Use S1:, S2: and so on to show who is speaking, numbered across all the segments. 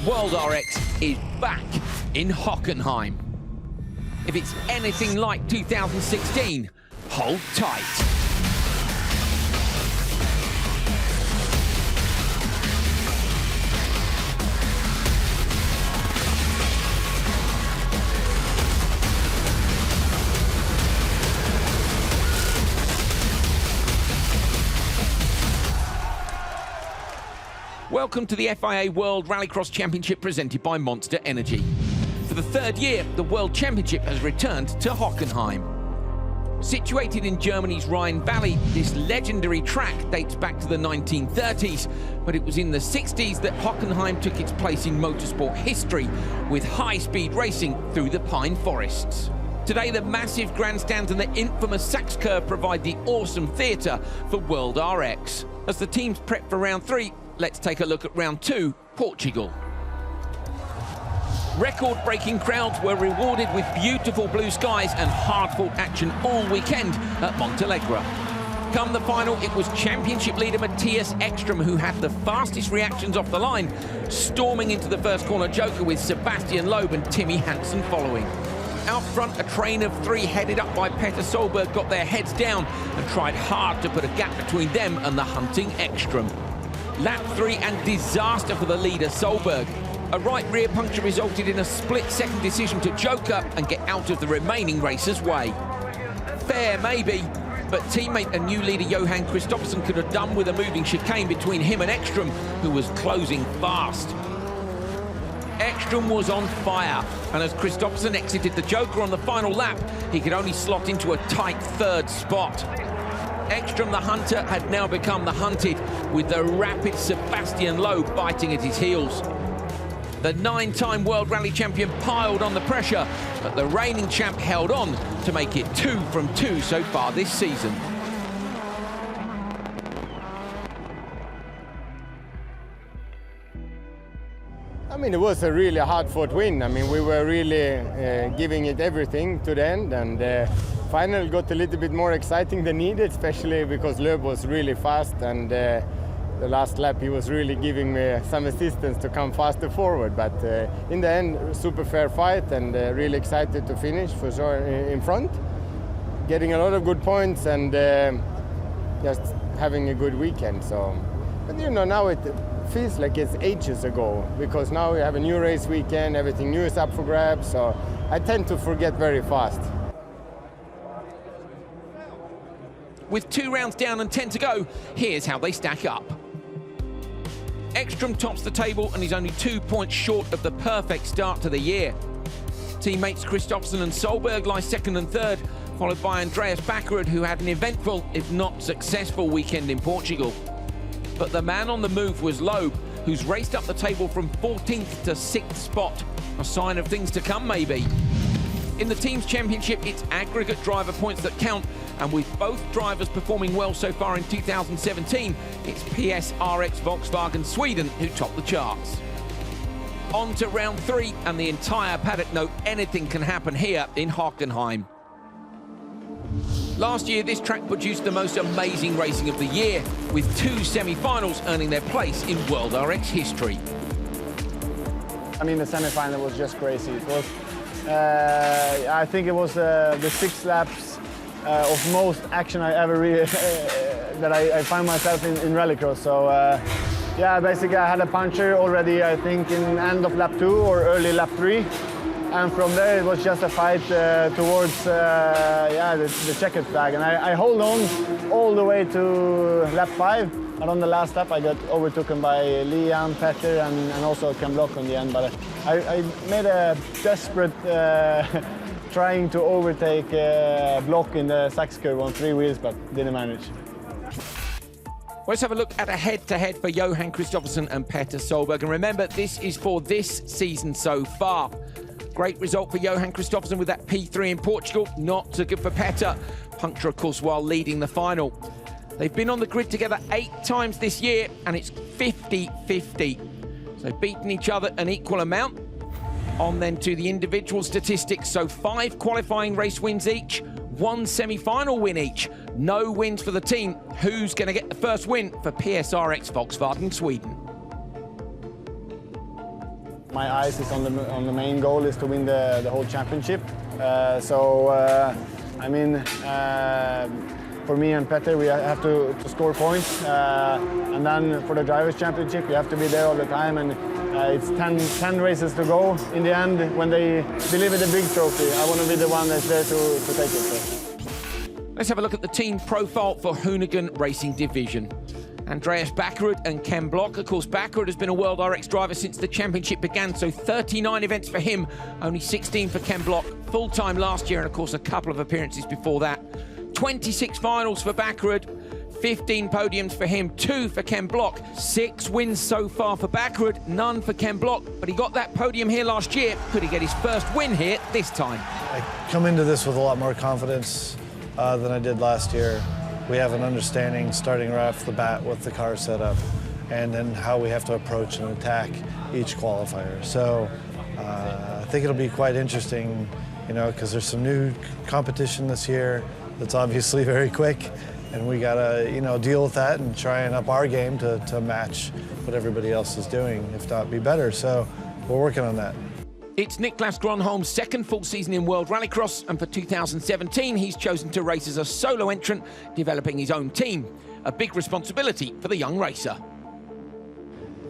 S1: World RX is back in Hockenheim. If it's anything like 2016, hold tight. Welcome to the FIA World Rallycross Championship presented by Monster Energy. For the third year, the World Championship has returned to Hockenheim. Situated in Germany's Rhine Valley, this legendary track dates back to the 1930s, but it was in the 60s that Hockenheim took its place in motorsport history with high-speed racing through the pine forests. Today, the massive grandstands and the infamous Sachs curve provide the awesome theatre for World RX. As the teams prep for round 3, let's take a look at round 2, Portugal. Record-breaking crowds were rewarded with beautiful blue skies and hard-fought action all weekend at Montalegre. Come the final, it was championship leader Matthias Ekström who had the fastest reactions off the line, storming into the first corner joker with Sebastian Loeb and Timmy Hansen following. Out front, a train of 3 headed up by Peter Solberg got their heads down and tried hard to put a gap between them and the hunting Ekström. Lap 3 and disaster for the leader Solberg. A right rear puncture resulted in a split-second decision to joker and get out of the remaining racer's way. Fair, maybe, but teammate and new leader Johan Kristofferson could have done with a moving chicane between him and Ekström, who was closing fast. Ekström was on fire, and as Kristofferson exited the joker on the final lap, he could only slot into a tight 3rd spot. Ekström, the hunter, had now become the hunted, with the rapid Sebastian Loeb biting at his heels. The 9-time World Rally champion piled on the pressure, but the reigning champ held on to make it 2 from 2 so far this season.
S2: I mean, it was a really hard-fought win. I mean, we were really giving it everything to the end, and final got a little bit more exciting than needed, especially because Loeb was really fast, and the last lap he was really giving me some assistance to come faster forward. But in the end, super fair fight, and really excited to finish for sure in front. Getting a lot of good points and just having a good weekend. So, but you know, now it feels like it's ages ago, because now we have a new race weekend, everything new is up for grabs, so I tend to forget very fast.
S1: With 2 rounds down and 10 to go, here's how they stack up. Ekström tops the table and is only 2 points short of the perfect start to the year. Teammates Kristofferson and Solberg lie 2nd and 3rd, followed by Andreas Backerud, who had an eventful, if not successful, weekend in Portugal. But the man on the move was Loeb, who's raced up the table from 14th to 6th spot, a sign of things to come maybe. In the team's championship, it's aggregate driver points that count, and with both drivers performing well so far in 2017, it's PSRX Volkswagen Sweden who top the charts. On to round 3, and the entire paddock know anything can happen here in Hockenheim. Last year, this track produced the most amazing racing of the year, with 2 semi-finals earning their place in World RX history.
S3: I mean, the semi-final was just crazy. It was, I think it was the 6 laps of most action I ever that I find myself in Rallycross. So yeah, basically I had a puncture already, I think, in end of lap 2 or early lap 3. And from there, it was just a fight towards the checkered flag. And I hold on all the way to lap 5. But on the last lap, I got overtaken by Liam, Petter, and also Ken Block on the end. But I made a desperate trying to overtake Block in the Sachs curve on 3 wheels, but didn't manage.
S1: Let's have a look at a head-to-head for Johan Kristofferson and Peter Solberg. And remember, this is for this season so far. Great result for Johan Kristofferson with that P3 in Portugal. Not so good for Petter. Puncture, of course, while leading the final. They've been on the grid together 8 times this year, and it's 50-50. So beaten each other an equal amount. On then to the individual statistics. So 5 qualifying race wins each, 1 semi-final win each. No wins for the team. Who's going to get the first win for PSRX Volkswagen Sweden?
S3: my eyes is on the main goal is to win the whole championship. I mean, for me and Petter, we have to score points, and then for the Drivers' Championship, you have to be there all the time, and it's 10 races to go. In the end, when they deliver the big trophy, I want to be the one that's there to take it. So.
S1: Let's have a look at the team profile for Hoonigan Racing Division. Andreas Backerud and Ken Block. Of course, Backerud has been a World RX driver since the championship began, so 39 events for him, only 16 for Ken Block. Full-time last year, and of course a couple of appearances before that. 26 finals for Backerud, 15 podiums for him, 2 for Ken Block. 6 wins so far for Backerud, none for Ken Block, but he got that podium here last year. Could he get his first win here this time?
S4: I come into this with a lot more confidence than I did last year. We have an understanding starting right off the bat with the car setup and then how we have to approach and attack each qualifier. So I think it'll be quite interesting, you know, because there's some new competition this year that's obviously very quick, and we gotta, you know, deal with that and try and up our game to match what everybody else is doing, if not be better. So we're working on that.
S1: It's Niklas Gronholm's second full season in World Rallycross, and for 2017 he's chosen to race as a solo entrant, developing his own team. A big responsibility for the young racer.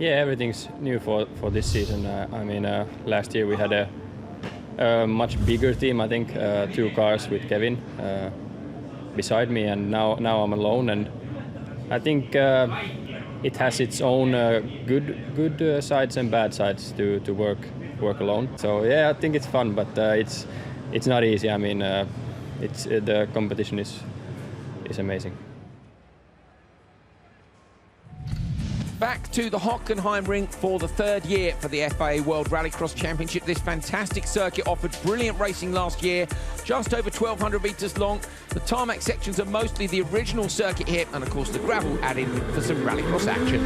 S5: Yeah, everything's new for this season. I mean, last year we had a much bigger team, I think, 2 cars with Kevin beside me, and now I'm alone, and I think it has its own good sides and bad sides to work alone. So yeah, I think it's fun, but it's not easy. I mean, the competition is amazing.
S1: Back to the Hockenheim ring for the 3rd year for the FIA World Rallycross Championship. This fantastic circuit offered brilliant racing last year, just over 1,200 metres long. The tarmac sections are mostly the original circuit here, and of course the gravel added for some rallycross action.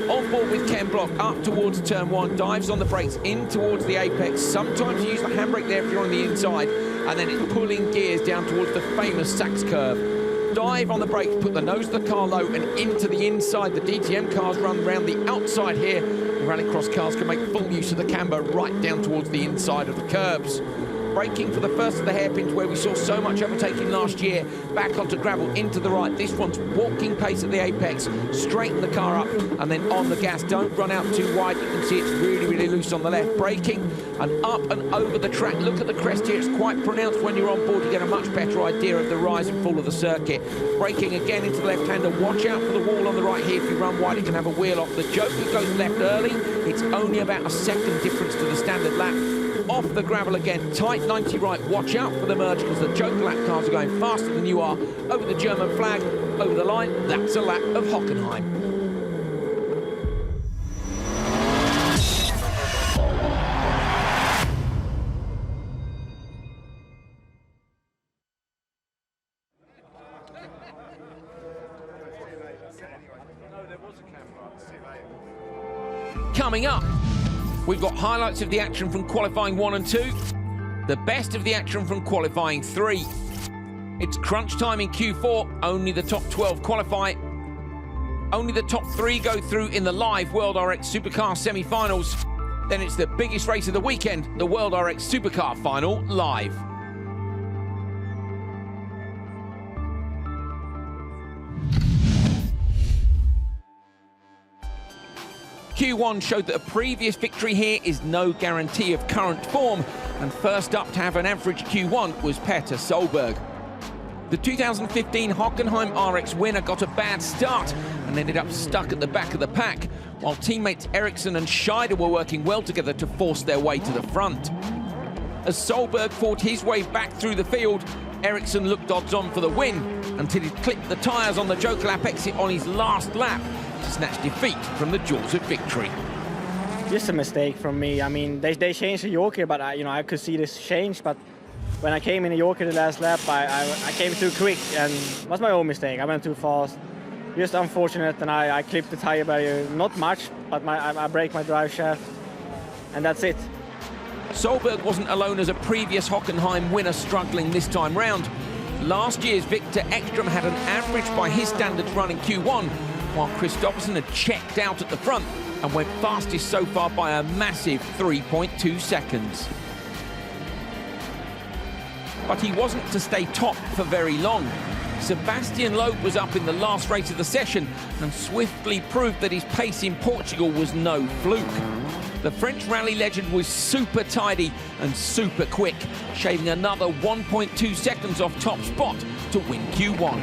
S1: On board with Ken Block, up towards turn 1, dives on the brakes in towards the apex. Sometimes you use the handbrake there if you're on the inside, and then it's pulling gears down towards the famous Sachs curve. Dive on the brakes, put the nose of the car low and into the inside. The DTM cars run around the outside here. The rallycross cars can make full use of the camber right down towards the inside of the curbs. Braking for the first of the hairpins where we saw so much overtaking last year. Back onto gravel, into the right. This one's walking pace at the apex. Straighten the car up and then on the gas. Don't run out too wide. You can see it's really loose on the left. Braking and up and over the track. Look at the crest here. It's quite pronounced when you're on board. You get a much better idea of the rise and fall of the circuit. Braking again into the left-hander. Watch out for the wall on the right here. If you run wide, it can have a wheel off. The Joker goes left early. It's only about a second difference to the standard lap. Off the gravel again, tight 90 right. Watch out for the merge because the Joker lap cars are going faster than you are. Over the German flag, over the line. That's a lap of Hockenheim. Coming up, we've got highlights of the action from qualifying 1 and 2, the best of the action from qualifying 3. It's crunch time in Q4, only the top 12 qualify. Only the top 3 go through in the live World RX Supercar semi-finals. Then it's the biggest race of the weekend, the World RX Supercar Final live. Q1 showed that a previous victory here is no guarantee of current form, and first up to have an average Q1 was Petter Solberg. The 2015 Hockenheim RX winner got a bad start and ended up stuck at the back of the pack, while teammates Eriksson and Scheider were working well together to force their way to the front. As Solberg fought his way back through the field, Eriksson looked odds-on for the win until he clipped the tyres on the Joker lap exit on his last lap to snatch defeat from the jaws of victory.
S6: Just a mistake from me. I mean, they changed the Joker, but I could see this change. But when I came in the Joker the last lap, I came too quick, and it was my own mistake. I went too fast. Just unfortunate, and I clipped the tire barrier. Not much, but I break my drive shaft, and that's it.
S1: Solberg wasn't alone as a previous Hockenheim winner struggling this time round. Last year's Victor Ekstrom had an average by his standards run in Q1, while Kristofferson had checked out at the front and went fastest so far by a massive 3.2 seconds. But he wasn't to stay top for very long. Sebastian Loeb was up in the last race of the session and swiftly proved that his pace in Portugal was no fluke. The French rally legend was super tidy and super quick, shaving another 1.2 seconds off top spot to win Q1.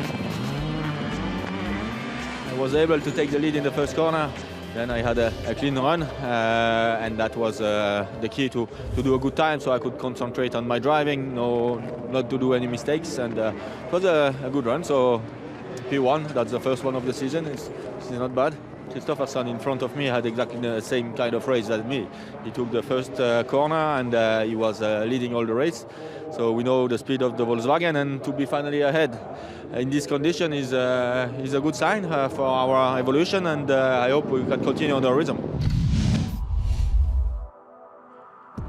S7: I was able to take the lead in the first corner. Then I had a clean run, and that was the key to do a good time, so I could concentrate on my driving, not to do any mistakes, and it was a good run. So P1, that's the first one of the season. It's not bad. Kristofferson in front of me had exactly the same kind of race as me. He took the first corner and he was leading all the race. So we know the speed of the Volkswagen, and to be finally ahead in this condition is a good sign for our evolution, and I hope we can continue on the rhythm.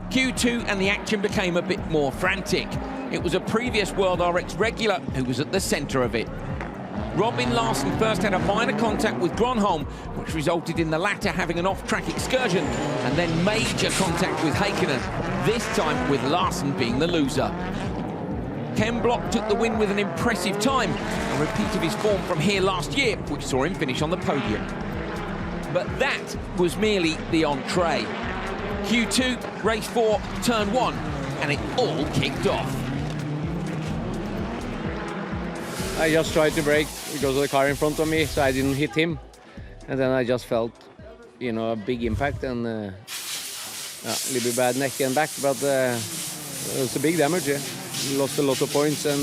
S1: Q2 and the action became a bit more frantic. It was a previous World RX regular who was at the centre of it. Robin Larsen first had a minor contact with Gronholm, which resulted in the latter having an off-track excursion, and then major contact with Heikkinen, this time with Larsen being the loser. Ken Block took the win with an impressive time, a repeat of his form from here last year, which saw him finish on the podium. But that was merely the entree. Q2, race 4, turn 1, and it all kicked off.
S8: I just tried to brake because of the car in front of me, so I didn't hit him. And then I just felt, a big impact and a little bit bad neck and back, but it was a big damage. Yeah. Lost a lot of points, and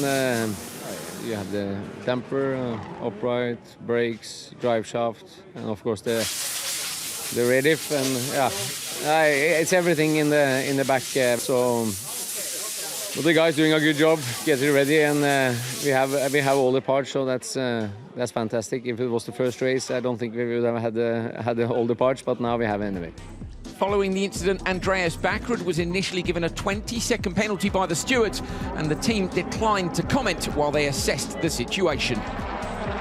S8: you had the damper, upright, brakes, drive shaft, and of course the rear diff, and it's everything in the back. But the guy's doing a good job getting ready, and we have all the parts, so that's fantastic. If it was the first race, I don't think we would have had all the parts, but now we have anyway.
S1: Following the incident, Andreas Backrud was initially given a 20-second penalty by the stewards, and the team declined to comment while they assessed the situation.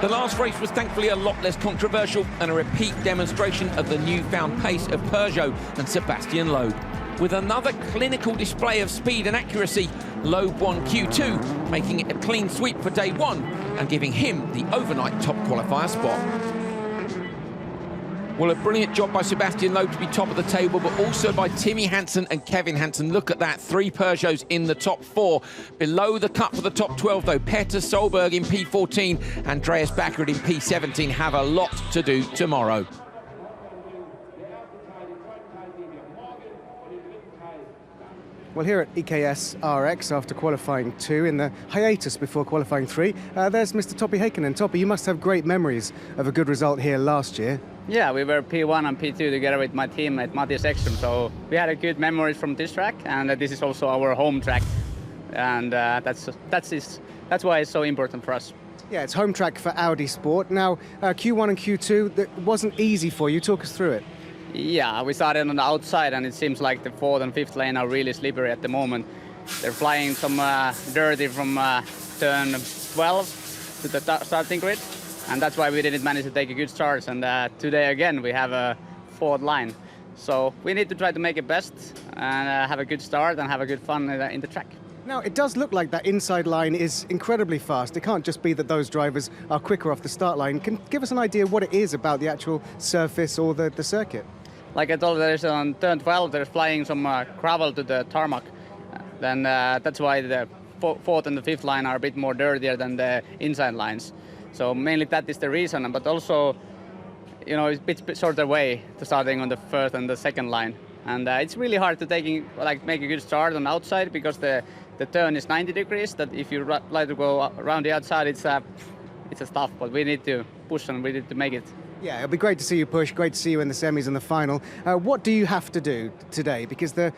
S1: The last race was thankfully a lot less controversial and a repeat demonstration of the newfound pace of Peugeot and Sebastian Loeb. With another clinical display of speed and accuracy, Loeb won Q2, making it a clean sweep for day 1 and giving him the overnight top qualifier spot. Well, a brilliant job by Sebastian Loeb to be top of the table, but also by Timmy Hansen and Kevin Hansen. Look at that, 3 Peugeots in the top 4. Below the cut for the top 12, though, Petter Solberg in P14, Andreas Backrud in P17 have a lot to do tomorrow.
S9: Well, here at EKS RX, after qualifying 2 in the hiatus before qualifying 3, there's Mr. Topi Heikkinen. Topi, you must have great memories of a good result here last year.
S10: Yeah, we were P1 and P2 together with my teammate Matthias Ekström, so we had a good memories from this track, and this is also our home track, and that's why it's so important for us.
S9: Yeah, it's home track for Audi Sport. Now, Q1 and Q2, that wasn't easy for you. Talk us through it.
S10: Yeah, we started on the outside, and it seems like the 4th and 5th lane are really slippery at the moment. They're flying some dirty from turn 12 to the starting grid, and that's why we didn't manage to take a good start. And today again we have a 4th line, so we need to try to make it best and have a good start and have a good fun in the track.
S9: Now, it does look like that inside line is incredibly fast. It can't just be that those drivers are quicker off the start line. Can you give us an idea what it is about the actual surface or the circuit?
S10: Like I told you, there's on turn 12, there's flying some gravel to the tarmac. Then that's why the 4th and the 5th line are a bit more dirtier than the inside lines. So mainly that is the reason, but also, it's a bit shorter way to starting on the 1st and the 2nd line. And it's really hard to make a good start on the outside because the turn is 90 degrees, that if you like to go around the outside, it's a tough, but we need to push and we need to make it.
S9: Yeah, it'll be great to see you push, great to see you in the semis and the final. What do you have to do today? Because the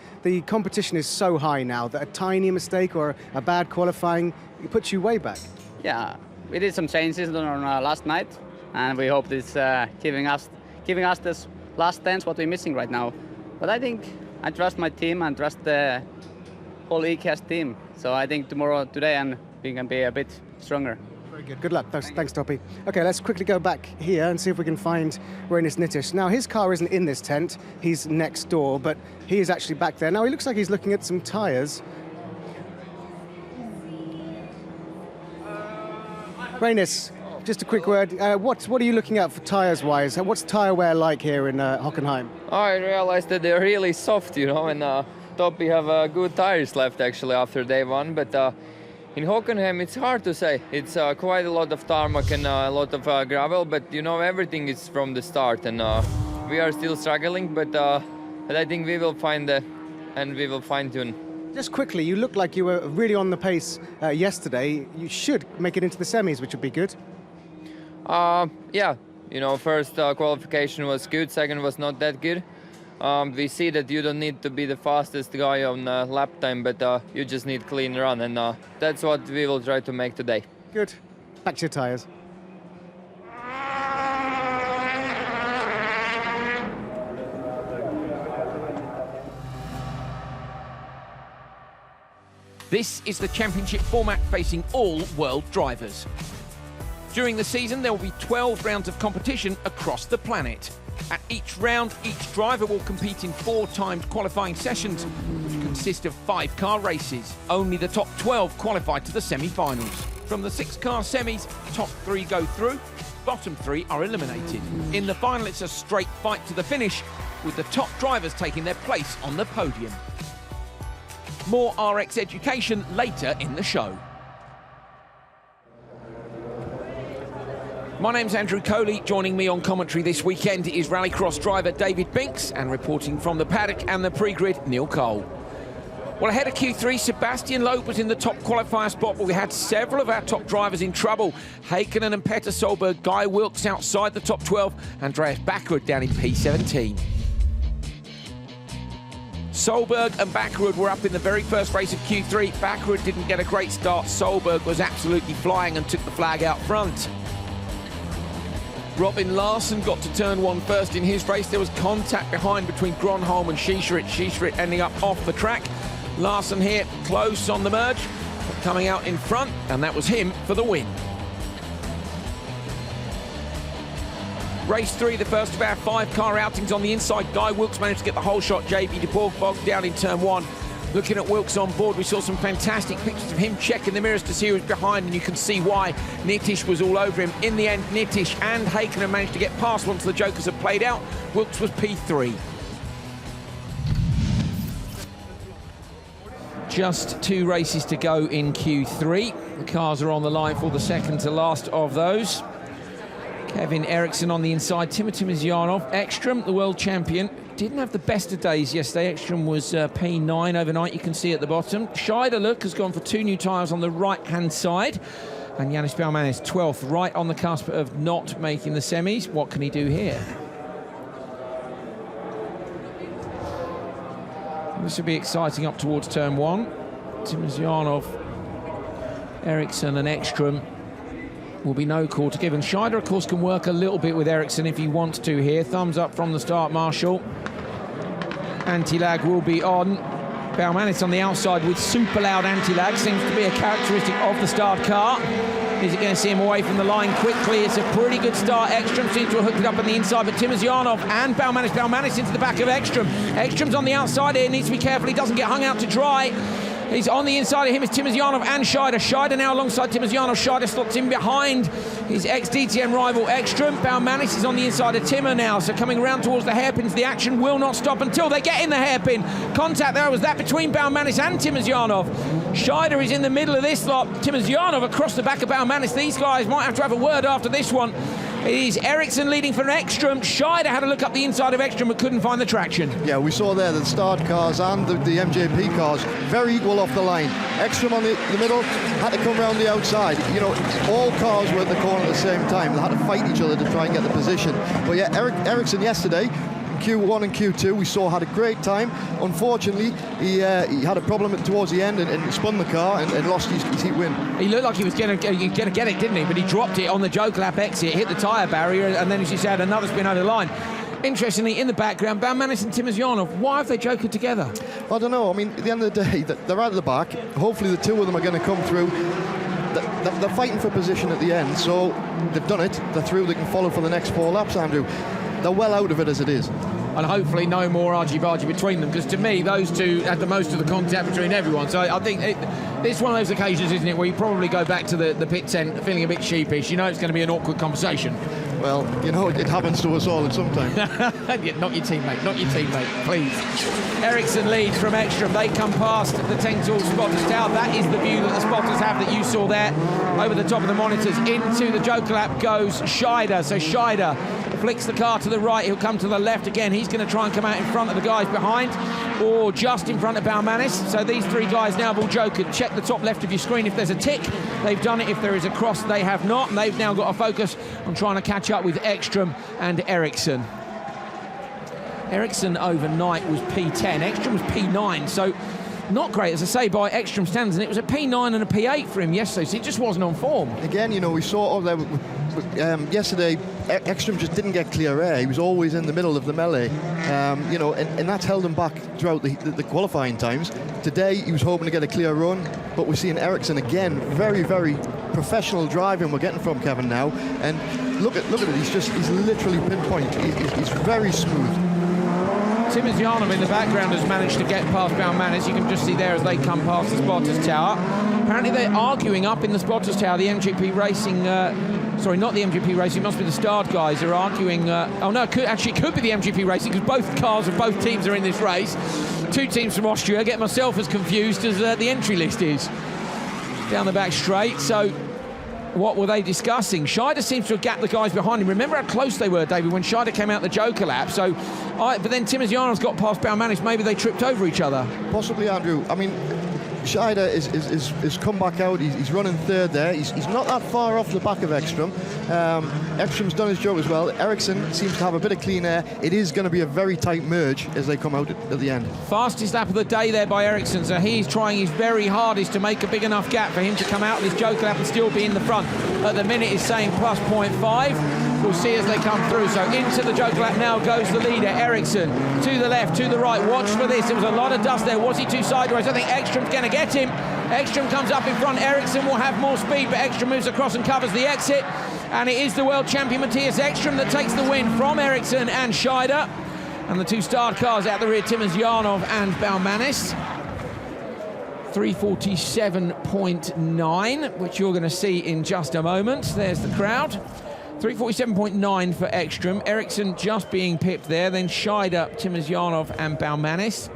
S9: competition is so high now that a tiny mistake or a bad qualifying puts you way back.
S10: Yeah, we did some changes on last night, and we hope this giving us this last tenth what we're missing right now. But I think I trust my team and trust the whole EKS team. So I think today and we can be a bit stronger.
S9: Very good. Good luck. Thanks, Toppy. Okay, let's quickly go back here and see if we can find Rallycross Nitish. Now, his car isn't in this tent. He's next door, but he is actually back there. Now, he looks like he's looking at some tyres. Rallycross, just a quick word. What are you looking at for tyres-wise? What's tyre wear like here in Hockenheim?
S11: I realized that they're really soft, you know, and Toppy have good tires left actually after day one, but in Hockenheim it's hard to say. It's quite a lot of tarmac and a lot of gravel, but you know, everything is from the start, and we are still struggling, but I think we will find and we will fine-tune.
S9: Just quickly, you looked like you were really on the pace yesterday. You should make it into the semis, which would be good.
S11: Yeah, you know, first qualification was good, second was not that good. We see that you don't need to be the fastest guy on lap time, but you just need clean run, and that's what we will try to make today.
S9: Good. Back to your tyres.
S1: This is the championship format facing all world drivers. During the season, there will be 12 rounds of competition across the planet. At each round, each driver will compete in 4 timed qualifying sessions, which consist of 5-car races. Only the top 12 qualify to the semi-finals. From the 6-car semis, top 3 go through, bottom 3 are eliminated. In the final, it's a straight fight to the finish, with the top drivers taking their place on the podium. More RX education later in the show. My name's Andrew Coley. Joining me on commentary this weekend is Rallycross driver David Binks, and reporting from the paddock and the pre-grid, Neil Cole. Well, ahead of Q3, Sebastian Loeb was in the top qualifier spot, but we had several of our top drivers in trouble. Heikkinen and Petter Solberg, Guy Wilkes outside the top 12, Andreas Backerud down in P17. Solberg and Backerud were up in the very first race of Q3. Backerud didn't get a great start. Solberg was absolutely flying and took the flag out front. Robin Larsson got to turn 1 first in his race. There was contact behind between Gronholm and Schiesschritt. Schiesschritt ending up off the track. Larsson here close on the merge, but coming out in front, and that was him for the win. Race 3, the first of our 5-car outings on the inside. Guy Wilkes managed to get the whole shot. JB de Borg bogged down in turn 1. Looking at Wilkes on board, we saw some fantastic pictures of him checking the mirrors to see who was behind, and you can see why. Nitish was all over him. In the end, Nitish and Heikkinen managed to get past once the jokers had played out. Wilkes was P3. Just 2 races to go in Q3. The cars are on the line for the second to last of those. Kevin Eriksson on the inside, Timothy Ekström, the world champion, didn't have the best of days yesterday. Ekström was P9 overnight, you can see at the bottom. Scheider has gone for 2 new tyres on the right-hand side. And Yannis Baumanis, 12th, right on the cusp of not making the semis. What can he do here? This will be exciting up towards turn 1. Timosyanov, Eriksson and Ekström. Will be no call to give. And Scheider, of course, can work a little bit with Eriksson if he wants to here. Thumbs up from the start, Marshall. Anti-lag will be on. Baumanis on the outside with super loud anti-lag. Seems to be a characteristic of the start car. Is it going to see him away from the line quickly? It's a pretty good start. Ekström seems to have hooked it up on the inside, but Timosyanov and Baumanis into the back of Ekström. Ekström's on the outside here, needs to be careful he doesn't get hung out to dry. He's on the inside of him is Timosyanov and Scheider. Scheider now alongside Timosyanov. Scheider slots in behind his ex-DTM rival Ekström. Baumanis is on the inside of Timmer now, so coming around towards the hairpins. The action will not stop until they get in the hairpin. Contact there was that between Baumanis and Timosyanov. Scheider is in the middle of this lot. Timosyanov across the back of Baumanis. These guys might have to have a word after this one. It is Eriksson leading for Ekström. Scheider had a look up the inside of Ekström but couldn't find the traction.
S12: Yeah, we saw there the start cars and the MJP cars very equal off the line. Ekström on the middle had to come around the outside. You know, all cars were at the corner at the same time. They had to fight each other to try and get the position. But yeah, Eriksson yesterday, Q1 and Q2, we saw had a great time. Unfortunately, he had a problem towards the end and spun the car and lost his heat win.
S1: He looked like he was going to get it, didn't he? But he dropped it on the joke lap exit, hit the tyre barrier, and then, as you said, another spin over the line. Interestingly, in the background, Baumanis and Timosyanov, why have they joked together?
S12: I don't know. I mean, at the end of the day, they're out of the back. Hopefully the two of them are going to come through. they're fighting for position at the end, so they've done it. They're through. They can follow for the next 4 laps, Andrew. They're well out of it as it is.
S1: And hopefully no more argy-bargy between them, because to me those two had the most of the contact between everyone. So I think it's one of those occasions, isn't it, where you probably go back to the pit tent feeling a bit sheepish. You know it's going to be an awkward conversation.
S12: Well, you know, it happens to us all at some time.
S1: Yeah, not your teammate, please. Eriksson leads from Ekstrom. They come past the Tengtal spotters tower. That is the view that the spotters have that you saw there over the top of the monitors. Into the Joker lap goes Scheider. So Scheider flicks the car to the right. He'll come to the left again. He's going to try and come out in front of the guys behind, or just in front of Baumanis. So these 3 guys now have all jokered. Check the top left of your screen if there's a tick. They've done it. If there is a cross, they have not. And they've now got to focus on trying to catch up with Ekstrom and Eriksson. Eriksson overnight was P10. Ekstrom was P9. So not great, as I say, by Ekstrom standards. And it was a P9 and a P8 for him yesterday. So he just wasn't on form.
S12: Again, you know, we saw yesterday, Ekstrom just didn't get clear air. He was always in the middle of the melee, you know, and that's held him back throughout the qualifying times. Today, he was hoping to get a clear run, but we're seeing Eriksson again, very, very professional driving we're getting from Kevin now. And look at it, he's literally pinpoint. He's very smooth.
S1: Sebastian in the background has managed to get past Baumanis. You can just see there as they come past the spotters tower. Apparently they're arguing up in the spotters tower. The MGP Racing, sorry, not the MGP Racing, it must be the Start guys are arguing. Oh no, it could be the MGP Racing, because both cars of both teams are in this race. 2 teams from Austria. I get myself as confused as the entry list is. Down the back straight. So what were they discussing? Scheider seems to have gapped the guys behind him. Remember how close they were, David, when Scheider came out the Joker lap. So, but then Timosyanov's got past Baumanis. Maybe they tripped over each other.
S12: Possibly, Andrew. I mean, Scheider is come back out. He's running 3rd there. He's not that far off the back of Ekstrom. Ekstrom's done his job as well. Eriksson seems to have a bit of clean air. It is going to be a very tight merge as they come out at the end. Fastest
S1: lap of the day there by Eriksson. So he's trying his very hardest to make a big enough gap for him to come out of this Joker lap and still be in the front. At the minute, he's saying plus 0.5. We'll see as they come through. So into the Joker lap now goes the leader, Eriksson. To the left, to the right. Watch for this. There was a lot of dust there. Was he too sideways? I think Ekstrom's going to get him. Ekstrom comes up in front. Eriksson will have more speed, but Ekstrom moves across and covers the exit. And it is the world champion Matthias Ekstrom that takes the win from Eriksson and Scheider. And the 2 Start cars out the rear, Timosyanov and Baumanis. 347.9, which you're going to see in just a moment. There's the crowd. 347.9 for Ekstrom. Eriksson just being pipped there. Then Scheider, Timosyanov and Baumanis.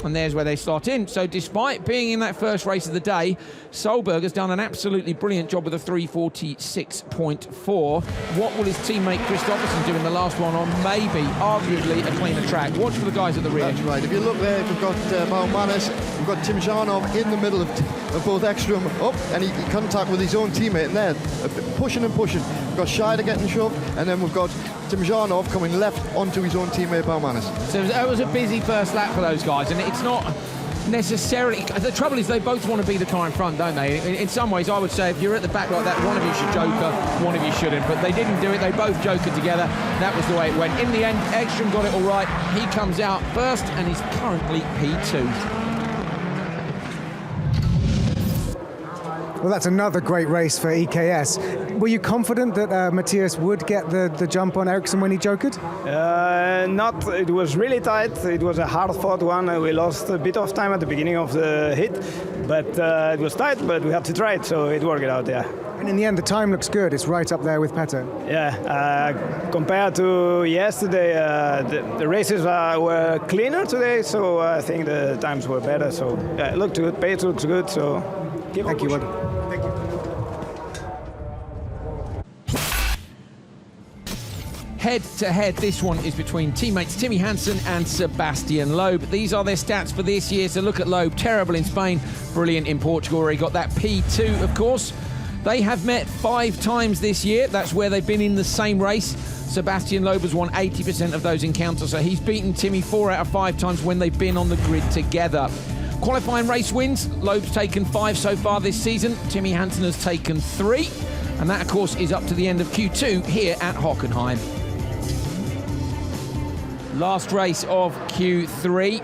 S1: And there's where they slot in. So despite being in that first race of the day, Solberg has done an absolutely brilliant job with a 346.4. What will his teammate Kristofferson do in the last one on maybe, arguably, a cleaner track? Watch for the guys at the rear.
S12: That's right. If you look there, we've got Baumanis, we've got Timosyanov in the middle of both Ekstrom up, and he contact with his own teammate in there, pushing and pushing. We've got Scheider getting shoved, and then we've got Timosyanov coming left onto his own teammate Baumanis.
S1: So it was a busy first lap for those guys, and it's not necessarily. The trouble is they both want to be the car in front, don't they? In some ways, I would say if you're at the back like that, one of you should joker, one of you shouldn't. But they didn't do it. They both jokered together. That was the way it went. In the end, Ekstrom got it all right. He comes out first, and he's currently P2.
S9: Well, that's another great race for EKS. Were you confident that Matthias would get the jump on Eriksson when he jokered?
S13: Not. It was really tight. It was a hard-fought one. We lost a bit of time at the beginning of the hit, but it was tight, but we had to try it, so it worked out, yeah.
S9: And in the end, the time looks good. It's right up there with Petter.
S13: Yeah, compared to yesterday, the races were cleaner today, so I think the times were better. So yeah, it looked good. Pace looks good, so keep on pushing.
S9: Thank you.
S1: Head-to-head, this one is between teammates Timmy Hansen and Sebastian Loeb. These are their stats for this year. So look at Loeb, terrible in Spain, brilliant in Portugal, where he got that P2, of course. They have met 5 times this year. That's where they've been in the same race. Sebastian Loeb has won 80% of those encounters, so he's beaten Timmy 4 out of 5 times when they've been on the grid together. Qualifying race wins, Loeb's taken 5 so far this season. Timmy Hansen has taken 3. And that, of course, is up to the end of Q2 here at Hockenheim. Last race of Q3.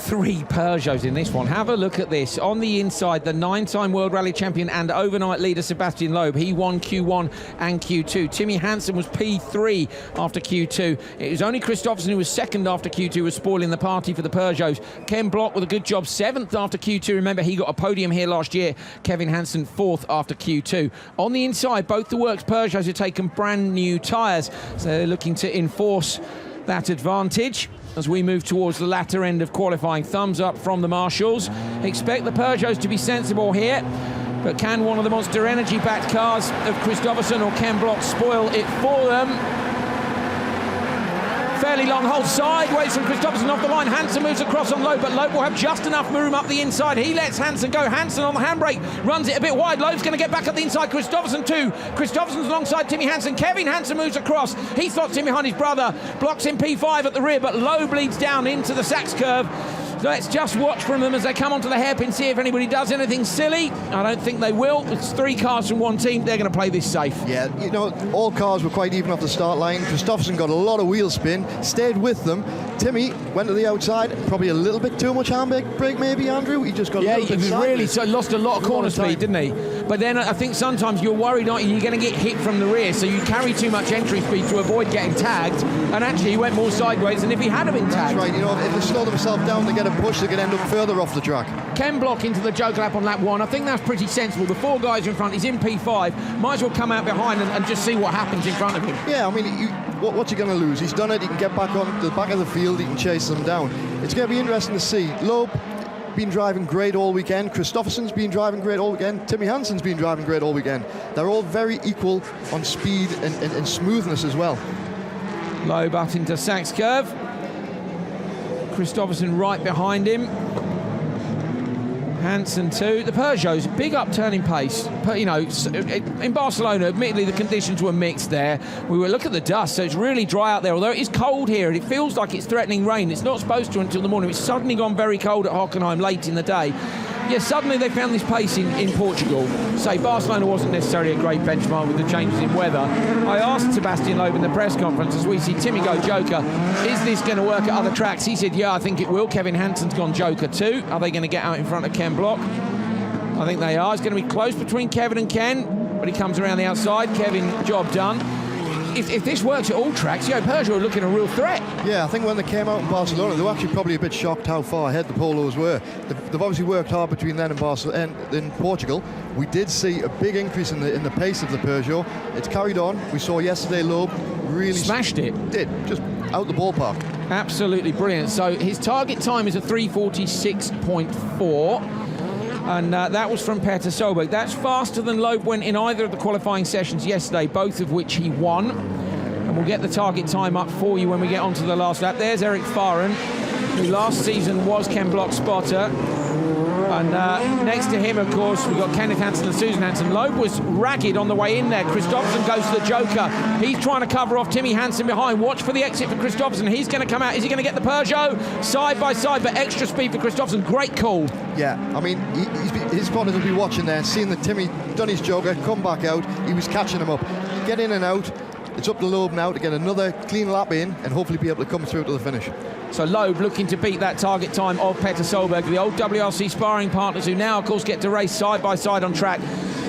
S1: 3 Peugeots in this one. Have a look at this. On the inside, the 9-time World Rally Champion and overnight leader Sebastian Loeb. He won Q1 and Q2. Timmy Hansen was P3 after Q2. It was only Kristofferson who was second after Q2, was spoiling the party for the Peugeots. Ken Block with a good job, 7th after Q2. Remember, he got a podium here last year. Kevin Hansen 4th after Q2. On the inside, both the works Peugeots have taken brand new tyres. So they're looking to enforce that advantage as we move towards the latter end of qualifying. Thumbs up from the marshals. Expect the Peugeots to be sensible here, but can one of the Monster Energy-backed cars of Kristofferson or Ken Block spoil it for them? Fairly long hold sideways from Kristofferson off the line. Hansen moves across on Loeb, but Loeb will have just enough room up the inside. He lets Hansen go. Hansen on the handbrake, runs it a bit wide. Loeb's going to get back up the inside. Kristofferson too. Kristofferson's alongside Timmy Hansen. Kevin Hansen moves across. He slots in behind his brother. Blocks in P5 at the rear, but Loeb leads down into the Sachs curve. So let's just watch from them as they come onto the hairpin, see if anybody does anything silly. I don't think they will. It's 3 cars from one team. They're going to play this safe.
S12: Yeah, you know, all cars were quite even off the start line. Kristofferson got a lot of wheel spin, stayed with them. Timmy went to the outside, probably a little bit too much handbrake maybe, Andrew. He just got a little bit
S1: really lost a lot of corner speed, didn't he? But then I think sometimes you're worried, aren't you? You're going to get hit from the rear, so you carry too much entry speed to avoid getting tagged. And actually, he went more sideways than if he had been tagged.
S12: That's right. You know, if they slowed themselves down to get a push, they could end up further off the track.
S1: Ken Block into the Joker lap on lap 1. I think that's pretty sensible. The 4 guys in front, he's in P5. Might as well come out behind and just see what happens in front of him.
S12: Yeah, I mean, what's he going to lose? He's done it. He can get back on the back of the field. He can chase them down. It's going to be interesting to see. Loeb been driving great all weekend. Kristofferson's been driving great all weekend. Timmy Hansen's been driving great all weekend. They're all very equal on speed and smoothness as well.
S1: Loeb up into Sachs curve. Kristofferson right behind him. Hansen too. The Peugeots, big upturning pace. But, you know, in Barcelona, admittedly, the conditions were mixed there. Look at the dust, so it's really dry out there. Although it is cold here, and it feels like it's threatening rain. It's not supposed to until the morning. It's suddenly gone very cold at Hockenheim late in the day. Yeah, suddenly they found this pace in Portugal. Say, Barcelona wasn't necessarily a great benchmark with the changes in weather. I asked Sebastian Loeb in the press conference, as we see Timmy go Joker, is this going to work at other tracks? He said, yeah, I think it will. Kevin Hansen's gone Joker too. Are they going to get out in front of Ken Block? I think they are. It's going to be close between Kevin and Ken, but he comes around the outside. Kevin, job done. If this works at all tracks, Peugeot are looking a real threat.
S12: Yeah, I think when they came out in Barcelona, they were actually probably a bit shocked how far ahead the Polos were. They've obviously worked hard between then and Barcelona and in Portugal. We did see a big increase in the pace of the Peugeot. It's carried on. We saw yesterday Loeb really
S1: smashed it.
S12: Did, just out the ballpark.
S1: Absolutely brilliant. So his target time is a 3:46.4. And that was from Peter Solberg. That's faster than Loeb went in either of the qualifying sessions yesterday, both of which he won. And we'll get the target time up for you when we get onto the last lap. There's Eriksson, who last season was Ken Block's spotter. And next to him, of course, we've got Kenneth Hansen and Susan Hansen. Loeb was ragged on the way in there. Kristofferson goes to the Joker. He's trying to cover off Timmy Hansen behind. Watch for the exit for Kristofferson. He's going to come out. Is he going to get the Peugeot? Side by side, but extra speed for Kristofferson. Great call.
S12: Yeah, I mean, his spotters will be watching there, seeing that Timmy done his Joker, come back out. He was catching him up. Get in and out. It's up to Loeb now to get another clean lap in and hopefully be able to come through to the finish.
S1: So Loeb looking to beat that target time of Peter Solberg, the old WRC sparring partners who now, of course, get to race side by side on track.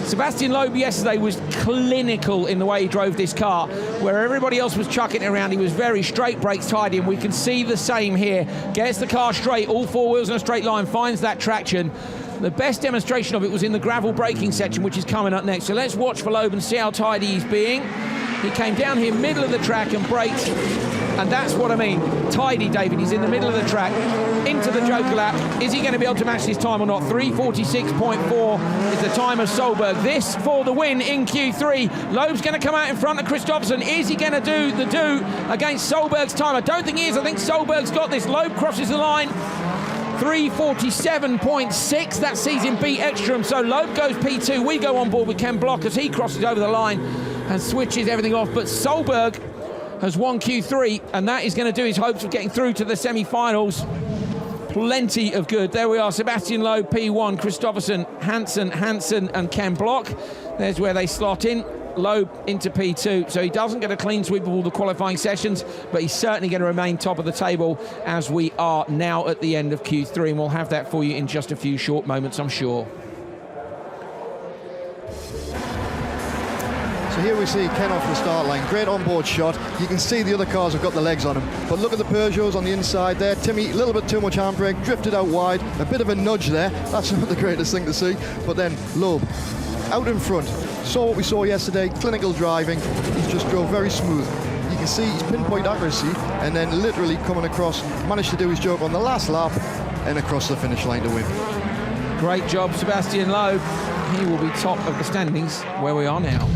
S1: Sebastian Loeb yesterday was clinical in the way he drove this car. Where everybody else was chucking it around, he was very straight, brakes tidy, and we can see the same here. Gets the car straight, all 4 wheels in a straight line, finds that traction. The best demonstration of it was in the gravel braking section, which is coming up next. So let's watch for Loeb and see how tidy he's being. He came down here, middle of the track, and braked. And that's what I mean. Tidy, David. He's in the middle of the track. Into the Joker lap. Is he going to be able to match this time or not? 3:46.4 is the time of Solberg. This for the win in Q3. Loeb's going to come out in front of Kristofferson. Is he going to do the do against Solberg's time? I don't think he is. I think Solberg's got this. Loeb crosses the line. 3:47.6. That sees him beat Ekstrom. So Loeb goes P2. We go on board with Ken Block as he crosses over the line and switches everything off. But Solberg has won Q3, and that is going to do his hopes of getting through to the semi-finals plenty of good. There we are, Sebastian Loeb, P1, Kristofferson, Hansen, and Ken Block. There's where they slot in. Loeb into P2, so he doesn't get a clean sweep of all the qualifying sessions, but he's certainly going to remain top of the table as we are now at the end of Q3, and we'll have that for you in just a few short moments, I'm sure.
S12: So here we see Ken off the start line. Great onboard shot. You can see the other cars have got the legs on him. But look at the Peugeots on the inside there. Timmy, a little bit too much handbrake, drifted out wide. A bit of a nudge there. That's not the greatest thing to see. But then Loeb out in front. Saw what we saw yesterday, clinical driving. He's just drove very smooth. You can see his pinpoint accuracy, and then literally coming across, managed to do his job on the last lap and across the finish line to win.
S1: Great job, Sebastian Loeb. He will be top of the standings where we are now.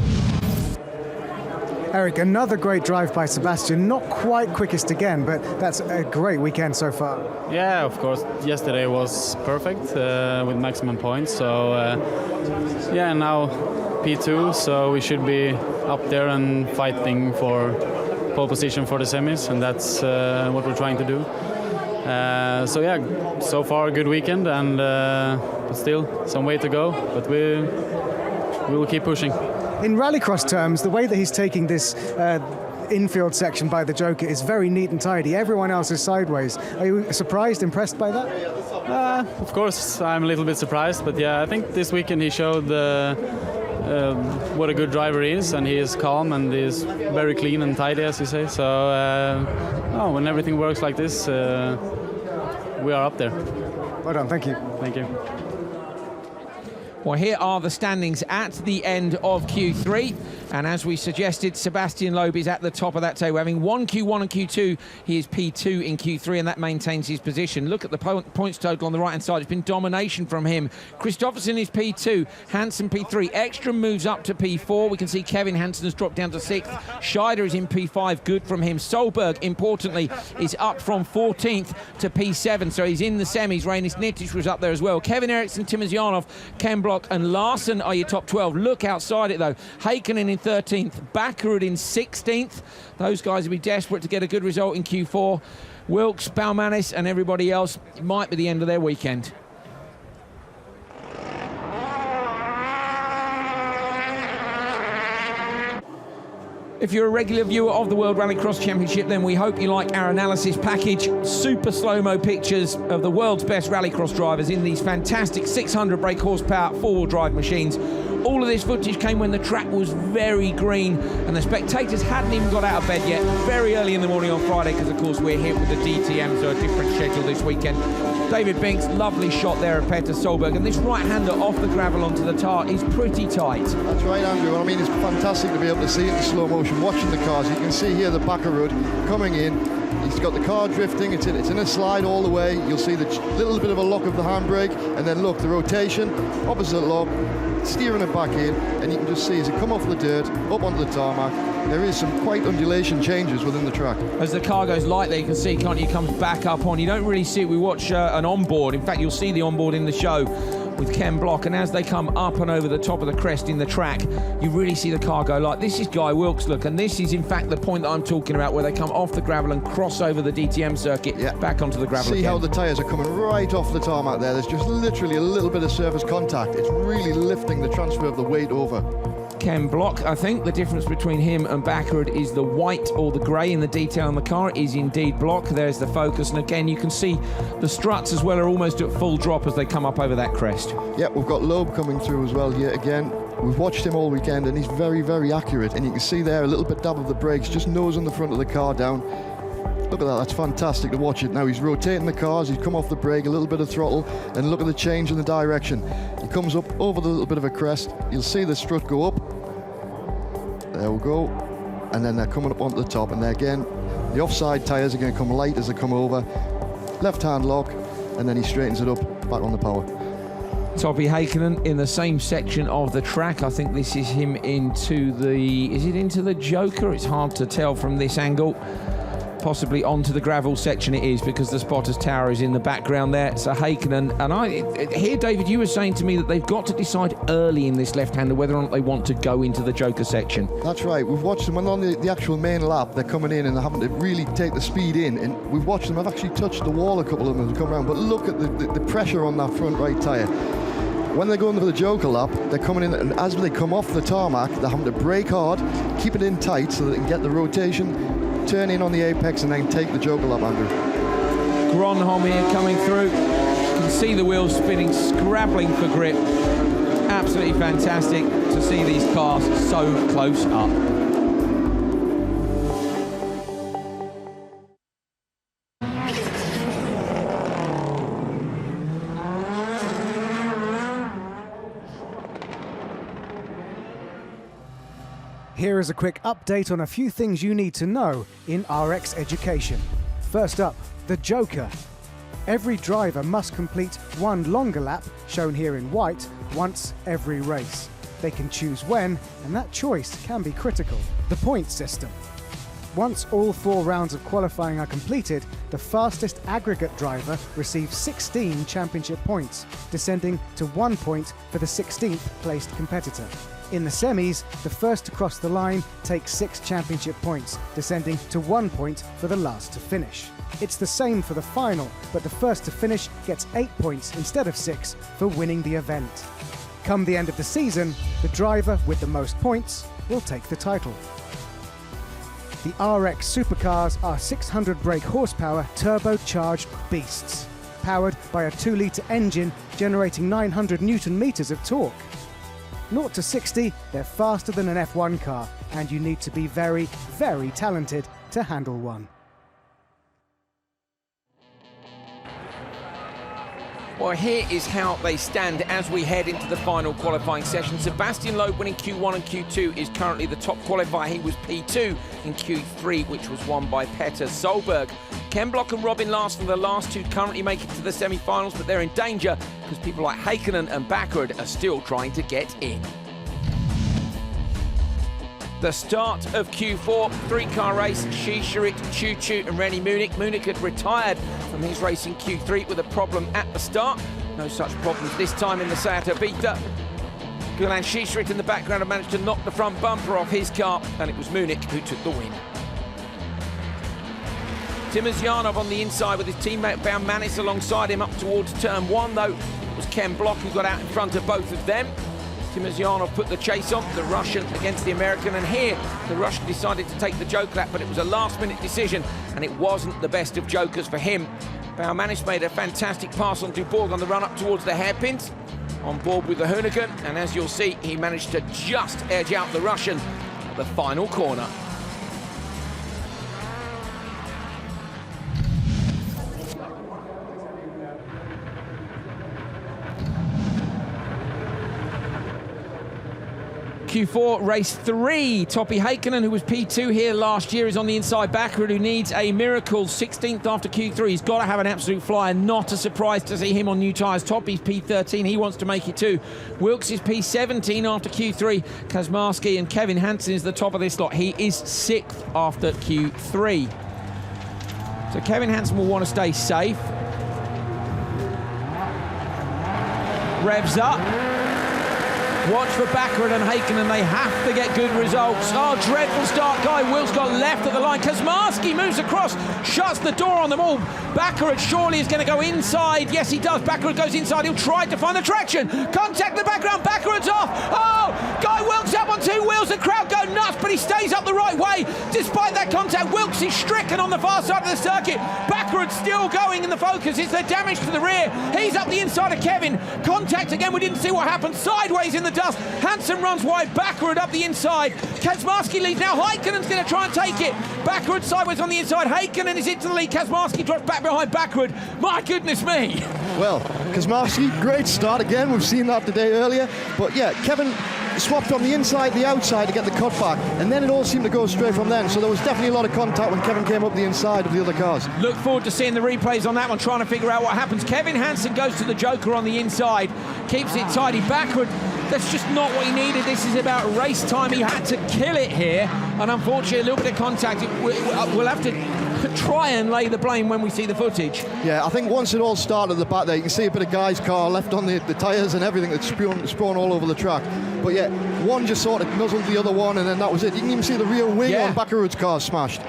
S9: Eric, another great drive by Sebastian. Not quite quickest again, but that's a great weekend so far.
S14: Yeah, of course. Yesterday was perfect with maximum points. So, yeah, now P2, so we should be up there and fighting for pole position for the semis, and that's what we're trying to do. So, yeah, so far a good weekend, and but still some way to go, but we will keep pushing.
S9: In Rallycross terms, the way that he's taking this infield section by the Joker is very neat and tidy. Everyone else is sideways. Are you surprised, impressed by that?
S14: Of course, I'm a little bit surprised, but yeah, I think this weekend he showed what a good driver he is, and he is calm and he is very clean and tidy, as you say. So when everything works like this, we are up there.
S9: Well done, thank you.
S14: Thank you.
S1: Well, here are the standings at the end of Q3. And as we suggested, Sebastian Loeb is at the top of that table. Having won Q1 and Q2, he is P2 in Q3, and that maintains his position. Look at the points total on the right-hand side. It's been domination from him. Kristofferson is P2, Hansen P3. Ekstrom moves up to P4. We can see Kevin Hansen has dropped down to 6th. Scheider is in P5, good from him. Solberg, importantly, is up from 14th to P7, so he's in the semis. Reinis Nittich was up there as well. Kevin Eriksson, Timmy, Ken Block and Larsen are your top 12. Look outside it, though. Heikkinen in 13th, Bakkerud in 16th. Those guys will be desperate to get a good result in Q4. Wilkes, Baumanis and everybody else, it might be the end of their weekend. If you're a regular viewer of the World Rallycross Championship, then we hope you like our analysis package. Super slow-mo pictures of the world's best rallycross drivers in these fantastic 600 brake horsepower four-wheel drive machines. All of this footage came when the track was very green and the spectators hadn't even got out of bed yet, very early in the morning on Friday, because of course we're here with the DTM, so a different schedule this weekend. David Binks, lovely shot there of Peter Solberg, and this right-hander off the gravel onto the tar is pretty tight.
S12: That's right, Andrew. I mean, it's fantastic to be able to see it in slow motion, watching the cars. You can see here the Bakkerud coming in. He's got the car drifting, it's in a slide all the way. You'll see the little bit of a lock of the handbrake, and then look, the rotation, opposite lock, steering it back in, and you can just see as it come off the dirt, up onto the tarmac, there is some quite undulation changes within the track.
S1: As the car goes light there, you can see, can't you, comes back up on. You don't really see it. We watch an onboard. In fact, you'll see the onboard in the show with Ken Block, and as they come up and over the top of the crest in the track, you really see the car go light. This is Guy Wilkes, look, and this is in fact the point that I'm talking about, where they come off the gravel and cross over the DTM circuit back onto the gravel
S12: See
S1: again.
S12: how the tyres are coming right off the tarmac there. There's just literally a little bit of surface contact. It's really lifting the transfer of the weight over.
S1: Ken Block, I think the difference between him and Bakkerud is the white or the grey in the detail on the car. It is indeed Block. There's the focus, and again you can see the struts as well are almost at full drop as they come up over that crest.
S12: Yeah, we've got Loeb coming through as well here again. We've watched him all weekend and he's very, very accurate, and you can see there a little bit dab of the brakes, just nosing the front of the car down. Look at that, that's fantastic to watch it. Now he's rotating the cars, he's come off the brake, a little bit of throttle, and look at the change in the direction. He comes up over the little bit of a crest, you'll see the strut go up. There we go. And then they're coming up onto the top, and there again, the offside tyres are going to come light as they come over. Left hand lock, and then he straightens it up, back on the power.
S1: Topi Heikkinen in the same section of the track. I think this is him into the... Is it into the Joker? It's hard to tell from this angle. Possibly onto the gravel section it is, because the spotters tower is in the background there. So Heikkinen, and I here, David, you were saying to me that they've got to decide early in this left-hander whether or not they want to go into the Joker section.
S12: That's right. We've watched them, and on the actual main lap, they're coming in and they're having to really take the speed in, and we've watched them. I've actually touched the wall a couple of them as they come around, but look at the pressure on that front right tyre. when they're going for the Joker lap, they're coming in, and as they come off the tarmac, they're having to brake hard, keep it in tight so they can get the rotation, turn in on the apex, and then take the Joker lap, Andrew.
S1: Gronholm here coming through. You can see the wheels spinning, scrabbling for grip. Absolutely fantastic to see these cars so close up.
S9: Here is a quick update on a few things you need to know in RX education. First up, the Joker. Every driver must complete one longer lap, shown here in white, once every race. They can choose when, and that choice can be critical. The point system. Once all 4 rounds of qualifying are completed, the fastest aggregate driver receives 16 championship points, descending to 1 point for the 16th placed competitor. In the semis, the first to cross the line takes 6 championship points, descending to 1 point for the last to finish. It's the same for the final, but the first to finish gets 8 points instead of 6 for winning the event. Come the end of the season, the driver with the most points will take the title. The RX supercars are 600 brake horsepower turbocharged beasts, powered by a 2-litre engine generating 900 Newton meters of torque. 0 to 60, they're faster than an F1 car, and you need to be very, very talented to handle one.
S1: Well, here is how they stand as we head into the final qualifying session. Sebastian Loeb winning Q1 and Q2 is currently the top qualifier. He was P2 in Q3, which was won by Petter Solberg. Ken Block and Robin Larsen are the last 2 currently make it to the semi-finals, but they're in danger because people like Heikkinen and Backerud are still trying to get in. The start of Q4, 3-car race, Schischerit, Choo-Choo and Rennie Munich. Munich had retired from his race in Q3 with a problem at the start. No such problems this time in the Seat Ibiza. Gulan Schischerit in the background had managed to knock the front bumper off his car, and it was Munich who took the win. Timosyanov on the inside with his teammate Baumanis alongside him up towards turn 1, though it was Ken Block who got out in front of both of them. Timosyanov put the chase on, the Russian against the American, and here the Russian decided to take the joker lap, but it was a last-minute decision, and it wasn't the best of jokers for him. Baumanis made a fantastic pass on Dubourg on the run-up towards the hairpins, on board with the Hoonigan, and as you'll see, he managed to just edge out the Russian at the final corner. Q4 race 3, Topi Heikkinen, who was P2 here last year, is on the inside. Backerud, who needs a miracle, 16th after Q3. He's got to have an absolute flyer. Not a surprise to see him on new tyres. Topi's P13, he wants to make it too. Wilkes is P17 after Q3. Kazmarski and Kevin Hansen is the top of this lot. He is 6th after Q3. So Kevin Hansen will want to stay safe. Revs up. Watch for Backerud and Heikkinen, they have to get good results. Oh, dreadful start. Guy Wilkes got left at the line. Kazmarski moves across, shuts the door on them all. Backerud surely is going to go inside. Yes, he does. Backerud goes inside. He'll try to find the traction. Contact in the background. Backerud's off. Oh, Guy Wilkes up on 2 wheels. The crowd go nuts, but he stays up the right way. Despite that contact, Wilkes is stricken on the far side of the circuit. Backerud still going in the focus. It's the damage to the rear. He's up the inside of Kevin. Contact again. We didn't see what happened. Sideways in the dust. Hansen runs wide, Backerud up the inside. Kazmarski leads now. Heikkinen's going to try and take it. Backerud sideways on the inside. Heikkinen is into the lead. Kazmarski drops back behind Backerud. My goodness me.
S12: Well, Kazmarski, great start again. We've seen that today earlier. But yeah, Kevin swapped from the inside to the outside to get the cut back, and then it all seemed to go straight from then. So there was definitely a lot of contact when Kevin came up the inside of the other cars.
S1: Look forward to seeing the replays on that one, trying to figure out what happens. Kevin Hansen goes to the joker on the inside, keeps it tidy. Backward, that's just not what he needed. This is about race time. He had to kill it here, and unfortunately a little bit of contact. We'll have to try and lay the blame when we see the footage.
S12: Yeah, I think once it all started at the back there, you can see a bit of Guy's car left on the tyres and everything that's sprawn all over the track. But yeah, one just sort of nuzzled the other one, and then that was it. You can even see the rear wing on Backerud's car smashed.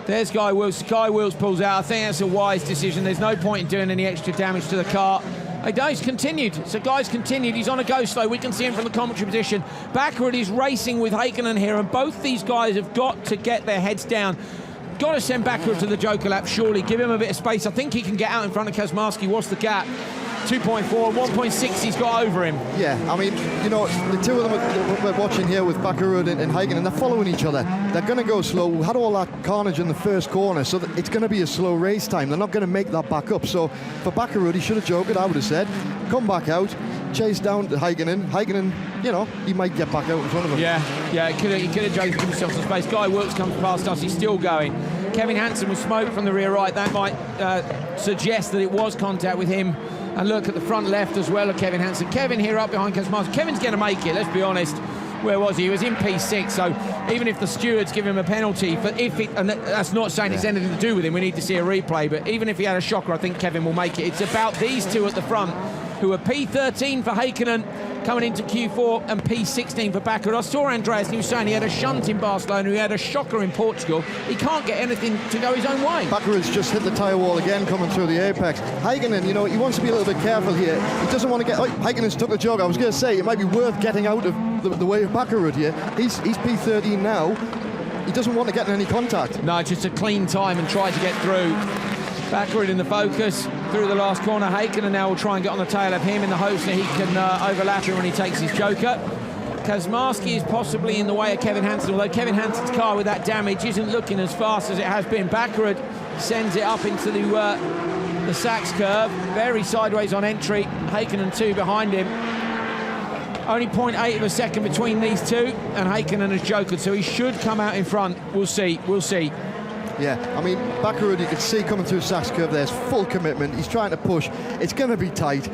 S1: There's Guy Wilkes. Guy Wilkes pulls out. I think that's a wise decision. There's no point in doing any extra damage to the car. He's continued. So Guy's continued. He's on a go slow. We can see him from the commentary position. Backward is racing with Heikkinen here, and both these guys have got to get their heads down. Got to send Backward to the Joker lap, surely. Give him a bit of space. I think he can get out in front of Kazmarski. What's the gap? 2.4, 1.6 he's got over him.
S12: Yeah, I mean, you know, the two of them we're watching here with Backerud and Heikkinen, and they're following each other. They're going to go slow. We had all that carnage in the first corner, so it's going to be a slow race time. They're not going to make that back up. So for Backerud, he should have joked, I would have said. Come back out, chase down to Heikkinen. Heikkinen, you know, he might get back out in front of him.
S1: Yeah, he could have joked himself some space. Guy Wilkes comes past us, he's still going. Kevin Hansen was smoked from the rear right. That might suggest that it was contact with him. And look at the front left as well of Kevin Hansen. Kevin here up behind Kazmarski. Kevin's going to make it, let's be honest. Where was he? He was in P6, so even if the stewards give him a penalty, and that's not saying it's anything to do with him, we need to see a replay, but even if he had a shocker, I think Kevin will make it. It's about these two at the front, who are P13 for Heikkinen, coming into Q4, and P16 for Backward. I saw Andreas, he was saying he had a shunt in Barcelona, he had a shocker in Portugal. He can't get anything to go his own way.
S12: Backward's just hit the tyre wall again coming through the apex. Heikkinen, you know, he wants to be a little bit careful here. He doesn't want to get... Heikkinen's took the jog. I was going to say, it might be worth getting out of the way of Backward here. He's P13 now. He doesn't want to get in any contact.
S1: No, just a clean time and try to get through. Backward in the focus through the last corner. Heikkinen now will try and get on the tail of him in the hopes that he can overlap him when he takes his joker. Kazmarski is possibly in the way of Kevin Hansen, although Kevin Hansen's car with that damage isn't looking as fast as it has been. Backward sends it up into the Sachs curve, very sideways on entry. Heikkinen 2 behind him. Only 0.8 of a second between these two, and Heikkinen has jokered, so he should come out in front. We'll see.
S12: Yeah, I mean, Backward, you can see coming through Sachs curve, there's full commitment. He's trying to push. It's going to be tight.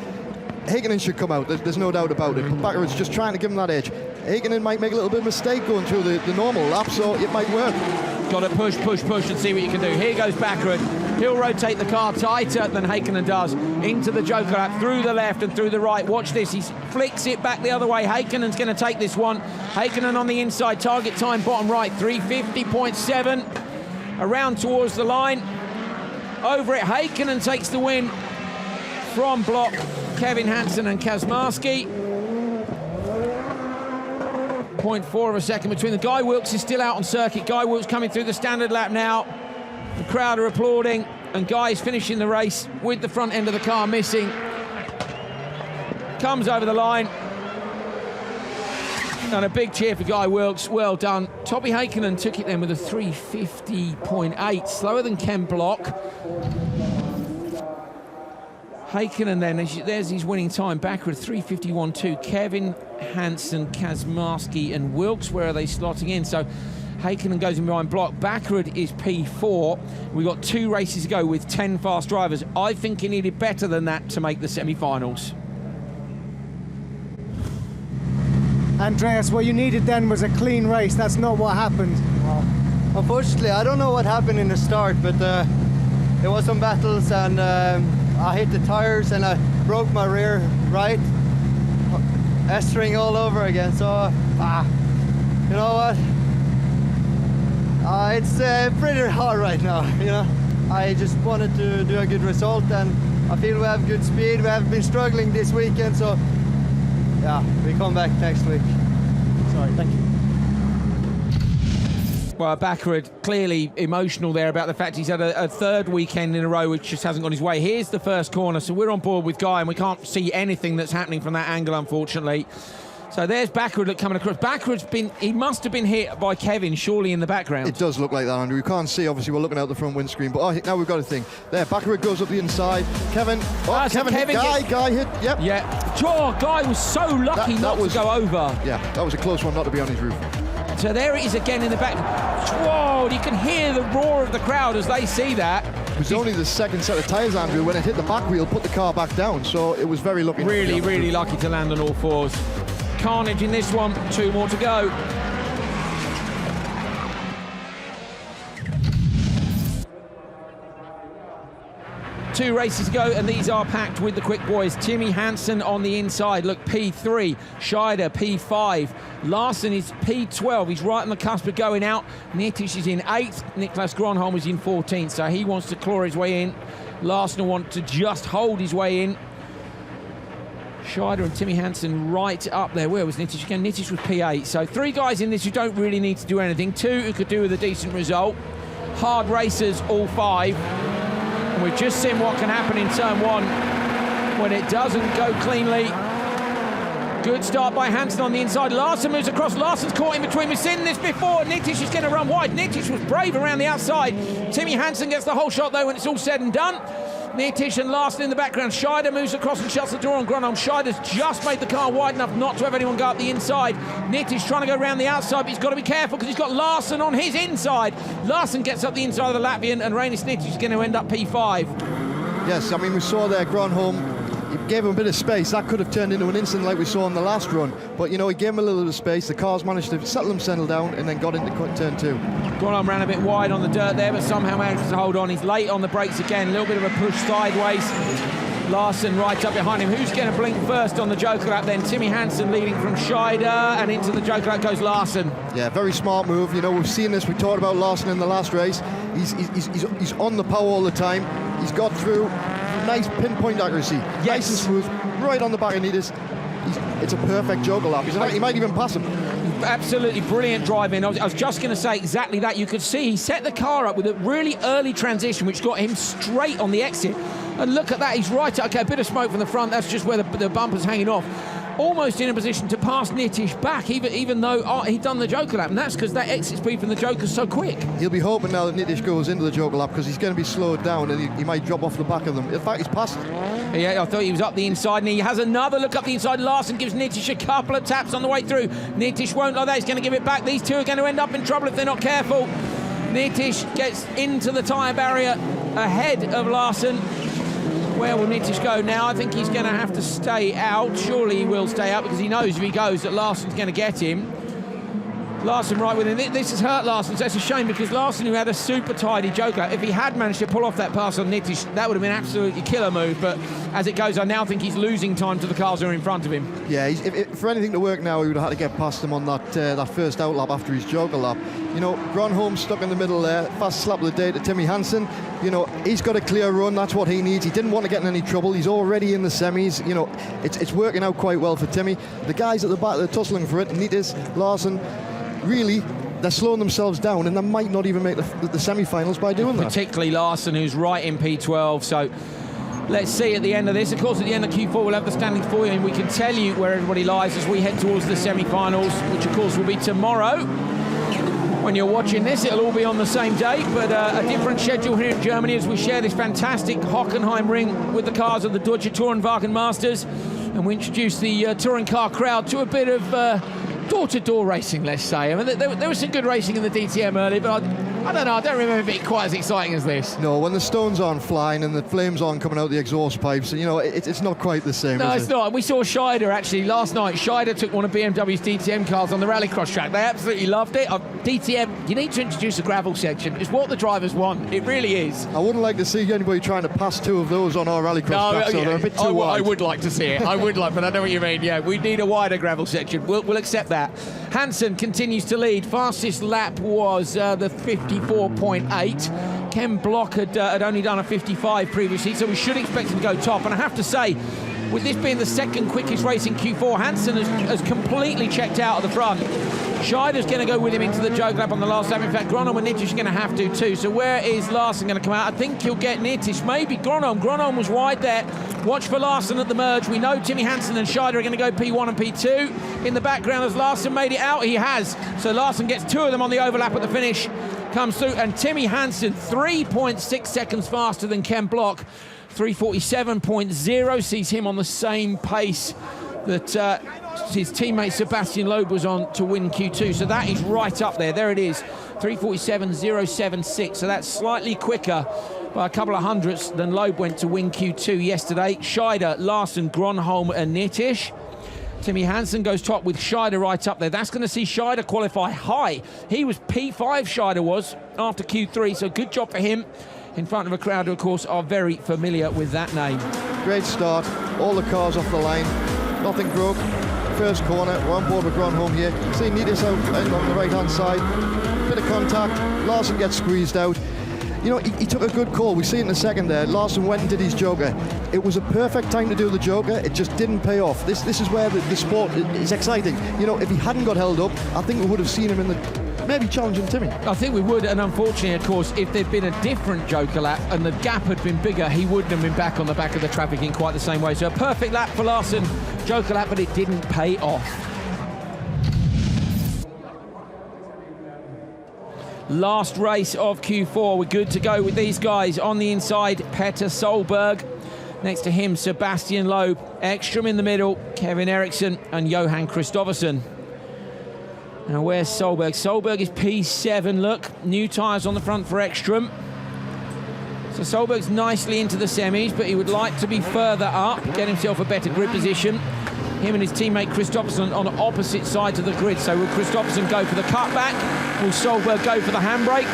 S12: Heikkinen should come out, there's no doubt about it. Backward's just trying to give him that edge. Heikkinen might make a little bit of a mistake going through the normal lap, so it might work.
S1: Got to push and see what you can do. Here goes Backward. He'll rotate the car tighter than Heikkinen does. Into the joker lap, through the left and through the right. Watch this, he flicks it back the other way. Heikkinen's going to take this one. Heikkinen on the inside, target time bottom right, 350.7. Around towards the line. Over it, Heikkinen takes the win from block Kevin Hansen and Kazmarski. 0.4 of a second between the Guy Wilkes is still out on circuit. Guy Wilkes coming through the standard lap now. The crowd are applauding, and Guy is finishing the race with the front end of the car missing. Comes over the line. And a big cheer for Guy Wilkes, well done. Topi Heikkinen took it then with a 350.8, slower than Ken Block. Heikkinen then, there's his winning time, backward 351.2. Kevin, Hansen, Kazmarski and Wilkes, where are they slotting in? So Heikkinen goes in behind Block. Backward is P4. We've got 2 races to go with 10 fast drivers. I think he needed better than that to make the semi-finals.
S9: Andreas, what you needed then was a clean race. That's not what happened.
S15: Unfortunately, I don't know what happened in the start, but there was some battles, and I hit the tires and I broke my rear right. S-ring all over again, so you know what? It's pretty hard right now, you know. I just wanted to do a good result, and I feel we have good speed. We have been struggling this weekend, so yeah, we come back next week. Sorry, thank you.
S1: Well, Backward clearly emotional there about the fact he's had a third weekend in a row which just hasn't gone his way. Here's the first corner, so we're on board with Guy, and we can't see anything that's happening from that angle, unfortunately. So there's Backward coming across. Backward's he must have been hit by Kevin, surely, in the background.
S12: It does look like that, Andrew. We can't see, obviously, we're looking out the front windscreen, but now we've got a thing. There, Backward goes up the inside. Kevin hit Guy hit, yep.
S1: Yeah. Oh, Guy was so lucky not to go over.
S12: Yeah, that was a close one not to be on his roof.
S1: So there it is again in the back. Whoa, you can hear the roar of the crowd as they see that.
S12: It was only the second set of tyres, Andrew, when it hit the back wheel, put the car back down, so it was very lucky.
S1: Really lucky to land on all fours. Carnage in this one, 2 more to go. Two races to go, and these are packed with the quick boys. Timmy Hansen on the inside, look, P3. Scheider, P5. Larsen is P12. He's right on the cusp of going out. Nitish is in 8th. Niklas Gronholm is in 14th, so he wants to claw his way in. Larsen will want to just hold his way in. Scheider and Timmy Hansen right up there. Where was Nitish again? Nitish was P8. So 3 guys in this who don't really need to do anything. 2 who could do with a decent result. Hard racers, all 5. And we've just seen what can happen in turn 1 when it doesn't go cleanly. Good start by Hansen on the inside. Larsen moves across. Larsen's caught in between. We've seen this before. Nitish is going to run wide. Nitish was brave around the outside. Timmy Hansen gets the whole shot, though, when it's all said and done. Nitish and Larsen in the background. Scheider moves across and shuts the door on Grönholm. Scheider's just made the car wide enough not to have anyone go up the inside. Nitish trying to go around the outside, but he's got to be careful because he's got Larsen on his inside. Larsen gets up the inside of the Latvian, and Reinis Nitish is going to end up P5.
S12: Yes, I mean, we saw there Grönholm. He gave him a bit of space. That could have turned into an incident like we saw in the last run. But, you know, he gave him a little bit of space. The cars managed to settle down and then got into turn 2.
S1: Grönholm ran a bit wide on the dirt there, but somehow managed to hold on. He's late on the brakes again. A little bit of a push sideways. Larsen right up behind him. Who's going to blink first on the Joker lap then? Timmy Hansen leading from Scheider, and into the Joker lap goes Larsen.
S12: Yeah, very smart move. You know, we've seen this. We talked about Larsen in the last race. He's on the power all the time. He's got through. Nice pinpoint accuracy. Yes. Nice and smooth. Right on the back of Nitish. It's a perfect Joker lap. He might even pass him.
S1: Absolutely brilliant driving. I was just going to say exactly that. You could see he set the car up with a really early transition, which got him straight on the exit. And look at that, he's right. Okay, a bit of smoke from the front. That's just where the bumper's hanging off. Almost in a position to pass Nitish back, even though he'd done the Joker lap, and that's because that exit speed from the Joker's so quick.
S12: He'll be hoping now that Nitish goes into the Joker lap because he's going to be slowed down and he might drop off the back of them. In fact, he's passed.
S1: Yeah, I thought he was up the inside, and he has another look up the inside. Larsen gives Nitish a couple of taps on the way through. Nitish won't like that. He's going to give it back. These two are going to end up in trouble if they're not careful. Nitish gets into the tyre barrier ahead of Larsen. Where will Nitish go now? I think he's going to have to stay out. Surely he will stay out because he knows if he goes that Larsen's going to get him. Larsen right with him. This has hurt Larsen, so it's a shame because Larsen, who had a super tidy Joker, if he had managed to pull off that pass on Nitish, that would have been absolutely killer move. But as it goes, I now think he's losing time to the cars that are in front of him.
S12: Yeah, if for anything to work now, he would have had to get past him on that first out lap after his Joker lap. You know, Grönholm stuck in the middle there. Fast slap of the day to Timmy Hansen. You know, he's got a clear run. That's what he needs. He didn't want to get in any trouble. He's already in the semis. You know, it's working out quite well for Timmy. The guys at the back, they're tussling for it. Nitish, Larsen, really, they're slowing themselves down, and they might not even make the semi-finals by doing that.
S1: Particularly Larsen, who's right in P12. So let's see at the end of this. Of course, at the end of Q4, we'll have the standings for you, and we can tell you where everybody lies as we head towards the semi-finals, which of course will be tomorrow. When you're watching this, it'll all be on the same day, but a different schedule here in Germany as we share this fantastic Hockenheim ring with the cars of the Deutsche Tourenwagen Masters, and we introduce the touring car crowd to a bit of door-to-door racing, let's say. I mean, there was some good racing in the DTM earlier, but I don't know, I don't remember it being quite as exciting as this.
S12: No, when the stones aren't flying and the flames aren't coming out the exhaust pipes, you know, it's not quite the same.
S1: No, it's not. We saw Scheider actually last night. Scheider took one of BMW's DTM cars on the Rallycross track. They absolutely loved it. DTM, you need to introduce a gravel section. It's what the drivers want. It really is.
S12: I wouldn't like to see anybody trying to pass 2 of those on our Rallycross track, so they're a bit too wide.
S1: I would like to see it. I would like, but I know what you mean. Yeah, we need a wider gravel section. We'll accept that. Hansen continues to lead. Fastest lap was the 54.8. Ken Block had only done a 55 previously, so we should expect him to go top. And I have to say, with this being the second quickest race in Q4, Hansen has completely checked out of the front. Scheider's going to go with him into the Joker lap on the last lap. In fact, Grönholm and Nitish are going to have to too. So where is Larsen going to come out? I think he'll get Nitish. Maybe Grönholm. Grönholm was wide there. Watch for Larsen at the merge. We know Timmy Hansen and Scheider are going to go P1 and P2. In the background, has Larsen made it out? He has. So Larsen gets 2 of them on the overlap at the finish. Comes through. And Timmy Hansen, 3.6 seconds faster than Ken Block. 3:47.0 sees him on the same pace that his teammate Sebastian Loeb was on to win Q2. So that is right up there. There it is, 3:47.076. So that's slightly quicker by a couple of hundredths than Loeb went to win Q2 yesterday. Scheider, Larsen, Grönholm and Nitish. Timmy Hansen goes top with Scheider right up there. That's going to see Scheider qualify high. He was P5, Scheider was, after Q3, so good job for him in front of a crowd who, of course, are very familiar with that name.
S12: Great start. All the cars off the line. Nothing broke. First corner. We're on board with Grönholm here. See Nitish out on the right-hand side. Bit of contact. Larsen gets squeezed out. You know, he took a good call. We see it in the second there. Larson went and did his joker. It was a perfect time to do the joker. It just didn't pay off. This is where the sport is exciting. You know, if he hadn't got held up, I think we would have seen him in the maybe challenging Timmy.
S1: I think we would, and unfortunately, of course, if there'd been a different joker lap and the gap had been bigger, he wouldn't have been back on the back of the traffic in quite the same way. So a perfect lap for Larson, joker lap, but it didn't pay off. Last race of Q4. We're good to go with these guys. On the inside, Petter Solberg. Next to him, Sebastian Loeb. Ekstrom in the middle, Kevin Eriksson and Johan Kristofferson. Now, where's Solberg? Solberg is P7, look. New tyres on the front for Ekstrom. So Solberg's nicely into the semis, but he would like to be further up, get himself a better grid position. Him and his teammate Kristofferson on opposite sides of the grid. So will Kristofferson go for the cutback? Will Solberg go for the handbrake?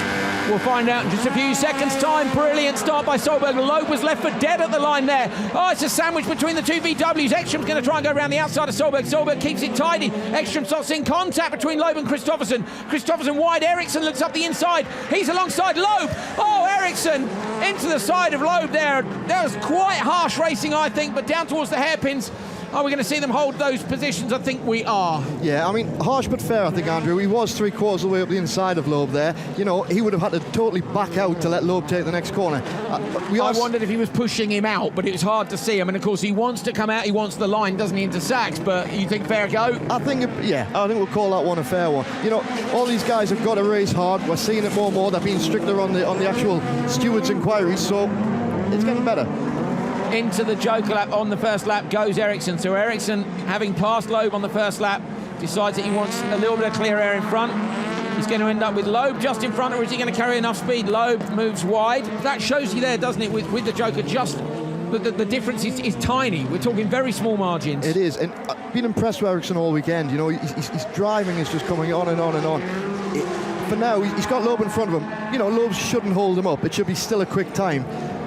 S1: We'll find out in just a few seconds' time. Brilliant start by Solberg. Loeb was left for dead at the line there. Oh, it's a sandwich between the two VWs. Ekstrom's going to try and go around the outside of Solberg. Solberg keeps it tidy. Ekstrom starts in contact between Loeb and Kristofferson. Kristofferson wide. Eriksson looks up the inside. He's alongside Loeb. Oh, Eriksson into the side of Loeb there. That was quite harsh racing, I think, but down towards the hairpins. Are we going to see them hold those positions? I think we are.
S12: Yeah, I mean, harsh but fair, I think, Andrew. He was 3/4 of the way up the inside of Loeb there. You know, he would have had to totally back out to let Loeb take the next corner.
S1: I wondered if he was pushing him out, but it was hard to see. I mean, of course, he wants to come out, he wants the line, doesn't he, into Sachs, but you think fair go?
S12: I think we'll call that one a fair one. You know, all these guys have got to race hard. We're seeing it more and more. They're being stricter on the actual stewards' inquiries, so it's getting better.
S1: Into the joker lap on the first lap goes Eriksson. So Eriksson, having passed Loeb on the first lap, decides that he wants a little bit of clear air in front. He's going to end up with Loeb just in front, or is he going to carry enough speed? Loeb moves wide. That shows you there, doesn't it, with the joker, just the difference is tiny. We're talking very small margins.
S12: It is, and I've been impressed with Eriksson all weekend. You know, his driving is just coming on and on and on. For now, he's got Loeb in front of him. You know, Loeb shouldn't hold him up. It should be still a quick time.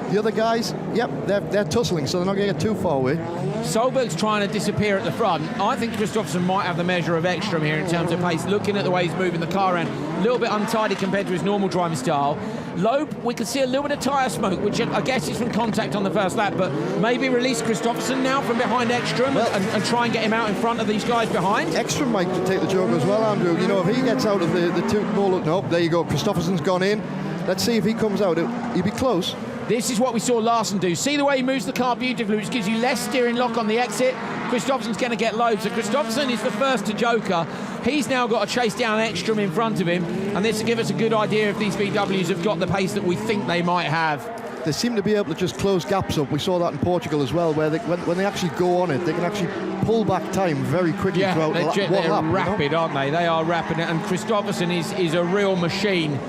S12: The other guys, yep, they're tussling, so they're not going to get too far away.
S1: Solberg's trying to disappear at the front. I think Kristofferson might have the measure of Ekstrom here in terms of pace, looking at the way he's moving the car around. A little bit untidy compared to his normal driving style. Loeb, we can see a little bit of tyre smoke, which I guess is from contact on the first lap, but maybe release Kristofferson now from behind Ekstrom and try and get him out in front of these guys behind.
S12: Ekstrom might take the joker as well, Andrew. You know, if he gets out of the two... No, there you go. Kristofferson's gone in. Let's see if he comes out. He'd be close.
S1: This is what we saw Larson do. See the way he moves the car beautifully, which gives you less steering lock on the exit. Kristofferson's going to get Loeb. So Kristofferson is the first to joker. He's now got to chase down Ekstrom in front of him, and this will give us a good idea if these VWs have got the pace that we think they might have.
S12: They seem to be able to just close gaps up. We saw that in Portugal as well, where when they actually go on it, they can actually pull back time very quickly throughout one lap.
S1: They're rapid, aren't they? They are rapid, and Kristofferson is a real machine.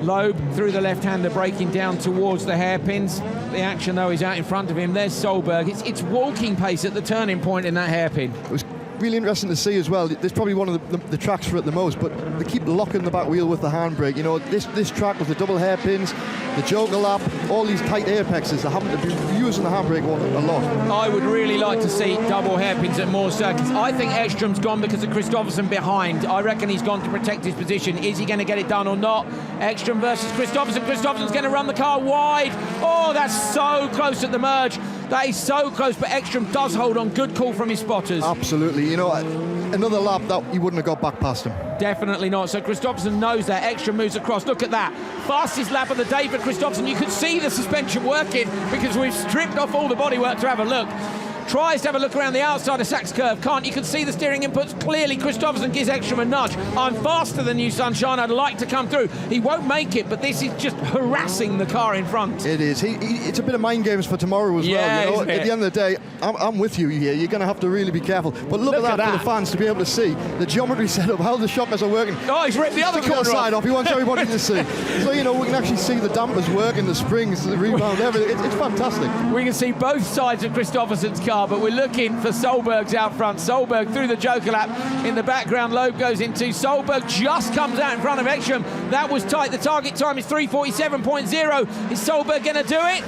S1: Loeb through the left-hander, breaking down towards the hairpins. The action, though, is out in front of him. There's Solberg. It's walking pace at the turning point in that hairpin.
S12: It was really interesting to see as well. There's probably one of the tracks for it the most, but they keep locking the back wheel with the handbrake. You know, this track with the double hairpins, the joker lap, all these tight apexes, they're having to be using the handbrake a lot.
S1: I would really like to see double hairpins at more circuits. I think Ekstrom's gone because of Kristofferson behind. I reckon he's gone to protect his position. Is he going to get it done or not? Ekstrom versus Kristofferson. Kristofferson's going to run the car wide. Oh, that's so close at the merge. That is so close, but Ekstrom does hold on. Good call from his spotters.
S12: Absolutely. You know, another lap that he wouldn't have got back past him.
S1: Definitely not. So Kristofferson knows that. Ekstrom moves across. Look at that. Fastest lap of the day for Kristofferson. You could see the suspension working because we've stripped off all the bodywork to have a look. Tries to have a look around the outside of Sachs curve. Can't. You can see the steering inputs clearly. Kristofferson gives Ekstrom a nudge. I'm faster than you, sunshine. I'd like to come through. He won't make it, but this is just harassing the car in front.
S12: It is. It's a bit of mind games for tomorrow as well. You know? At the end of the day, I'm with you here. You're going to have to really be careful. But look at that for the fans to be able to see the geometry setup, how the shockers are working.
S1: Oh, he's ripped the other corner
S12: side off. He wants everybody to see. So, you know, we can actually see the dampers working, the springs, the rebound, everything. It's fantastic.
S1: We can see both sides of Kristofferson's car, but we're looking for Solberg's out front. Solberg through the joker lap. In the background, Loeb goes into. Solberg just comes out in front of Ekstrom. That was tight. The target time is 3:47.0. Is Solberg going to do it?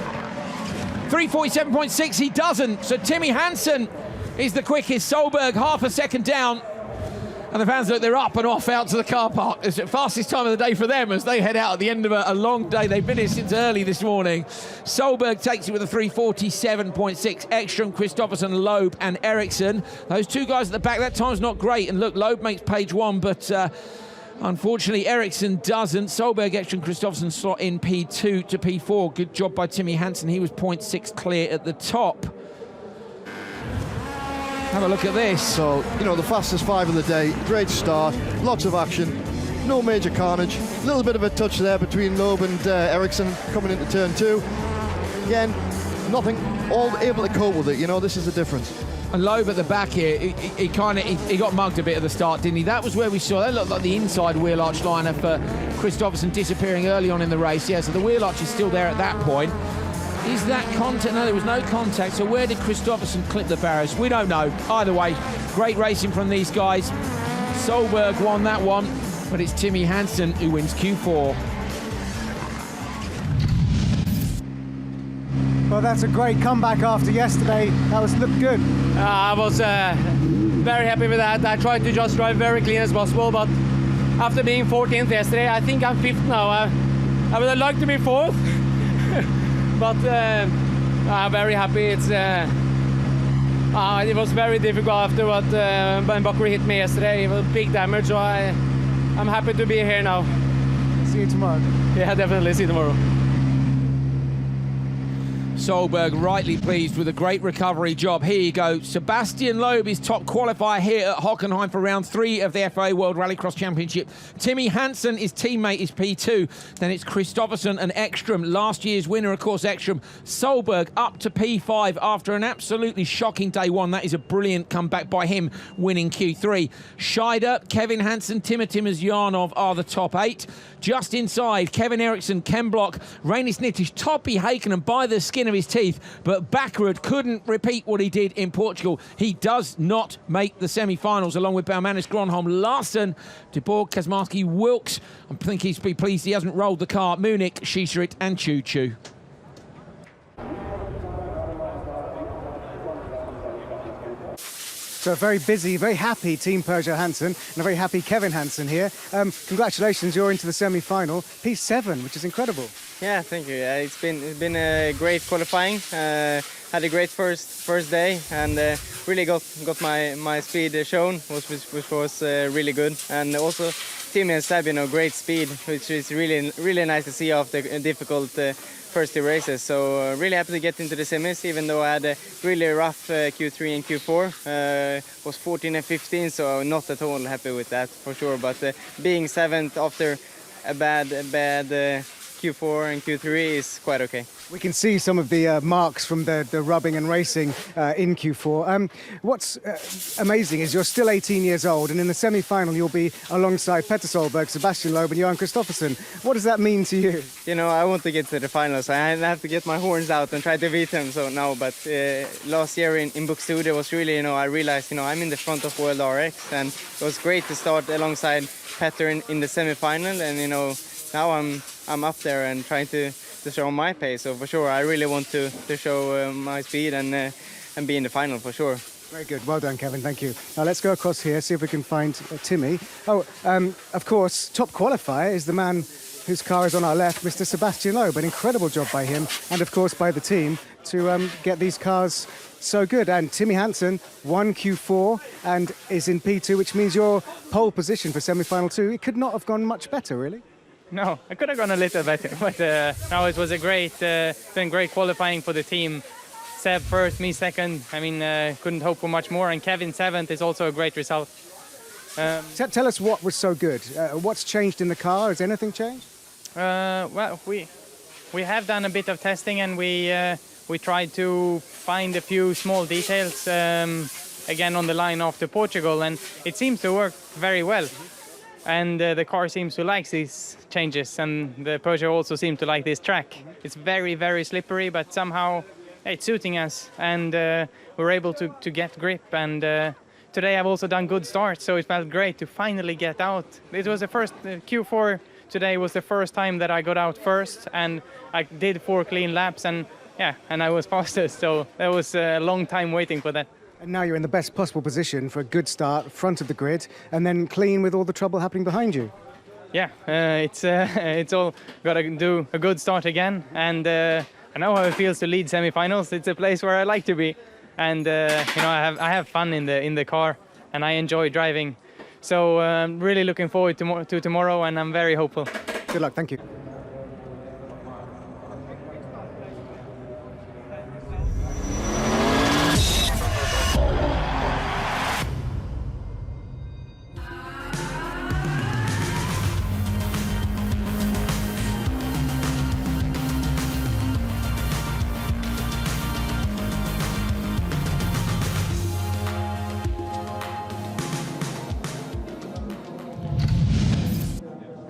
S1: 3:47.6. He doesn't. So Timmy Hansen is the quickest. Solberg half a second down. And the fans look, they're up and off out to the car park. It's the fastest time of the day for them as they head out at the end of a long day. They've been here since early this morning. Solberg takes it with a 3:47.6. Ekstrom, Kristofferson, Loeb and Eriksson. Those two guys at the back, that time's not great. And look, Loeb makes page 1, but unfortunately Eriksson doesn't. Solberg, Ekstrom, Kristofferson slot in P2 to P4. Good job by Timmy Hansen. He was 0.6 clear at the top. Have a look at this.
S12: So, you know, the fastest 5 of the day, great start, lots of action, no major carnage. A little bit of a touch there between Loeb and Eriksson coming into turn 2. Again, nothing, all able to cope with it, you know, this is the difference.
S1: And Loeb at the back here, he got mugged a bit at the start, didn't he? That was where we saw, that looked like the inside wheel arch liner for Kristofferson disappearing early on in the race. Yeah, so the wheel arch is still there at that point. Is that contact? No, there was no contact. So where did Kristofferson clip the barriers? We don't know. Either way, great racing from these guys. Solberg won that one, but it's Timmy Hansen who wins Q4.
S9: Well, that's a great comeback after yesterday. That looked good.
S16: I was very happy with that. I tried to just drive very clean as possible, but after being 14th yesterday, I think I'm 5th now. I would have liked to be 4th. But I'm very happy. It was very difficult after what Ben Buckley hit me yesterday. It was big damage, so I'm happy to be here now.
S9: See you tomorrow.
S16: Yeah, definitely see you tomorrow.
S1: Solberg rightly pleased with a great recovery job. Here you go. Sebastian Loeb is top qualifier here at Hockenheim for round 3 of the FIA World Rallycross Championship. Timmy Hansen, his teammate, is P2. Then it's Kristofferson and Ekstrom. Last year's winner, of course, Ekstrom. Solberg up to P5 after an absolutely shocking day 1. That is a brilliant comeback by him, winning Q3. Scheider, Kevin Hansen, Timothy are the top 8. Just inside, Kevin Eriksson, Ken Block, Rainis Nittish, Toppy Heikkinen by the skin of his teeth, but Backerud couldn't repeat what he did in Portugal. He does not make the semi-finals, along with Baumanis, Gronholm, Larsen, De Boer, Kazmarski, Wilkes. I think he's be pleased he hasn't rolled the car. Munich, Schischerit and Choo Choo.
S9: So a very busy, very happy Team Peugeot Hansen and a very happy Kevin Hansen here. Congratulations, you're into the semi-final. P7, which is incredible.
S6: Yeah, thank you. It's been a great qualifying. Had a great first day and really got my speed shown, which was really good. And also Timmy and Seb, great speed, which is really nice to see after difficult first 2 races. So really happy to get into the semis, even though I had a really rough Q3 and Q4. Was 14 and 15, so not at all happy with that for sure. But being 7th after a bad Q4 and Q3 is quite okay.
S9: We can see some of the marks from the rubbing and racing in Q4. What's amazing is you're still 18 years old, and in the semi-final you'll be alongside Petter Solberg, Sebastian Loeb and Johan Kristofferson. What does that mean to you?
S6: I want to get to the finals. I have to get my horns out and try to beat them. So no, but last year in Buxtehude was really, I realized, I'm in the front of World RX, and it was great to start alongside Petter in the semi-final, and now I'm up there and trying to show my pace. So for sure, I really want to show my speed and be in the final for sure.
S9: Very good. Well done, Kevin. Thank you. Now let's go across here, see if we can find Timmy. Of course, top qualifier is the man whose car is on our left, Mr. Sebastian Loeb. An incredible job by him and, of course, by the team to get these cars so good. And Timmy Hansen won Q4 and is in P2, which means your pole position for semi-final 2. It could not have gone much better, really.
S16: No, I could have gone a little better, but no, it was a been great qualifying for the team. Seb first, me second. Couldn't hope for much more, and Kevin 7th is also a great result.
S9: Tell us what was so good. What's changed in the car? Has anything changed?
S16: Well, we have done a bit of testing, and we tried to find a few small details again on the line after Portugal, and it seems to work very well. And the car seems to like these changes, and the Peugeot also seems to like this track. It's very, very slippery, but somehow it's suiting us, and we're able to get grip. And today I've also done good starts, so it felt great to finally get out. It was the first Q4 today was the first time that I got out first, and I did 4 clean laps, and I was fastest. So that was a long time waiting for that.
S9: And now you're in the best possible position for a good start, front of the grid, and then clean with all the trouble happening behind you.
S16: Yeah, it's all got to do a good start again, and I know how it feels to lead semi-finals. It's a place where I like to be, and I have fun in the car, and I enjoy driving. So I'm really looking forward to tomorrow, and I'm very hopeful.
S9: Good luck, thank you.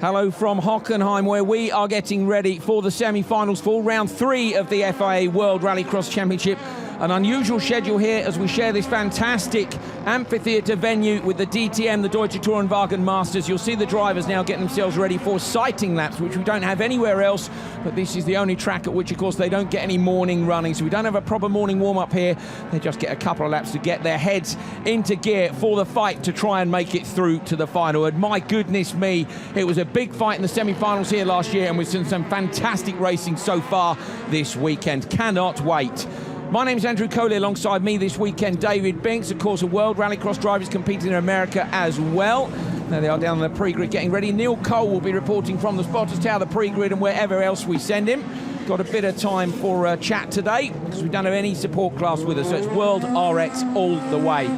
S1: Hello from Hockenheim, where we are getting ready for the semi-finals for round 3 of the FIA World Rallycross Championship. An unusual schedule here as we share this fantastic amphitheatre venue with the DTM, the Deutsche Tourenwagen Masters. You'll see the drivers now getting themselves ready for sighting laps, which we don't have anywhere else, but this is the only track at which, of course, they don't get any morning running, so we don't have a proper morning warm-up here. They just get a couple of laps to get their heads into gear for the fight to try and make it through to the final. And my goodness me, it was a big fight in the semi-finals here last year, and we've seen some fantastic racing so far this weekend. Cannot wait. My name's Andrew Coley, alongside me this weekend, David Binks, of course, a World Rallycross drivers competing in America as well. There they are down on the pre-grid getting ready. Neil Cole will be reporting from the spotters tower, the pre-grid, and wherever else we send him. Got a bit of time for a chat today because we don't have any support class with us, so it's World RX all the way.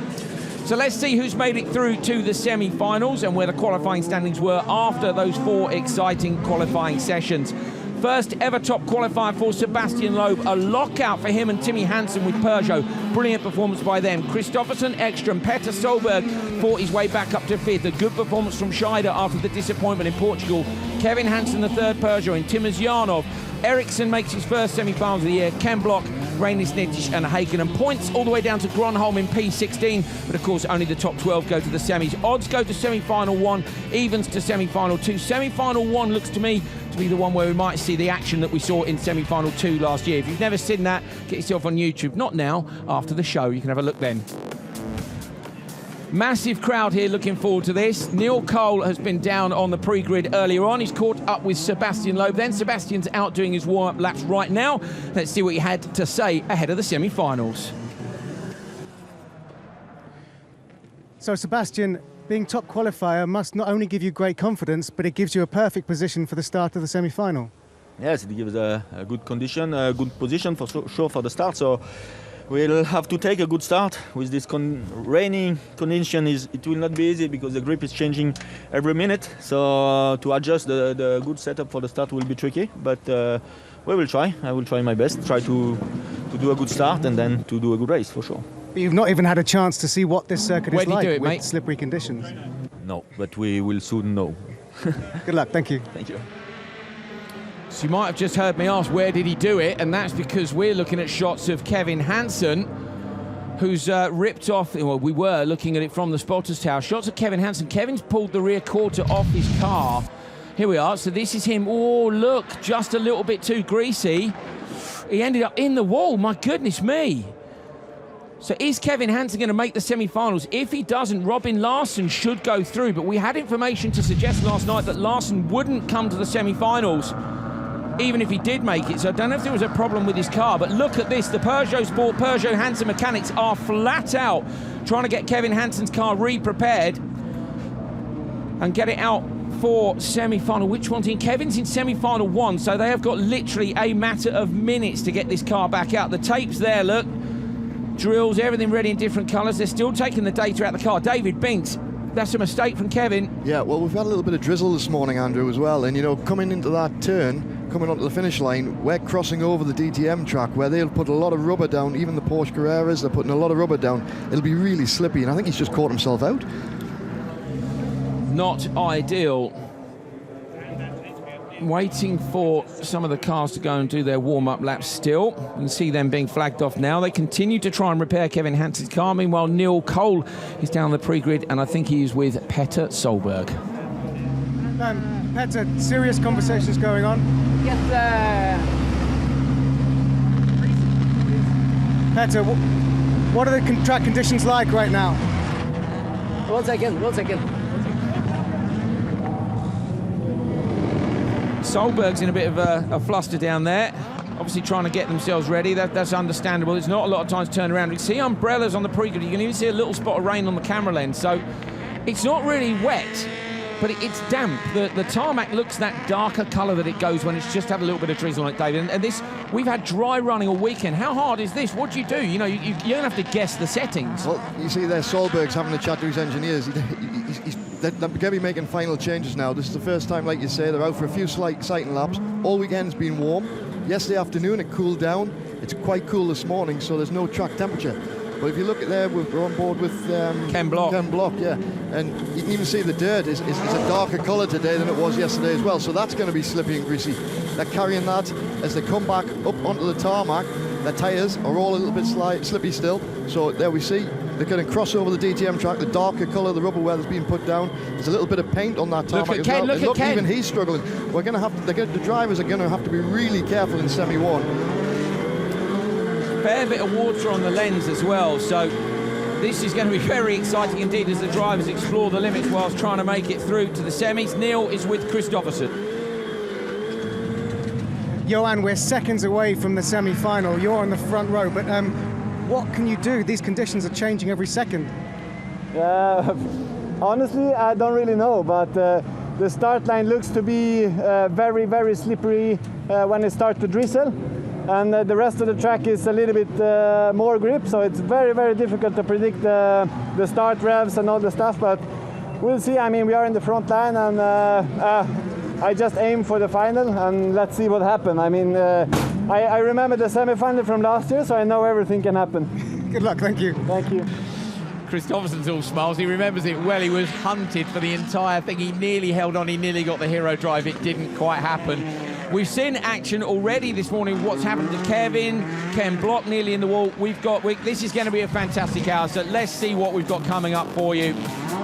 S1: So let's see who's made it through to the semi-finals and where the qualifying standings were after those 4 exciting qualifying sessions. First ever top qualifier for Sebastian Loeb, a lockout for him and Timmy Hansen with Peugeot. Brilliant performance by them. Kristofferson, Ekström, Petter Solberg fought his way back up to 5th. A good performance from Scheider after the disappointment in Portugal. Kevin Hansen, the 3rd Peugeot, and Timmer's Yarnov. Eriksson makes his first semi-finals of the year. Ken Block, Reinis Nittich and Haken. And points all the way down to Gronholm in P16. But of course, only the top 12 go to the semis. Odds go to semi-final 1, evens to semi-final 2. Semi-final 1 looks to me to be the one where we might see the action that we saw in semi-final 2 last year. If you've never seen that, get yourself on YouTube. Not now, after the show. You can have a look then. Massive crowd here looking forward to this. Neil Cole has been down on the pre-grid earlier on. He's caught up with Sebastian Loeb. Then Sebastian's out doing his warm-up laps right now. Let's see what he had to say ahead of the semi-finals.
S9: So Sebastian, being top qualifier must not only give you great confidence, but it gives you a perfect position for the start of the semi-final.
S7: Yes, it gives a good condition, a good position for sure for the start. So we'll have to take a good start with this rainy condition. It will not be easy because the grip is changing every minute. So to adjust the good setup for the start will be tricky, but we will try. I will try my best, try to do a good start and then to do a good race for sure.
S9: But you've not even had a chance to see what this circuit is like
S1: with
S9: mate? Slippery conditions.
S7: No, but we will soon know.
S9: Good luck, thank you.
S7: Thank you.
S1: So you might have just heard me ask where did he do it, and that's because we're looking at shots of Kevin Hansen, who's ripped off, well, we were looking at it from the spotters tower. Shots of Kevin Hansen. Kevin's pulled the rear quarter off his car. Here we are, so this is him. Oh, look, just a little bit too greasy. He ended up in the wall, my goodness me. So is Kevin Hansen going to make the semi-finals? If he doesn't, Robin Larsson should go through, but we had information to suggest last night that Larsson wouldn't come to the semi-finals, even if he did make it. So I don't know if there was a problem with his car, but look at this. The Peugeot Sport, Peugeot Hansen mechanics are flat out trying to get Kevin Hansen's car re-prepared and get it out for semi-final. Which one's in? Kevin's in semi-final 1, so they have got literally a matter of minutes to get this car back out. The tape's there, look. Drills, everything ready in different colours. They're still taking the data out of the car. David Binks, that's a mistake from Kevin.
S12: Yeah, well, we've had a little bit of drizzle this morning, Andrew, as well. And, you know, coming into that turn, coming onto the finish line, we're crossing over the DTM track where they'll put a lot of rubber down. Even the Porsche Carreras, they're putting a lot of rubber down. It'll be really slippy, and I think he's just caught himself out.
S1: Not ideal. Waiting for some of the cars to go and do their warm-up laps still. You can see them being flagged off now. They continue to try and repair Kevin Hansen's car. Meanwhile, Neil Cole is down the pre-grid, and I think he is with Petter Solberg.
S9: Petter, serious conversations going on.
S10: Yes,
S9: Petter, What are the track conditions like right now?
S17: 1 second.
S1: Solberg's in a bit of a fluster down there. Obviously trying to get themselves ready. That's understandable. There's not a lot of time to turn around. You can see umbrellas on the pre-grid. You can even see a little spot of rain on the camera lens. So it's not really wet, but it's damp. The tarmac looks that darker colour that it goes when it's just had a little bit of drizzle on it, David. And this, we've had dry running all weekend. How hard is this? What do you do? You know, you don't have to guess the settings.
S12: Well, you see there, Solberg's having a chat to his engineers. They're going to be making final changes now. This is the first time, like you say, they're out for a few sighting laps. All weekend's been warm. Yesterday afternoon it cooled down. It's quite cool this morning, so there's no track temperature. But if you look at there, we're on board with
S1: Ken Block.
S12: Ken Block, yeah. And you can even see the dirt is a darker colour today than it was yesterday as well. So that's going to be slippy and greasy. They're carrying that as they come back up onto the tarmac. Their tyres are all a little bit slippy still. So there we see. They're going to cross over the DTM track, the darker colour, the rubber weather's been put down. There's a little bit of paint on that tarmac as well.
S1: Look at Ken.
S12: Even he's struggling. We're going to have to. The drivers are going to have to be really careful in semi-1.
S1: Fair bit of water on the lens as well, so this is going to be very exciting indeed as the drivers explore the limits whilst trying to make it through to the semis. Neil is with Kristofferson.
S9: Johan, we're seconds away from the semi-final. You're on the front row, but what can you do? These conditions are changing every second.
S3: Honestly, I don't really know, but the start line looks to be very, very slippery when it starts to drizzle. And the rest of the track is a little bit more grip, so it's very, very difficult to predict the start revs and all the stuff, but we'll see. I mean, we are in the front line, and I just aim for the final, and let's see what happens. I mean, I remember the semi-final from last year, so I know everything can happen.
S9: Good luck, thank you.
S3: Thank you.
S1: Kristofferson's all smiles. He remembers it well. He was hunted for the entire thing. He nearly held on. He nearly got the hero drive. It didn't quite happen. We've seen action already this morning. What's happened to Ken Block nearly in the wall. This is going to be a fantastic hour, so let's see what we've got coming up for you.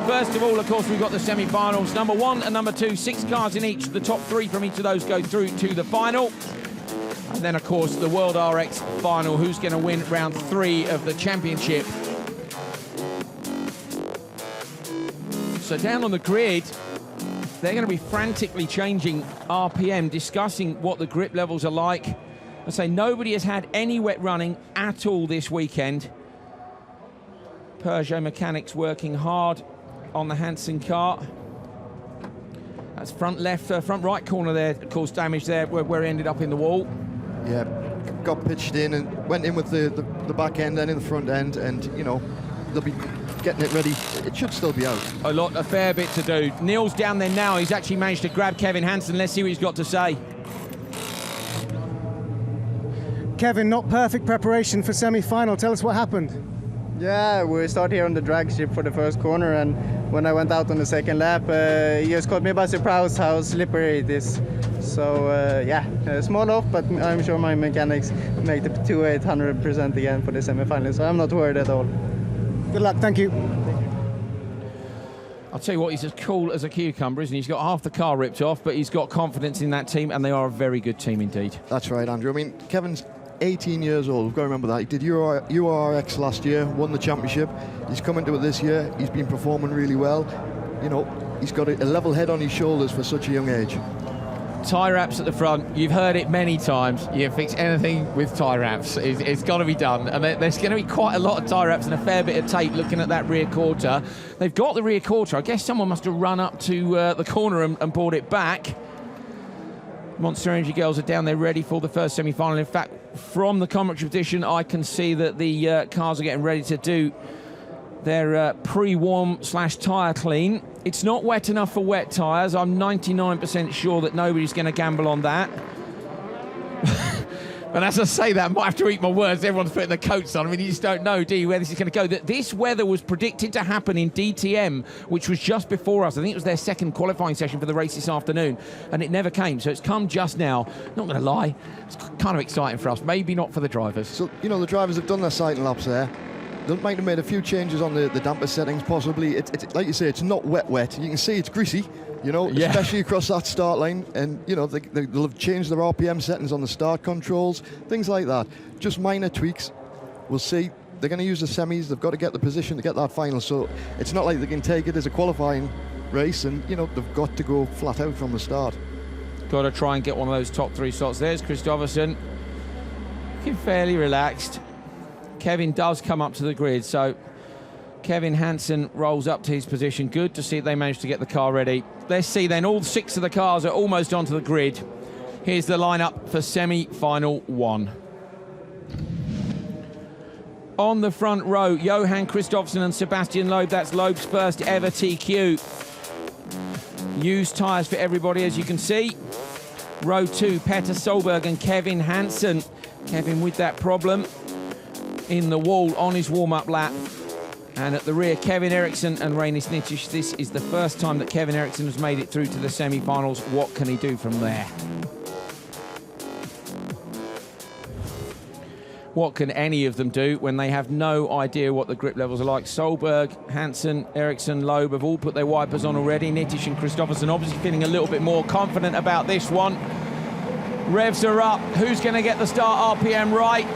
S1: First of all, of course, we've got the semi-finals. Number 1 and number 2, 6 cars in each. The top 3 from each of those go through to the final. And then, of course, the World RX final. Who's going to win round 3 of the championship? So down on the grid, they're going to be frantically changing RPM, discussing what the grip levels are like. I say nobody has had any wet running at all this weekend. Peugeot mechanics working hard on the Hansen car. That's front right corner there, of course, damage there where it ended up in the wall.
S12: Yeah, got pitched in and went in with the back end and in the front end, and you know they'll be getting it ready. It should still be out.
S1: A fair bit to do. Neil's down there now. He's actually managed to grab Kevin Hansen. Let's see what he's got to say.
S9: Kevin, not perfect preparation for semi-final. Tell us what happened.
S3: Yeah, we start here on the drag strip for the first corner, and when I went out on the second lap, he just caught me by surprise how slippery it is. So yeah, small off, but I'm sure my mechanics make the 2,800% again for the semi-final, so I'm not worried at all.
S9: Good luck, thank you.
S1: I'll tell you what, he's as cool as a cucumber, isn't he? He's got half the car ripped off, but he's got confidence in that team, and they are a very good team indeed.
S12: That's right, Andrew. I mean, Kevin's 18 years old. We've got to remember that. He did URX last year, won the championship. He's come into it this year. He's been performing really well. You know, he's got a level head on his shoulders for such a young age.
S1: Tie wraps at the front. You've heard it many times. You fix anything with tie wraps. It's got to be done. And there's going to be quite a lot of tie wraps and a fair bit of tape looking at that rear quarter. They've got the rear quarter. I guess someone must have run up to the corner and brought it back. Monster Energy girls are down there ready for the first semi-final. In fact, from the commentary position, I can see that the cars are getting ready to do their pre-warm / tyre clean. It's not wet enough for wet tyres. I'm 99% sure that nobody's going to gamble on that. But as I say that, I might have to eat my words. Everyone's putting their coats on. I mean, you just don't know, do you, where this is going to go. This weather was predicted to happen in DTM, which was just before us. I think it was their second qualifying session for the race this afternoon, and it never came. So it's come just now. Not going to lie, it's kind of exciting for us. Maybe not for the drivers.
S12: So, you know, the drivers have done their sighting laps there. They might have made a few changes on the damper settings, possibly. It's like you say, it's not wet. You can see it's greasy, you know,
S1: yeah,
S12: especially across that start line. And, you know, they'll have changed their RPM settings on the start controls, things like that. Just minor tweaks. We'll see. they're going to use the semis. They've got to get the position to get that final. So it's not like they can take it as a qualifying race, and you know they've got to go flat out from the start.
S1: Got to try and get one of those top 3 slots. There's Kristofferson, looking fairly relaxed. Kevin does come up to the grid, so Kevin Hansen rolls up to his position. Good to see they managed to get the car ready. Let's see then, all 6 of the cars are almost onto the grid. Here's the lineup for semi-final 1. On the front row, Johan Kristofferson and Sebastian Loeb. That's Loeb's first ever TQ. Used tyres for everybody, as you can see. Row 2, Petter Solberg and Kevin Hansen. Kevin with that problem in the wall on his warm-up lap. And at the rear, Kevin Eriksson and Reinis Nitish. This is the first time that Kevin Eriksson has made it through to the semi-finals. What can he do from there? What can any of them do when they have no idea what the grip levels are like? Solberg, Hansen, Eriksson, Loeb have all put their wipers on already. Nitish and Kristofferson obviously feeling a little bit more confident about this one. Revs are up. Who's going to get the start RPM right?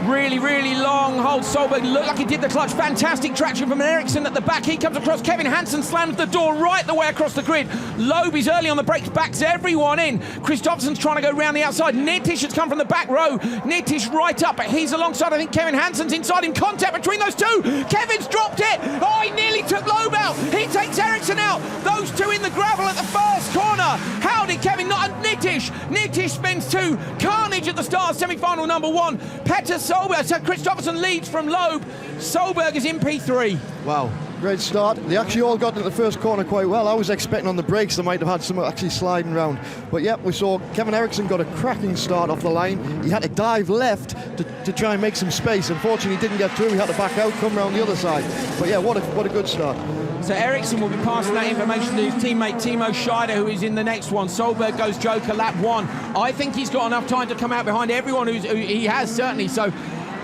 S1: Really, really long hold. Solberg looked like he did the clutch. Fantastic traction from Eriksson at the back. He comes across. Kevin Hansen slams the door right the way across the grid. Loeb is early on the brakes, backs everyone in. Kristofferson's trying to go round the outside. Nitish has come from the back row. Nitish right up, but he's alongside. I think Kevin Hansen's inside him. Contact between those two. Kevin's dropped it. Oh, he nearly took Loeb out. He takes Eriksson out. Those two in the gravel at the first corner. How did Kevin not? Nitish. Nitish spends 2. Carnage at the start, semi-final number 1. Petter Solberg, so Kristofferson leads from Loeb. Solberg is in P3.
S12: Wow, great start. They actually all got into the first corner quite well. I was expecting on the brakes they might have had some actually sliding round. But yeah, we saw Kevin Eriksson got a cracking start off the line. He had to dive left to try and make some space. Unfortunately, he didn't get through. He had to back out, come round the other side. But yeah, what a good start.
S1: So Eriksson will be passing that information to his teammate Timo Scheider, who is in the next one. Solberg goes Joker lap 1. I think he's got enough time to come out behind everyone who he has, certainly. So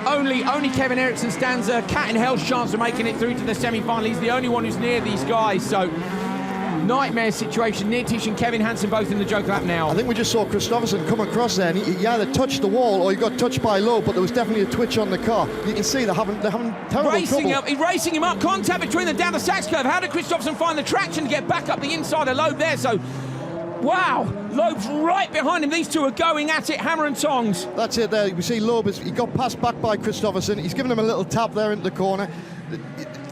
S1: only Kevin Eriksson stands a cat in hell's chance of making it through to the semi-final. He's the only one who's near these guys. So nightmare situation. Nitish and Kevin Hansen both in the Joker lap now.
S12: I think we just saw Kristofferson come across there, and he either touched the wall or he got touched by Loeb, but there was definitely a twitch on the car. You can see they're having terrible trouble.
S1: He's racing him up. Contact between them down the Sachs curve. How did Kristofferson find the traction to get back up the inside of Loeb there? So, wow, Loeb's right behind him. These two are going at it, hammer and tongs.
S12: That's it there. We see Loeb, he got passed back by Kristofferson. He's given him a little tap there into the corner.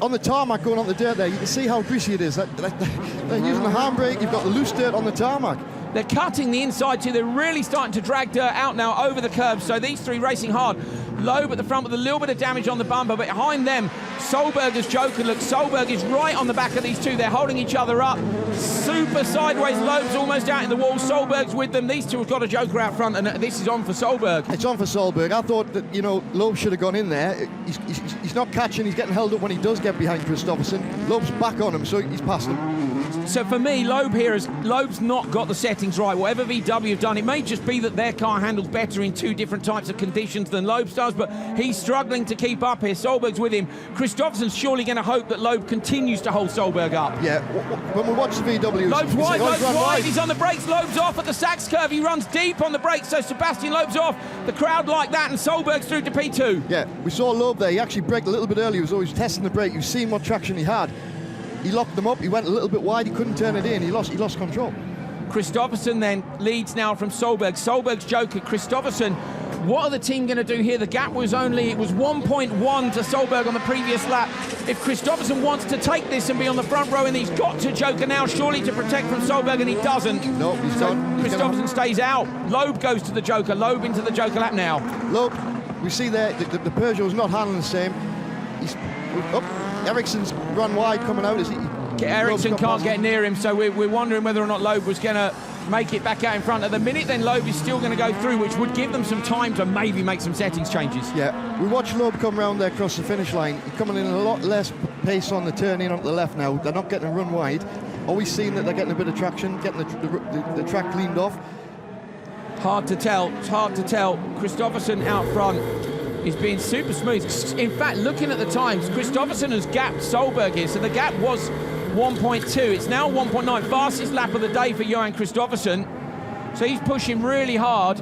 S12: On the tarmac going on the dirt there, you can see how greasy it is. They're using the handbrake. You've got the loose dirt on the tarmac.
S1: They're cutting the inside too. They're really starting to drag dirt out now over the curb. So these three racing hard. Loeb at the front with a little bit of damage on the bumper, but behind them, Solberg's Joker. Look, Solberg is right on the back of these two. They're holding each other up. Super sideways. Loeb's almost out in the wall. Solberg's with them. These two have got a Joker out front, and this is on for Solberg.
S12: It's on for Solberg. I thought that, Loeb should have gone in there. He's not catching. He's getting held up when he does get behind Kristofferson. Loeb's back on him, so he's past him.
S1: So for me, Loeb's not got the settings right. Whatever VW have done, it may just be that their car handles better in 2 different types of conditions than Loeb's does, but he's struggling to keep up here. Solberg's with him. Kristofferson's surely going to hope that Loeb continues to hold Solberg up.
S12: Yeah, when we watch the VW...
S1: Loeb's wide, he's on the brakes. Loeb's off at the Sachs curve. He runs deep on the brakes, so Sebastian Loeb's off. The crowd like that, and Solberg's through to P2.
S12: Yeah, we saw Loeb there. He actually braked a little bit early. He was always testing the brake. You've seen what traction he had. He locked them up. He went a little bit wide. He couldn't turn it in. He lost control.
S1: Kristofferson then leads now from Solberg. Solberg's Joker. Kristofferson, what are the team going to do here? The gap was 1.1 to Solberg on the previous lap. If Kristofferson wants to take this and be on the front row, and he's got to Joker now, surely to protect from Solberg, and he doesn't.
S12: No, he's gone.
S1: Kristofferson stays out. Loeb goes to the Joker. Loeb into the Joker lap now.
S12: Loeb, we see there the Peugeot's not handling the same. He's up. Eriksson's run wide coming out.
S1: Eriksson can't get near him, so we're wondering whether or not Loeb was going to make it back out in front. At the minute, then Loeb is still going to go through, which would give them some time to maybe make some settings changes.
S12: Yeah, we watch Loeb come round there across the finish line. He's coming in a lot less pace on the turn in onto the left now. They're not getting a run wide. Always seen that they're getting a bit of traction, getting the track cleaned off.
S1: Hard to tell. It's hard to tell. Kristofferson out front. He's being super smooth. In fact, looking at the times, Kristofferson has gapped Solberg here, so the gap was 1.2. It's now 1.9. Fastest lap of the day for Johan Kristofferson. So he's pushing really hard.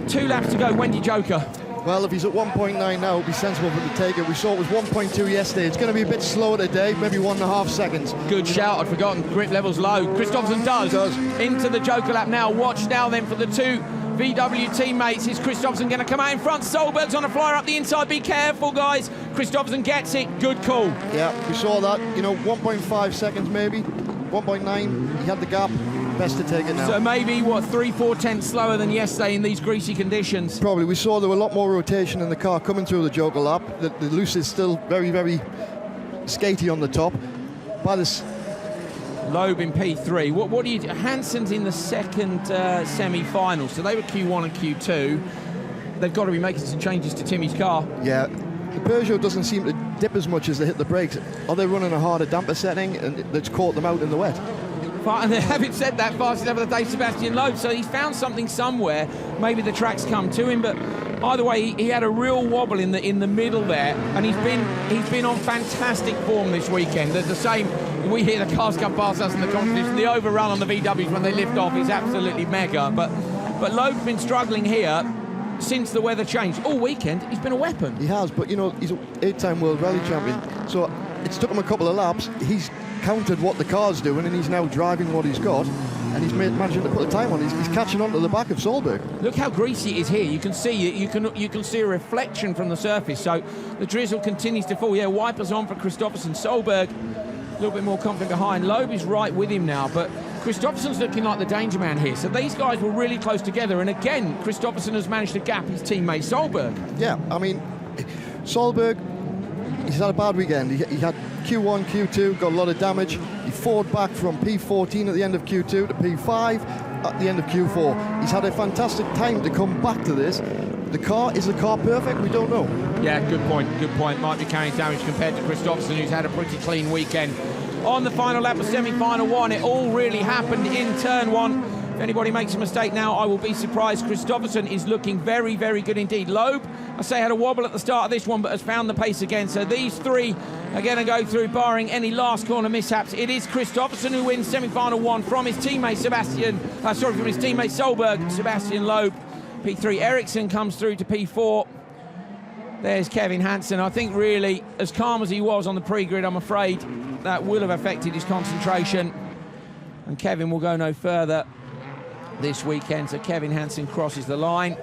S1: 2 laps to go. Wendy Joker.
S12: Well, if he's at 1.9 now, it'd be sensible for him to take it. We saw it was 1.2 yesterday. It's going to be a bit slower today, maybe 1.5 seconds.
S1: Good shout, I'd forgotten. Grip levels low. Kristofferson does. Into the Joker lap now. Watch now then for the two VW teammates. Is Kristofferson going to come out in front? Solberg's on a flyer up the inside. Be careful, guys. Kristofferson gets it. Good call.
S12: Yeah, we saw that. 1.5 seconds maybe. 1.9. He had the gap. Best to take it now.
S1: So maybe, 3/4 tenths slower than yesterday in these greasy conditions?
S12: Probably. We saw there were a lot more rotation in the car coming through the Joker lap. The loose is still very, very skatey on the top. By this,
S1: Loeb in P3. What do you do? Hanson's in the second semi-final, so they were Q1 and Q2. They've got to be making some changes to Timmy's car.
S12: Yeah. The Peugeot doesn't seem to dip as much as they hit the brakes. Are they running a harder damper setting and that's caught them out in the wet?
S1: And having said that, fastest ever of the day, Sebastian Loeb. So he's found something somewhere. Maybe the track's come to him, but either way, he had a real wobble in the middle there, and he's been on fantastic form this weekend. The same, we hear the cars come past us in the competition. The overrun on the VWs when they lift off is absolutely mega. But Loeb's been struggling here since the weather changed. All weekend, he's been a weapon.
S12: He has, but he's an 8-time World Rally Champion, so it's took him a couple of laps. He's countered what the car's doing, and he's now driving what he's got, and he's managing to put the time on. He's catching on to the back of Solberg.
S1: Look how greasy it is here. You can see it. You can see a reflection from the surface. So the drizzle continues to fall. Yeah, wipers on for Kristofferson. Solberg a little bit more confident behind. Loeb is right with him now, but Kristofferson's looking like the danger man here. So these guys were really close together, and again, Kristofferson has managed to gap his teammate Solberg.
S12: Yeah, I mean, Solberg, he's had a bad weekend. He had Q1, Q2, got a lot of damage. He fought back from P14 at the end of Q2 to P5 at the end of Q4. He's had a fantastic time to come back to this. Is the car perfect? We don't know.
S1: Yeah, good point. Might be carrying damage compared to Kristofferson, who's had a pretty clean weekend. On the final lap of semi-final one, it all really happened in turn one. If anybody makes a mistake now, I will be surprised. Kristofferson is looking very, very good indeed. Loeb, I say, had a wobble at the start of this one, but has found the pace again. So these three are going to go through, barring any last corner mishaps. It is Kristofferson who wins semi-final one from his teammate from his teammate Solberg. Sebastian Loeb, P3. Eriksson comes through to P4. There's Kevin Hansen. I think really, as calm as he was on the pre-grid, I'm afraid that will have affected his concentration. And Kevin will go no further this weekend. So Kevin Hansen crosses the line.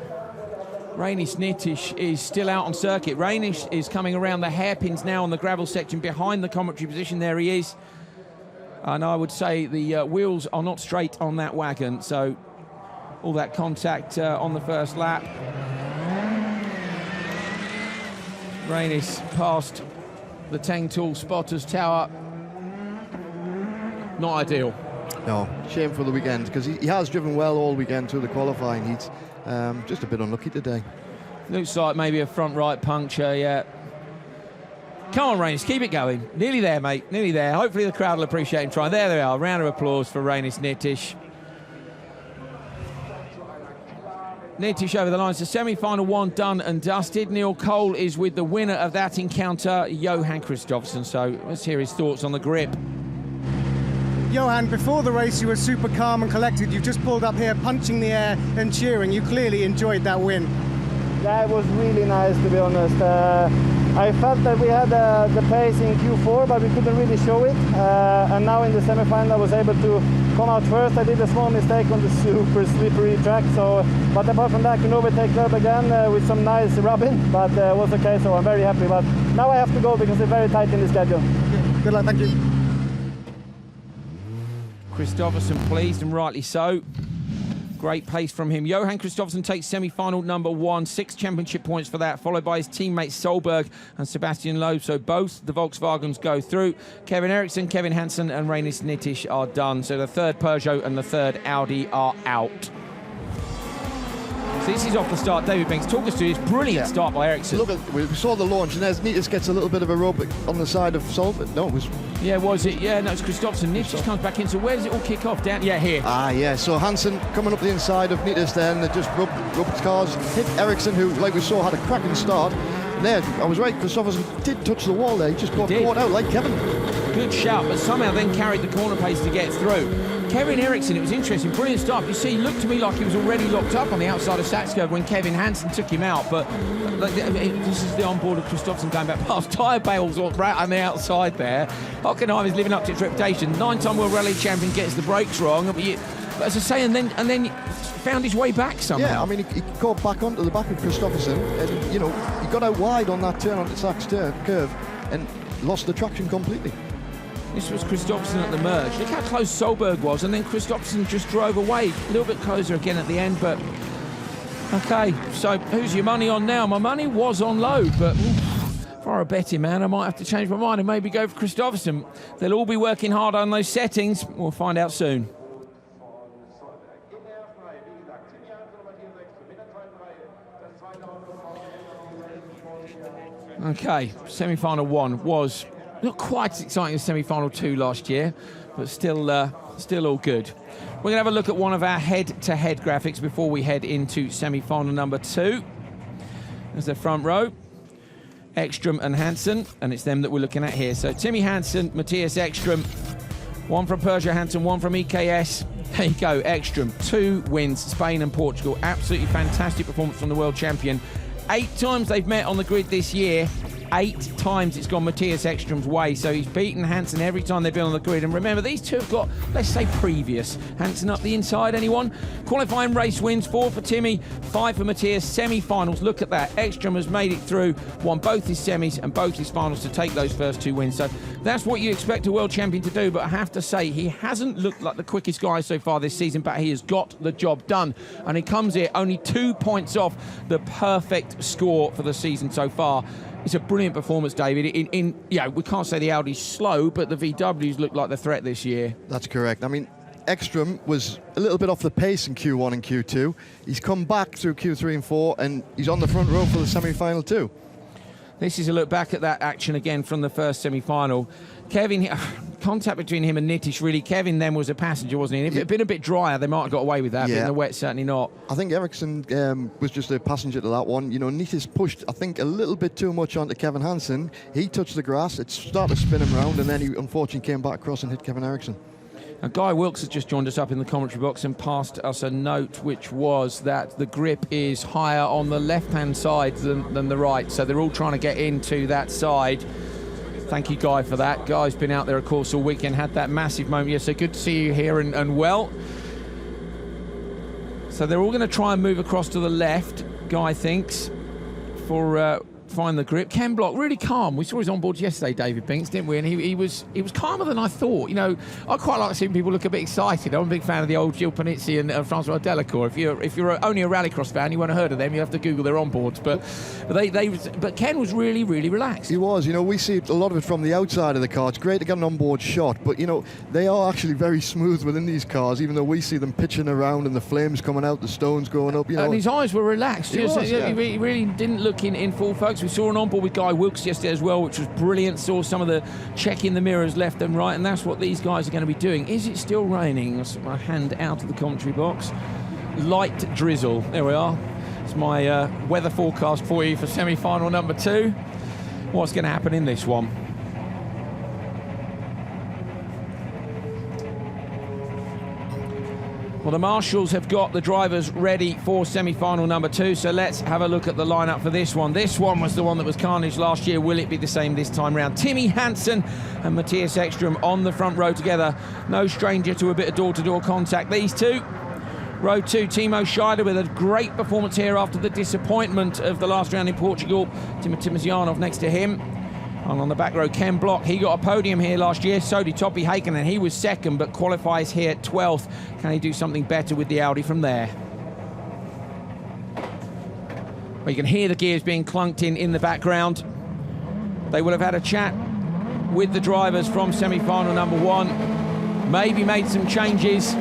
S1: Rainis Nitish is still out on circuit. Rainis is coming around the hairpins now on the gravel section behind the commentary position. There he is. And I would say the wheels are not straight on that wagon. So all that contact on the first lap. Rainis past the Teng Tool spotters tower. Not ideal.
S12: No, shame for the weekend, because he has driven well all weekend through the qualifying heats. Just a bit unlucky today.
S1: Looks like maybe a front right puncture, yeah. Come on, Rainis, keep it going. Nearly there, mate, nearly there. Hopefully the crowd will appreciate him trying. There they are, round of applause for Rainis Nitish. Nitish over the line. So semi-final one done and dusted. Neil Cole is with the winner of that encounter, Johan Kristofferson. So let's hear his thoughts on the grip.
S9: Johan, before the race you were super calm and collected. You just pulled up here punching the air and cheering. You clearly enjoyed that win.
S3: Yeah, it was really nice, to be honest. I felt that we had the pace in Q4, but we couldn't really show it. And now in the semi-final I was able to come out first. I did a small mistake on the super slippery track. But apart from that, we take Loeb again with some nice rubbing. But it was okay, so I'm very happy. But now I have to go because it's very tight in the schedule.
S9: Good luck, thank you.
S1: Kristofferson pleased, and rightly so. Great pace from him. Johan Kristofferson takes semi-final number one, 6 championship points for that, followed by his teammates Solberg and Sebastian Loeb. So both the Volkswagens go through. Kevin Eriksson, Kevin Hansen and Rainis Nitish are done. So the third Peugeot and the third Audi are out. So this is off the start. David Banks, talk us through this brilliant start by Eriksson.
S12: Look, we saw the launch, and there's Nitish gets a little bit of a rub on the side of Solberg. No, it was...
S1: Yeah, was it? Yeah, no, it's Kristofferson. Nitish comes back in. So where does it all kick off? Down? Yeah, here.
S12: Ah, yeah. So Hansen coming up the inside of Nitish there, and they just rubbed cars, hit Eriksson, who, like we saw, had a cracking start. There, I was right, Kristofferson did touch the wall there. He just got caught out like Kevin.
S1: good shout, but somehow then carried the corner pace to get through. Kevin Eriksson, it was interesting, brilliant start. You see, he looked to me like he was already locked up on the outside of Saxgård when Kevin Hansen took him out, but this is the onboard of Kristofferson going back past tyre bales right on the outside there. Hockenheim is living up to its reputation. 9-time World Rally champion gets the brakes wrong, but as I say, and then found his way back somehow.
S12: Yeah, I mean, he caught back onto the back of Kristofferson, and you know, he got out wide on that turn on the Sachs curve and lost the traction completely.
S1: This was Kristofferson at the merge. Look how close Solberg was, and then Kristofferson just drove away. A little bit closer again at the end, but okay, so who's your money on now? My money was on Loeb, but for a betting man, I might have to change my mind and maybe go for Kristofferson. They'll all be working hard on those settings. We'll find out soon. Okay, semi-final 1 was not quite as exciting as semi-final 2 last year, but still all good. We're going to have a look at one of our head-to-head graphics before we head into semi-final number 2. There's the front row, Ekstrom and Hansen, and it's them that we're looking at here. So Timmy Hansen, Matthias Ekstrom, one from Peugeot Hansen, one from EKS. There you go, Ekstrom, 2 wins, Spain and Portugal. Absolutely fantastic performance from the world champion. 8 times they've met on the grid this year. 8 times it's gone Matthias Ekstrom's way, so he's beaten Hansen every time they've been on the grid. And remember, these two have got, let's say, previous. Hansen up the inside, anyone? Qualifying race wins, 4 for Timmy, 5 for Matthias. Semi-finals, look at that. Ekstrom has made it through, won both his semis and both his finals to take those first 2 wins. So that's what you expect a world champion to do, but I have to say, he hasn't looked like the quickest guy so far this season, but he has got the job done. And he comes here only 2 points off the perfect score for the season so far. It's a brilliant performance, David. We can't say the Audi's slow, but the VWs look like the threat this year.
S12: That's correct. I mean, Ekstrom was a little bit off the pace in Q1 and Q2. He's come back through Q3 and 4, and he's on the front row for the semi-final too.
S1: This is a look back at that action again from the first semi-final. Kevin, contact between him and Nitish, really. Kevin then was a passenger, wasn't he? And if it had been a bit drier, they might have got away with that, but in the wet, certainly not.
S12: I think Eriksson was just a passenger to that one. You know, Nitish pushed, I think, a little bit too much onto Kevin Hansen. He touched the grass, it started to spin him around, and then he unfortunately came back across and hit Kevin Eriksson.
S1: Now, Guy Wilkes has just joined us up in the commentary box and passed us a note, which was that the grip is higher on the left-hand side than the right, so they're all trying to get into that side. Thank you, Guy, for that. Guy's been out there, of course, all weekend, had that massive moment. Yeah, so good to see you here and well. So they're all going to try and move across to the left, Guy thinks, for find the grip. Ken Block, really calm. We saw his onboards yesterday, David Binks, didn't we? And he was calmer than I thought. You know, I quite like seeing people look a bit excited. I'm a big fan of the old Gilles Panizzi and Francois Delacour. If you're only a Rallycross fan, you won't have heard of them. You have to Google their onboards. But Ken was really, really relaxed.
S12: He was. You know, we see a lot of it from the outside of the car. It's great to get an onboard shot, but you know, they are actually very smooth within these cars, even though we see them pitching around and the flames coming out, the stones going up. You know,
S1: and his eyes were relaxed. He really didn't look in full focus. We saw an onboard with Guy Wilkes yesterday as well, which was brilliant. Saw some of the checking the mirrors left and right, and that's what these guys are going to be doing. Is it still raining? I'll put my hand out of the commentary box. Light drizzle. There we are. It's my weather forecast for you for semi-final number 2. What's going to happen in this one? Well, the marshals have got the drivers ready for semi-final number 2, so let's have a look at the lineup for this one. This one was the one that was carnage last year. Will it be the same this time round? Timmy Hansen and Matthias Ekstrom on the front row together. No stranger to a bit of door-to-door contact, these two. Row 2, Timo Scheider with a great performance here after the disappointment of the last round in Portugal. Timothy Mazjanov next to him. And on the back row, Ken Block, he got a podium here last year. So did Topi Heikkinen, he was second, but qualifies here 12th. Can he do something better with the Audi from there? Well, you can hear the gears being clunked in the background. They will have had a chat with the drivers from semi-final number 1. Maybe made some changes.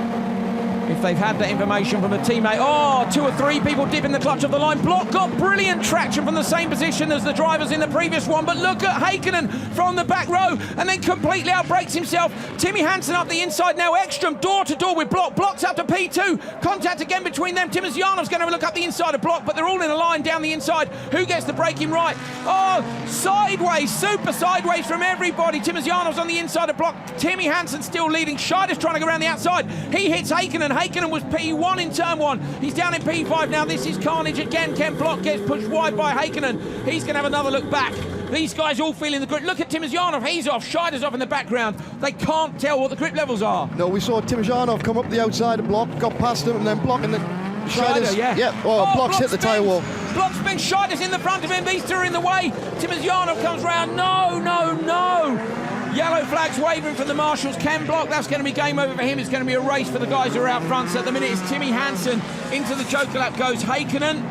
S1: if they've had that information from a teammate. Oh, 2 or 3 people dip in the clutch of the line. Block got brilliant traction from the same position as the drivers in the previous one, but look at Heikkinen from the back row and then completely outbrakes himself. Timmy Hansen up the inside now. Ekstrom door to door with Block. Block's up to P2. Contact again between them. Timosyanov's going to look up the inside of Block, but they're all in a line down the inside. Who gets the braking right? Oh, sideways, super sideways from everybody. Timosyanov's on the inside of Block. Timmy Hansen still leading. Scheider's trying to go around the outside. He hits Heikkinen. Heikkinen was P1 in turn 1. He's down in P5 now. This is carnage again. Ken Block gets pushed wide by Heikkinen. He's going to have another look back. These guys all feeling the grip. Look at Timosyanov. He's off. Scheider's off in the background. They can't tell what the grip levels are.
S12: No, we saw Timosyanov come up the outside of Block, got past him, and then Block, and then
S1: Scheider, yeah.
S12: Yeah, Block's hit the tyre wall.
S1: Block spins. Scheider's in the front of him. These two are in the way. Timosyanov comes round. No, no, no. Yellow flags waving from the marshals. Ken Block, that's going to be game over for him. It's going to be a race for the guys who are out front. So at the minute it's Timmy Hansen. Into the Joker lap goes Heikkinen.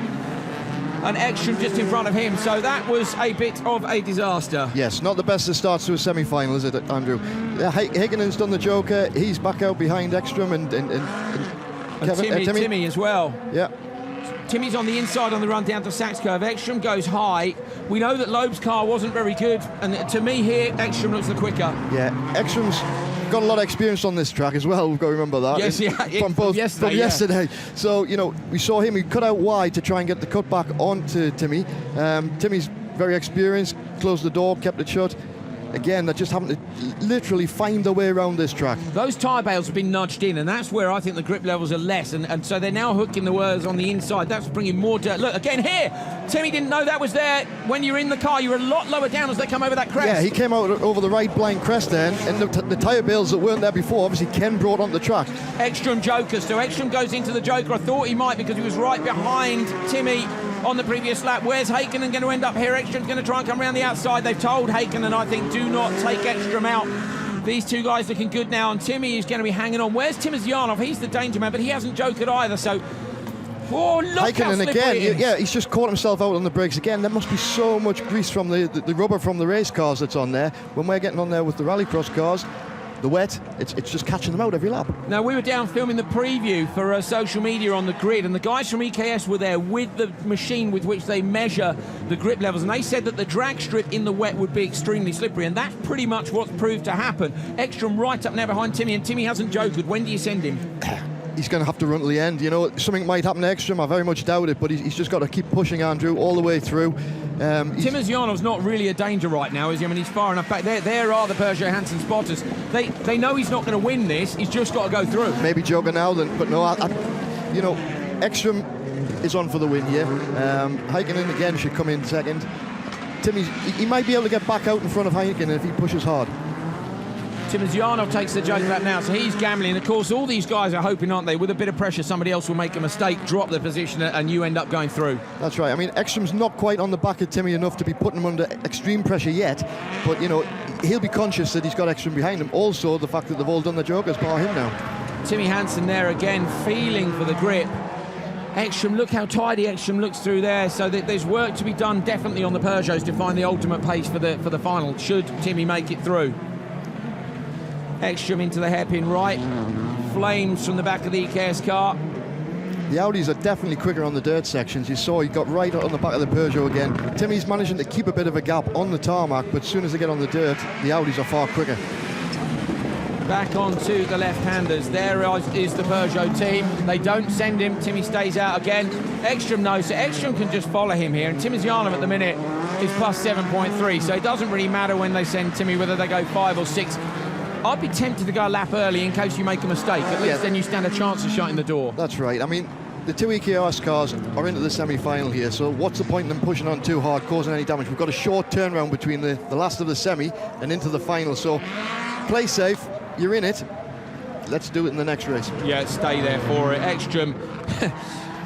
S1: And Ekstrom just in front of him. So that was a bit of a disaster.
S12: Yes, not the best of starts to a semi-final, is it, Andrew? Heikkinen's done the Joker. He's back out behind Ekstrom and Kevin,
S1: Timmy as well.
S12: Yeah.
S1: Timmy's on the inside on the run down to Sachs curve. Ekstrom goes high. We know that Loeb's car wasn't very good, and to me here, Ekstrom looks the quicker.
S12: Yeah, Ekstrom's got a lot of experience on this track as well. We've got to remember that.
S1: Yes,
S12: from yesterday. So, you know, we saw him. He cut out wide to try and get the cut back onto Timmy. Timmy's very experienced. Closed the door, kept it shut. Again, they're just having to literally find their way around this track.
S1: Those tyre bales have been nudged in, and that's where I think the grip levels are less, and so they're now hooking the wires on the inside. That's bringing more dirt. Look, again here, Timmy didn't know that was there. When you're in the car, you're a lot lower down as they come over that crest.
S12: Yeah, he came out over the right blind crest there, and the tyre bales that weren't there before, obviously Ken brought onto the track.
S1: Ekstrom Joker, so Ekstrom goes into the Joker. I thought he might because he was right behind Timmy on the previous lap. Where's Heikkinen going to end up here? Ekstrom's going to try and come around the outside. They've told Heikkinen, I think, do not take Ekstrom out. These two guys looking good now, and Timmy is going to be hanging on. Where's Timosyanov? He's the danger man, but he hasn't jokered either, so... Oh, look
S12: Heikkinen
S1: how slippery
S12: again,
S1: it is.
S12: yeah, he's just caught himself out on the brakes again. There must be so much grease from the rubber from the race cars that's on there. When we're getting on there with the Rallycross cars, the wet, it's just catching them out every lap.
S1: Now, we were down filming the preview for social media on the grid, and the guys from EKS were there with the machine with which they measure the grip levels, and they said that the drag strip in the wet would be extremely slippery, and that's pretty much what's proved to happen. Ekstrom right up now behind Timmy, and Timmy hasn't jokered. When do you send him?
S12: He's going to have to run to the end. You know, something might happen to Ekstrom. I very much doubt it, but he's just got to keep pushing Andrew all the way through.
S1: Timosyanov's not really a danger right now, is he? I mean, he's far enough back. There are the Peugeot Hansen spotters. They know he's not going to win this. He's just got to go through.
S12: Maybe Joker now, then, but no, you know, Ekstrom is on for the win here. Heikkinen again should come in second. Timmy's, he might be able to get back out in front of Heikkinen if he pushes hard.
S1: Timosyanov takes the Joker lap now, so he's gambling. Of course, all these guys are hoping, aren't they? With a bit of pressure, somebody else will make a mistake, drop the position, and you end up going through.
S12: That's right. I mean, Ekstrom's not quite on the back of Timmy enough to be putting him under extreme pressure yet, but, you know, he'll be conscious that he's got Ekstrom behind him. Also, the fact that they've all done the Jokers bar him now.
S1: Timmy Hansen there again, feeling for the grip. Ekstrom, look how tidy Ekstrom looks through there. So there's work to be done definitely on the Peugeots to find the ultimate pace for the final, should Timmy make it through. Ekstrom into the hairpin right. Flames from the back of the EKS car.
S12: The Audis are definitely quicker on the dirt sections. You saw he got right on the back of the Peugeot again. Timmy's managing to keep a bit of a gap on the tarmac, but as soon as they get on the dirt, the Audis are far quicker.
S1: Back onto the left-handers. There is the Peugeot team. They don't send him. Timmy stays out again. Ekstrom knows, so Ekstrom can just follow him here. And Timosyanov at the minute is plus 7.3, so it doesn't really matter when they send Timmy, whether they go 5 or 6. I'd be tempted to go a lap early in case you make a mistake. At least then you stand a chance of shutting the door.
S12: That's right. I mean, the two EKS cars are into the semi-final here, so what's the point in them pushing on too hard, causing any damage? We've got a short turnaround between the last of the semi and into the final, so play safe. You're in it. Let's do it in the next race.
S1: Yeah, stay there for it. Ekstrom.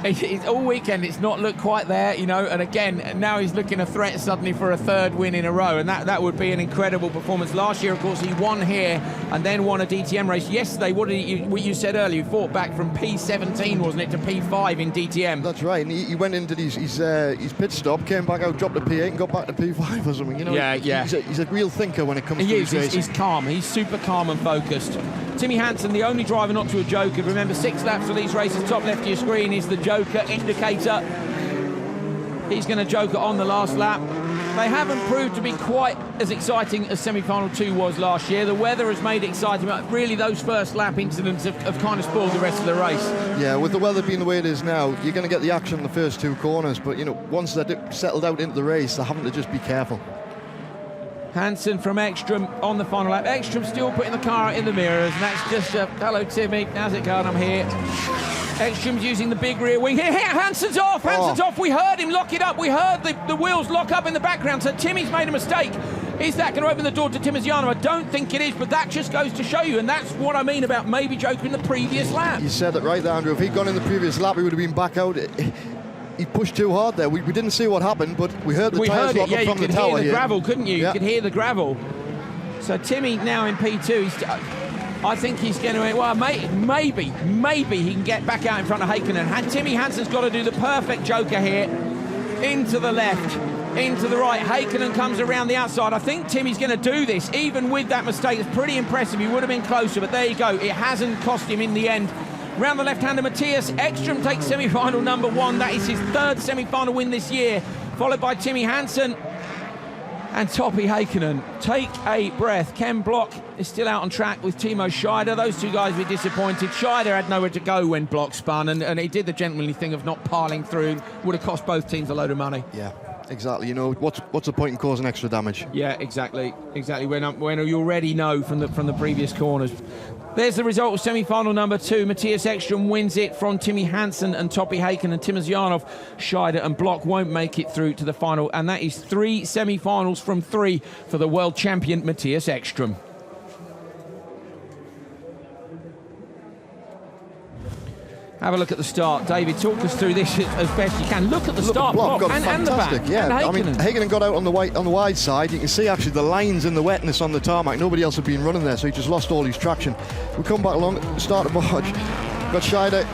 S1: It's all weekend, it's not looked quite there, you know, and again, now he's looking a threat suddenly for a third win in a row, and that would be an incredible performance. Last year, of course, he won here and then won a DTM race. Yesterday, what you said earlier, he fought back from P17, wasn't it, to P5 in DTM.
S12: That's right, and he went into his pit stop, came back out, dropped to P8 and got back to P5 or something, you know.
S1: Yeah.
S12: He's a real thinker when it comes to
S1: his racing.
S12: He's
S1: calm, he's super calm and focused. Timmy Hansen, the only driver not to a joker. Remember, 6 laps for these races. Top left of your screen is the joker indicator. He's going to joker on the last lap. They haven't proved to be quite as exciting as semi-final 2 was last year. The weather has made it exciting, but really those first lap incidents have kind of spoiled the rest of the race.
S12: Yeah, with the weather being the way it is now, you're going to get the action in the first 2 corners, but, you know, once they're settled out into the race, they're having to just be careful.
S1: Hanson from Ekstrom on the final lap. Ekstrom still putting the car out in the mirrors, and that's just hello Timmy, how's it going? I'm here. Ekstrom's using the big rear wing. Here, Hanson's off, Hanson's off. We heard him lock it up. We heard the wheels lock up in the background, so Timmy's made a mistake. Is that going to open the door to Timosiano? I don't think it is, but that just goes to show you, and that's what I mean about maybe joking the previous lap.
S12: You said it right there, Andrew. If he'd gone in the previous lap, he would have been back out. He pushed too hard there. We didn't see what happened, but we heard the tyres lock up from the tower.
S1: You could hear the
S12: here.
S1: gravel, couldn't you?
S12: Yeah.
S1: You could hear the gravel. So Timmy now in P2. I think he's going to, well, maybe he can get back out in front of Heikkinen. Timmy Hansen's got to do the perfect joker here. Into the left, into the right. Heikkinen comes around the outside. I think Timmy's going to do this, even with that mistake. It's pretty impressive. He would have been closer, but there you go. It hasn't cost him in the end. Round the left-hander, Matthias Ekstrom takes semi-final number 1. That is his 3rd semi-final win this year, followed by Timmy Hansen and Topi Heikkinen. Take a breath. Ken Block is still out on track with Timo Scheider. Those 2 guys were disappointed. Scheider had nowhere to go when Block spun, and he did the gentlemanly thing of not piling through. Would have cost both teams a load of money.
S12: Yeah, exactly. You know, what's the point in causing extra damage?
S1: Yeah, exactly. When you already know from the previous corners. There's the result of semi-final number 2. Matthias Ekstrom wins it from Timmy Hansen and Topi Heikkinen, and Timosjanov, Scheider and Block won't make it through to the final, and that is 3 semi-finals from 3 for the world champion Matthias Ekstrom. Have a look at the start. David, talk us through this as best you can. Look at the start block and the back.
S12: Yeah,
S1: and
S12: I mean, Heikkinen got out on the wide side. You can see actually the lines in the wetness on the tarmac. Nobody else had been running there, so he just lost all his traction. We come back along, start of March. Got Scheider,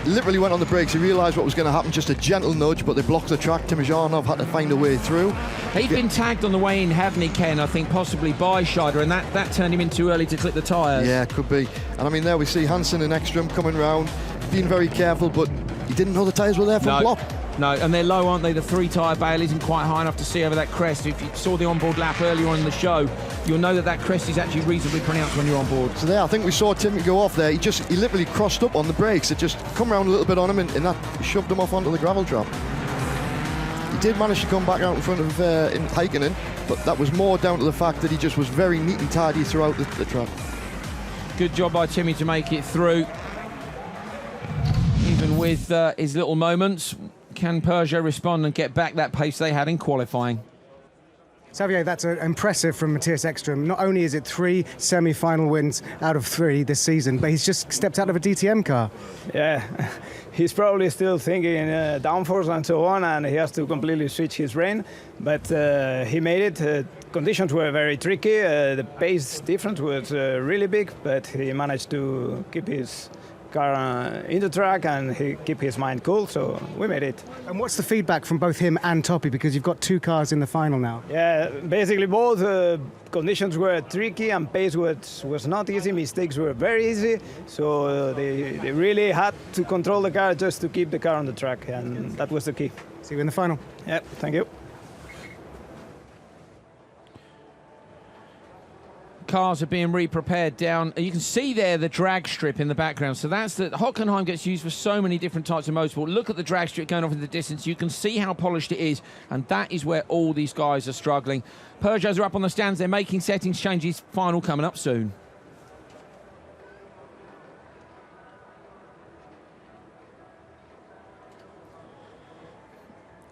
S12: literally went on the brakes. He realised what was going to happen, just a gentle nudge, but they blocked the track. Timosjanov had to find a way through.
S1: He'd been tagged on the way in, hadn't he, Ken? I think possibly by Scheider, and that turned him in too early to clip the tyres.
S12: Yeah, could be. And I mean, there we see Hansen and Ekstrom coming round, being very careful, but he didn't know the tyres were there from Block.
S1: No, and they're low, aren't they? The 3-tyre bale isn't quite high enough to see over that crest. If you saw the onboard lap earlier on in the show, you'll know that crest is actually reasonably pronounced when you're on board.
S12: So there, I think we saw Timmy go off there. He literally crossed up on the brakes. It just come around a little bit on him, and that shoved him off onto the gravel trap. He did manage to come back out in front of Heikkinen, but that was more down to the fact that he just was very neat and tidy throughout the track.
S1: Good job by Timmy to make it through. Even with his little moments, can Peugeot respond and get back that pace they had in qualifying?
S9: Xavier, that's impressive from Matthias Ekstrom. Not only is it 3 semi-final wins out of 3 this season, but he's just stepped out of a DTM car.
S13: Yeah, he's probably still thinking downforce and so on, and he has to completely switch his brain. But he made it. Conditions were very tricky. The pace difference was really big, but he managed to keep his car in the track and he keep his mind cool, so we made it.
S9: And what's the feedback from both him and Topi, because you've got 2 cars in the final now?
S13: Yeah, basically both conditions were tricky and pace was not easy, mistakes were very easy, so they really had to control the car just to keep the car on the track, and that was the key.
S9: See you in the final.
S13: Yeah, thank you.
S1: Cars are being re-prepared down. You can see there the drag strip in the background. So that's the Hockenheim gets used for so many different types of motorsport. Look at the drag strip going off in the distance. You can see how polished it is, and that is where all these guys are struggling. Peugeots are up on the stands. They're making settings changes. Final coming up soon.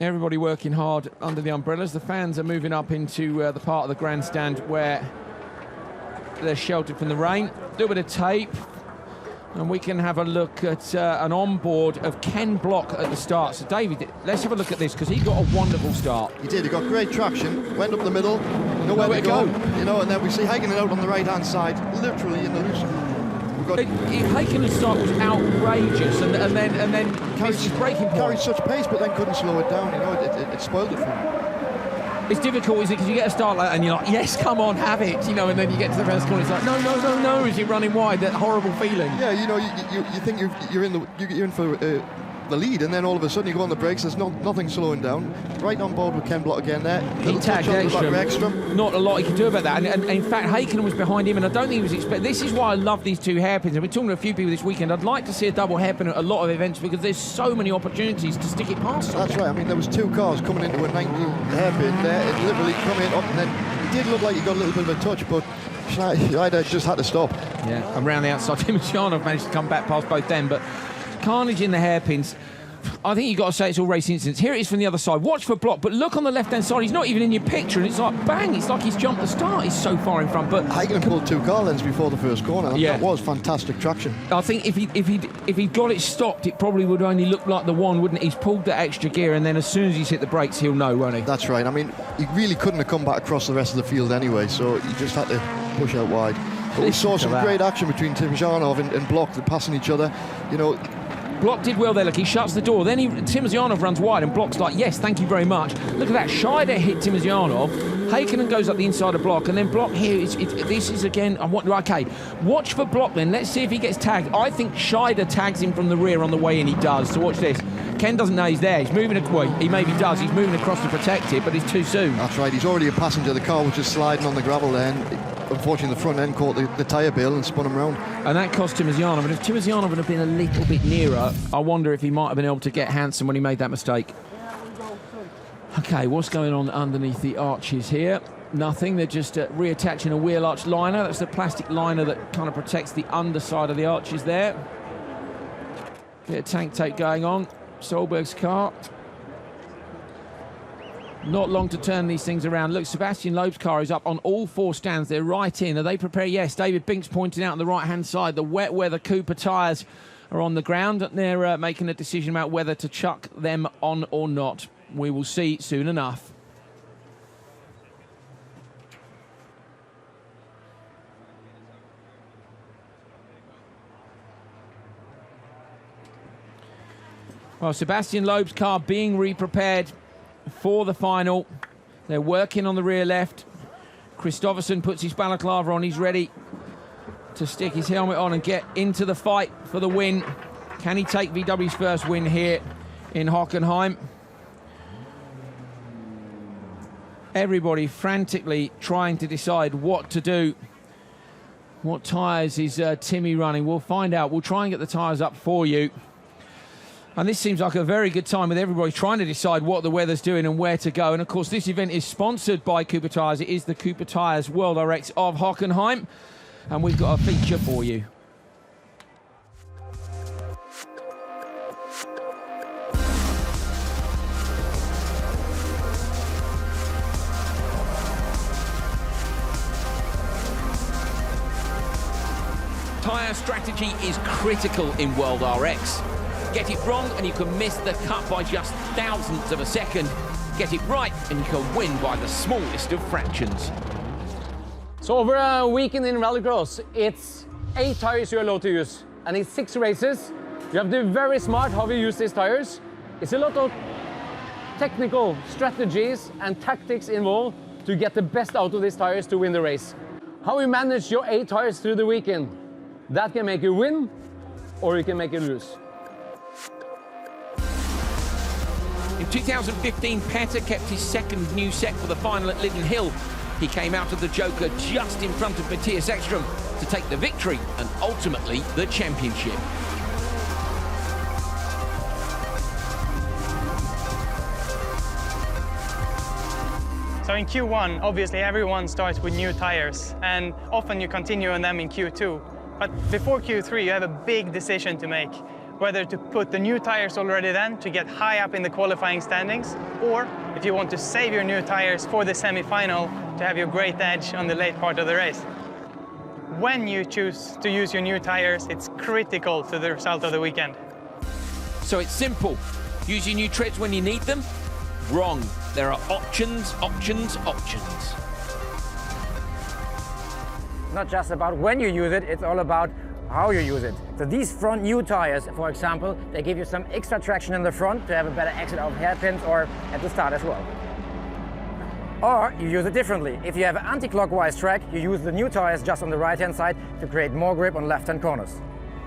S1: Everybody working hard under the umbrellas. The fans are moving up into the part of the grandstand where they're sheltered from the rain. Do a bit of tape, and we can have a look at an onboard of Ken Block at the start. So David, let's have a look at this, because he got a wonderful start.
S12: He did. He got great traction, went up the middle, nowhere to go. You know, and then we see Heikkinen out on the right-hand side, literally in the loose.
S1: Heikkinen's start was outrageous, and then missed his braking point.
S12: Carried such pace, but then couldn't slow it down. You know, it spoiled it for him.
S1: It's difficult, isn't it? Because you get a start like that and you're like, yes, come on, have it, you know, and then you get to the first corner, it's like, no, no, no, no, as you're running wide, that horrible feeling.
S12: Yeah, you know, you think you're in for the lead, and then all of a sudden you go on the brakes, there's nothing slowing down. Right on board with Ken Block again there.
S1: He tagged Ekstrom. Not a lot he could do about that. And in fact, Haken was behind him, and I don't think he was expecting. This is why I love these two hairpins. I've been talking to a few people this weekend. I'd like to see a double hairpin at a lot of events because there's so many opportunities to stick it past them.
S12: That's right. I mean, there was 2 cars coming into a 90 hairpin there. It literally come in up, and then it did look like he got a little bit of a touch, but Schneider just had to stop.
S1: Yeah, around the outside. Timmy managed to come back past both them, but carnage in the hairpins. I think you've got to say it's all race incidents. Here it is from the other side. Watch for Block, but look on the left-hand side. He's not even in your picture, and it's like, bang, it's like he's jumped the start. He's so far in front. But
S12: Hagen pulled 2 car lengths before the first corner. Yeah. That was fantastic traction.
S1: I think if he'd got it stopped, it probably would only look like the one, wouldn't it? He's pulled that extra gear, and then as soon as he's hit the brakes, he'll know, won't he?
S12: That's right. I mean, he really couldn't have come back across the rest of the field anyway, so he just had to push out wide. But we saw some great action between Timozhanov and Block, passing each other. You know,
S1: Block did well there, look, he shuts the door. Then Timozhanov runs wide and Block's like, yes, thank you very much. Look at that, Scheider hit Timozhanov. Hakkinen goes up the inside of Block, and then Block here, this is again, okay, watch for Block then, let's see if he gets tagged. I think Scheider tags him from the rear on the way in, he does, so watch this. Ken doesn't know he's there, he's moving, well, he maybe does, he's moving across to protect it, but he's too soon.
S12: That's right, he's already a passenger, the car was just sliding on the gravel there, and unfortunately the front end caught the tyre bale and spun him round.
S1: And that cost Timozhanov, and if Timozhanov had been a little bit nearer, I wonder if he might have been able to get Hansen when he made that mistake. Okay, what's going on underneath the arches here? Nothing, they're just reattaching a wheel arch liner. That's the plastic liner that kind of protects the underside of the arches there. Bit of tank tape going on. Solberg's car. Not long to turn these things around. Look, Sebastian Loeb's car is up on all 4 stands. They're right in. Are they prepared? Yes, David Binks pointing out on the right-hand side. The wet weather Cooper tyres are on the ground. They're making a decision about whether to chuck them on or not. We will see soon enough. Well, Sebastian Loeb's car being re-prepared for the final. They're working on the rear left. Kristofferson puts his balaclava on. He's ready to stick his helmet on and get into the fight for the win. Can he take VW's first win here in Hockenheim? Everybody frantically trying to decide what to do. What tyres is Timmy running? We'll find out. We'll try and get the tyres up for you. And this seems like a very good time with everybody trying to decide what the weather's doing and where to go. And of course, this event is sponsored by Cooper Tyres. It is the Cooper Tyres World RX of Hockenheim. And we've got a feature for you. Tyre strategy is critical in World RX. Get it wrong and you can miss the cut by just thousandths of a second. Get it right and you can win by the smallest of fractions.
S18: So over a weekend in Rallycross, it's 8 tires you're allowed to use. And it's 6 races. You have to be very smart how you use these tires. It's a lot of technical strategies and tactics involved to get the best out of these tires to win the race. How you manage your 8 tires through the weekend, that can make you win or you can make you lose.
S1: In 2015, Petter kept his second new set for the final at Lydden Hill. He came out of the Joker just in front of Matthias Ekstrom to take the victory and ultimately the championship.
S16: So in Q1, obviously everyone starts with new tires, and often you continue on them in Q2. But before Q3, you have a big decision to make, whether to put the new tires already then to get high up in the qualifying standings, or if you want to save your new tires for the semi-final to have your great edge on the late part of the race. When you choose to use your new tires, it's critical to the result of the weekend.
S1: So it's simple. Use your new treads when you need them? Wrong. There are options, options, options.
S19: It's not just about when you use it, it's all about how you use it. So these front new tires, for example, they give you some extra traction in the front to have a better exit of hairpins or at the start as well. Or you use it differently. If you have an anti-clockwise track, you use the new tires just on the right-hand side to create more grip on left-hand corners.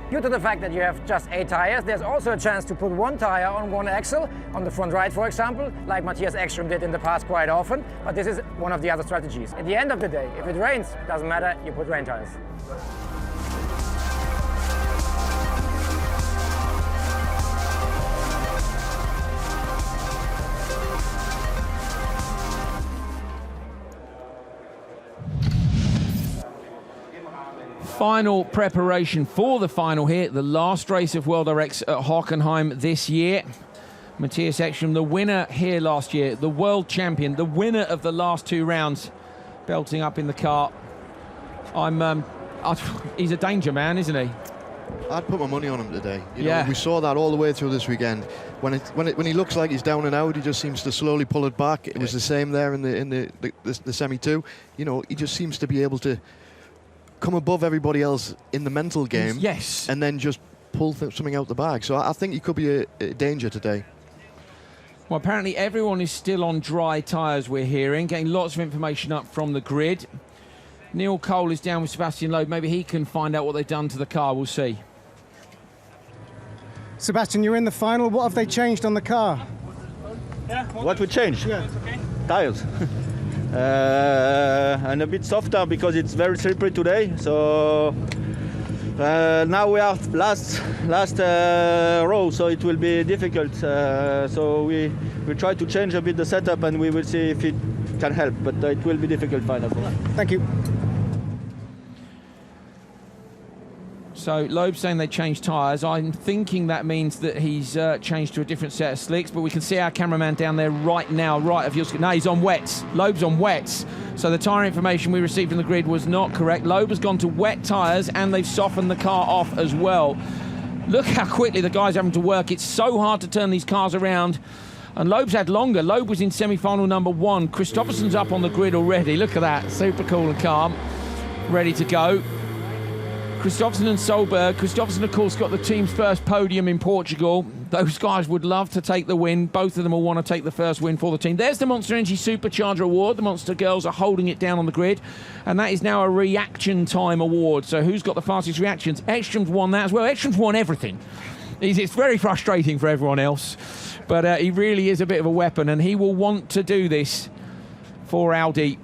S19: Due to the fact that you have just 8 tires, there's also a chance to put 1 tire on one axle, on the front right, for example, like Mattias Ekström did in the past quite often, but this is one of the other strategies. At the end of the day, if it rains, doesn't matter, you put rain tires.
S1: Final preparation for the final here, the last race of World RX at Hockenheim this year. Mattias Ekström, the winner here last year, the world champion, the winner of the last 2 rounds, belting up in the car. He's a danger man, isn't he?
S12: I'd put my money on him today. You know, we saw that all the way through this weekend. When he looks like he's down and out, he just seems to slowly pull it back. It was the same there in the semi-2. You know, he just seems to be able to come above everybody else in the mental game, and then just pull something out the bag. So I think he could be a danger today.
S1: Well, apparently everyone is still on dry tyres, we're hearing, getting lots of information up from the grid. Neil Cole is down with Sebastian Loeb. Maybe he can find out what they've done to the car. We'll see.
S9: Sebastian, you're in the final. What have they changed on the car?
S20: What we changed? Tires. And a bit softer because it's very slippery today. So now we are last row, so it will be difficult. So we try to change a bit the setup, and we will see if it can help. But it will be difficult finally.
S9: Thank you.
S1: So Loeb's saying they changed tyres. I'm thinking that means that he's changed to a different set of slicks, but we can see our cameraman down there right now, right of your screen. No, he's on wets. Loeb's on wets. So the tyre information we received from the grid was not correct. Loeb has gone to wet tyres, and they've softened the car off as well. Look how quickly the guy's having to work. It's so hard to turn these cars around. And Loeb's had longer. Loeb was in semi-final number 1. Kristofferson's up on the grid already. Look at that. Super cool and calm. Ready to go. Kristofferson and Solberg. Kristofferson, of course, got the team's first podium in Portugal. Those guys would love to take the win. Both of them will want to take the first win for the team. There's the Monster Energy Supercharger Award. The Monster girls are holding it down on the grid. And that is now a reaction time award. So who's got the fastest reactions? Ekström's won that as well. Ekström's won everything. It's very frustrating for everyone else. But he really is a bit of a weapon, and he will want to do this for Audi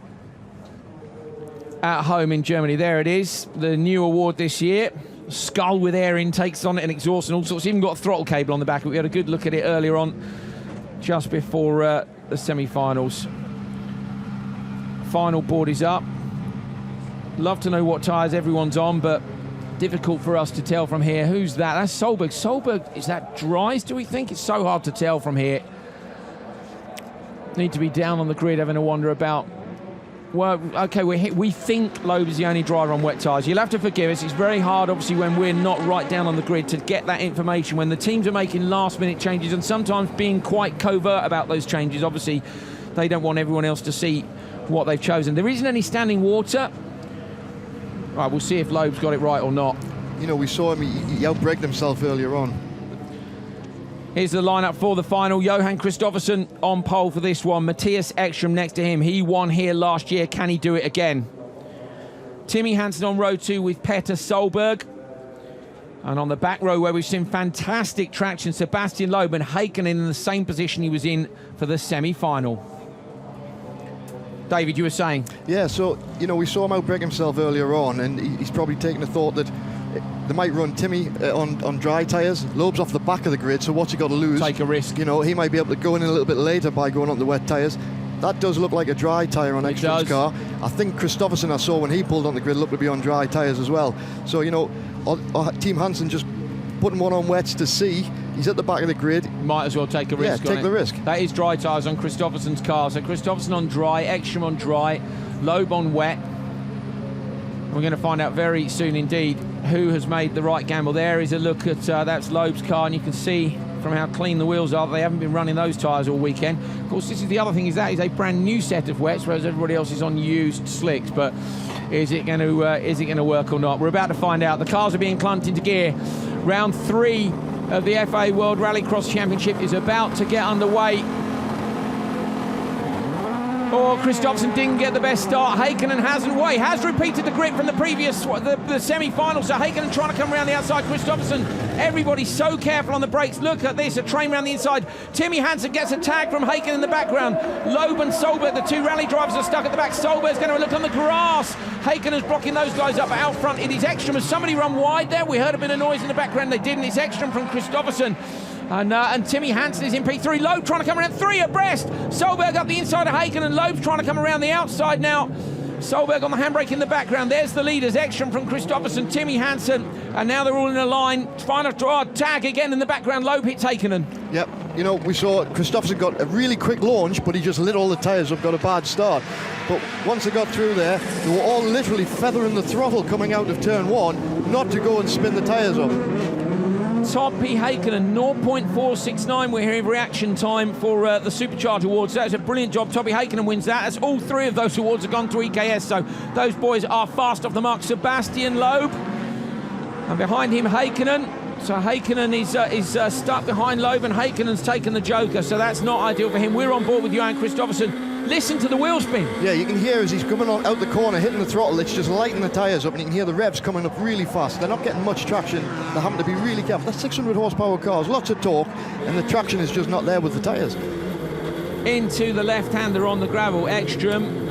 S1: at home in Germany. There it is, the new award this year. Skull with air intakes on it and exhaust and all sorts. Even got a throttle cable on the back. We had a good look at it earlier on, just before the semi-finals. Final board is up. Love to know what tyres everyone's on, but difficult for us to tell from here. Who's that? That's Solberg. Solberg, is that Dries, do we think? It's so hard to tell from here. Need to be down on the grid having a wander about. Well, okay, we think Loeb is the only driver on wet tyres. You'll have to forgive us. It's very hard, obviously, when we're not right down on the grid to get that information, when the teams are making last-minute changes and sometimes being quite covert about those changes. Obviously, they don't want everyone else to see what they've chosen. There isn't any standing water. Right, we'll see if Loeb's got it right or not.
S12: You know, we saw him, he outbraked himself earlier on.
S1: Here's the lineup for the final. Johan Kristofferson on pole for this one. Mattias Ekström next to him. He won here last year. Can he do it again? Timmy Hansen on row 2 with Petter Solberg. And on the back row where we've seen fantastic traction, Sebastian Loeb and Hockenheim in the same position he was in for the semi-final. David, you were saying?
S12: Yeah, so, you know, we saw him outbrake himself earlier on, and he's probably taken a thought that they might run Timmy on dry tyres. Loeb's off the back of the grid, so what's he got to lose?
S1: Take a risk.
S12: You know, he might be able to go in a little bit later by going on the wet tyres. That does look like a dry tyre on Ekström's car. I think Kristofferson, I saw when he pulled on the grid, looked to be on dry tyres as well. So, you know, Team Hansen just putting one on wets to see. He's at the back of the grid.
S1: Might as well take a risk.
S12: Yeah, take the risk.
S1: That is dry tyres on Kristofferson's car. So Kristofferson on dry, Ekström on dry, Loeb on wet. We're going to find out very soon indeed who has made the right gamble. There is a look at that's Loeb's car, and you can see from how clean the wheels are, they haven't been running those tyres all weekend. Of course, this is the other thing, is that is a brand new set of wets, whereas everybody else is on used slicks. But is it going to work or not? We're about to find out. The cars are being clumped into gear. Round 3 of the FA World Rallycross Championship is about to get underway. Oh, Kristofferson didn't get the best start. Heikkinen hasn't. He has repeated the grip from the previous, the semi-final. So Heikkinen trying to come around the outside. Kristofferson, everybody's so careful on the brakes. Look at this, a train around the inside. Timmy Hansen gets a tag from Heikkinen in the background. Loeb and Solberg, the two rally drivers, are stuck at the back. Solberg's going to look on the grass. Heikkinen's blocking those guys up. Out front, it is Ekstrom. Has somebody run wide there? We heard a bit of noise in the background. They didn't. It's Ekstrom from Kristofferson. And Timmy Hansen is in P3. Loeb trying to come around, 3 abreast. Solberg up the inside of Heikkinen, and Loeb's trying to come around the outside now. Solberg on the handbrake in the background. There's the leaders, Ekstrom from Kristofferson, Timmy Hansen, and now they're all in a line. Final draw, tag again in the background. Loeb hits Heikkinen.
S12: Yep, you know, we saw Kristofferson got a really quick launch, but he just lit all the tyres up, got a bad start. But once they got through there, they were all literally feathering the throttle coming out of turn 1, not to go and spin the tyres up.
S1: Topi Heikkinen, 0.469. We're hearing reaction time for the Supercharge Awards. That was a brilliant job. Topi Heikkinen wins that. As all 3 of those awards have gone to EKS, so those boys are fast off the mark. Sebastian, Loeb, and behind him Heikkinen. So Heikkinen is stuck behind Loeb, and Heikkinen's taken the Joker, so that's not ideal for him. We're on board with Johan Kristofferson. Listen to the wheel spin.
S12: Yeah, you can hear as he's coming on out the corner, hitting the throttle, it's just lighting the tyres up, and you can hear the revs coming up really fast. They're not getting much traction. They're having to be really careful. That's 600 horsepower cars, lots of torque, and the traction is just not there with the tyres.
S1: Into the left-hander on the gravel, Ekstrom,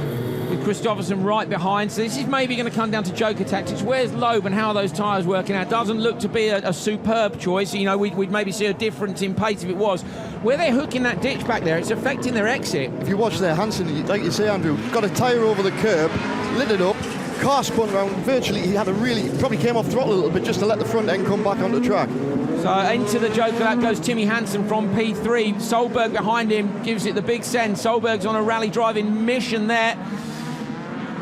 S1: with Kristofferson right behind. So this is maybe going to come down to Joker tactics. Where's Loeb and how are those tyres working out? Doesn't look to be a superb choice. You know, we'd maybe see a difference in pace if it was. Where they're hooking that ditch back there, it's affecting their exit.
S12: If you watch there, Hansen, like you say, Andrew, got a tyre over the curb, lit it up, car spun round. Virtually, he had a really, probably came off throttle a little bit just to let the front end come back onto track.
S1: So into the Joker lap goes Timmy Hansen from P3. Solberg behind him gives it the big send. Solberg's on a rally driving mission there.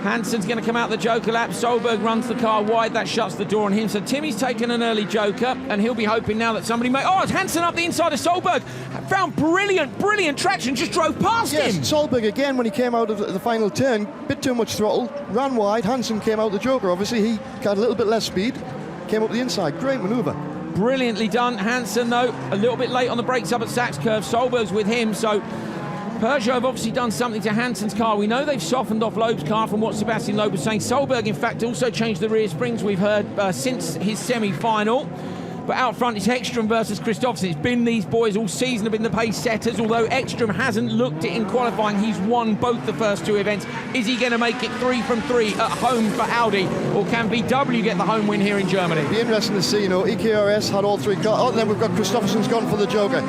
S1: Hansen's going to come out the Joker lap. Solberg runs the car wide. That shuts the door on him. So Timmy's taken an early Joker, and he'll be hoping now that somebody may... Oh, it's Hansen up the inside of Solberg. Found brilliant traction. Just drove past him.
S12: Solberg again, when he came out of the final turn, bit too much throttle, ran wide. Hansen came out the Joker. Obviously, he got a little bit less speed. Came up the inside. Great manoeuvre.
S1: Brilliantly done. Hansen, though, a little bit late on the brakes up at Sachs curve. Solberg's with him, so... Peugeot have obviously done something to Hansen's car. We know they've softened off Loeb's car from what Sebastian Loeb was saying. Solberg, in fact, also changed the rear springs, we've heard, since his semi-final. But out front, it's Ekstrom versus Kristofferson. It's been these boys all season have been the pace setters, although Ekstrom hasn't looked it in qualifying. He's won both the first 2 events. Is he going to make it 3 from 3 at home for Audi, or can VW get the home win here in Germany?
S12: It'll be interesting to see, you know, EKRS had all 3 cars. Oh, and then we've got Kristofferson's gone for the Joker.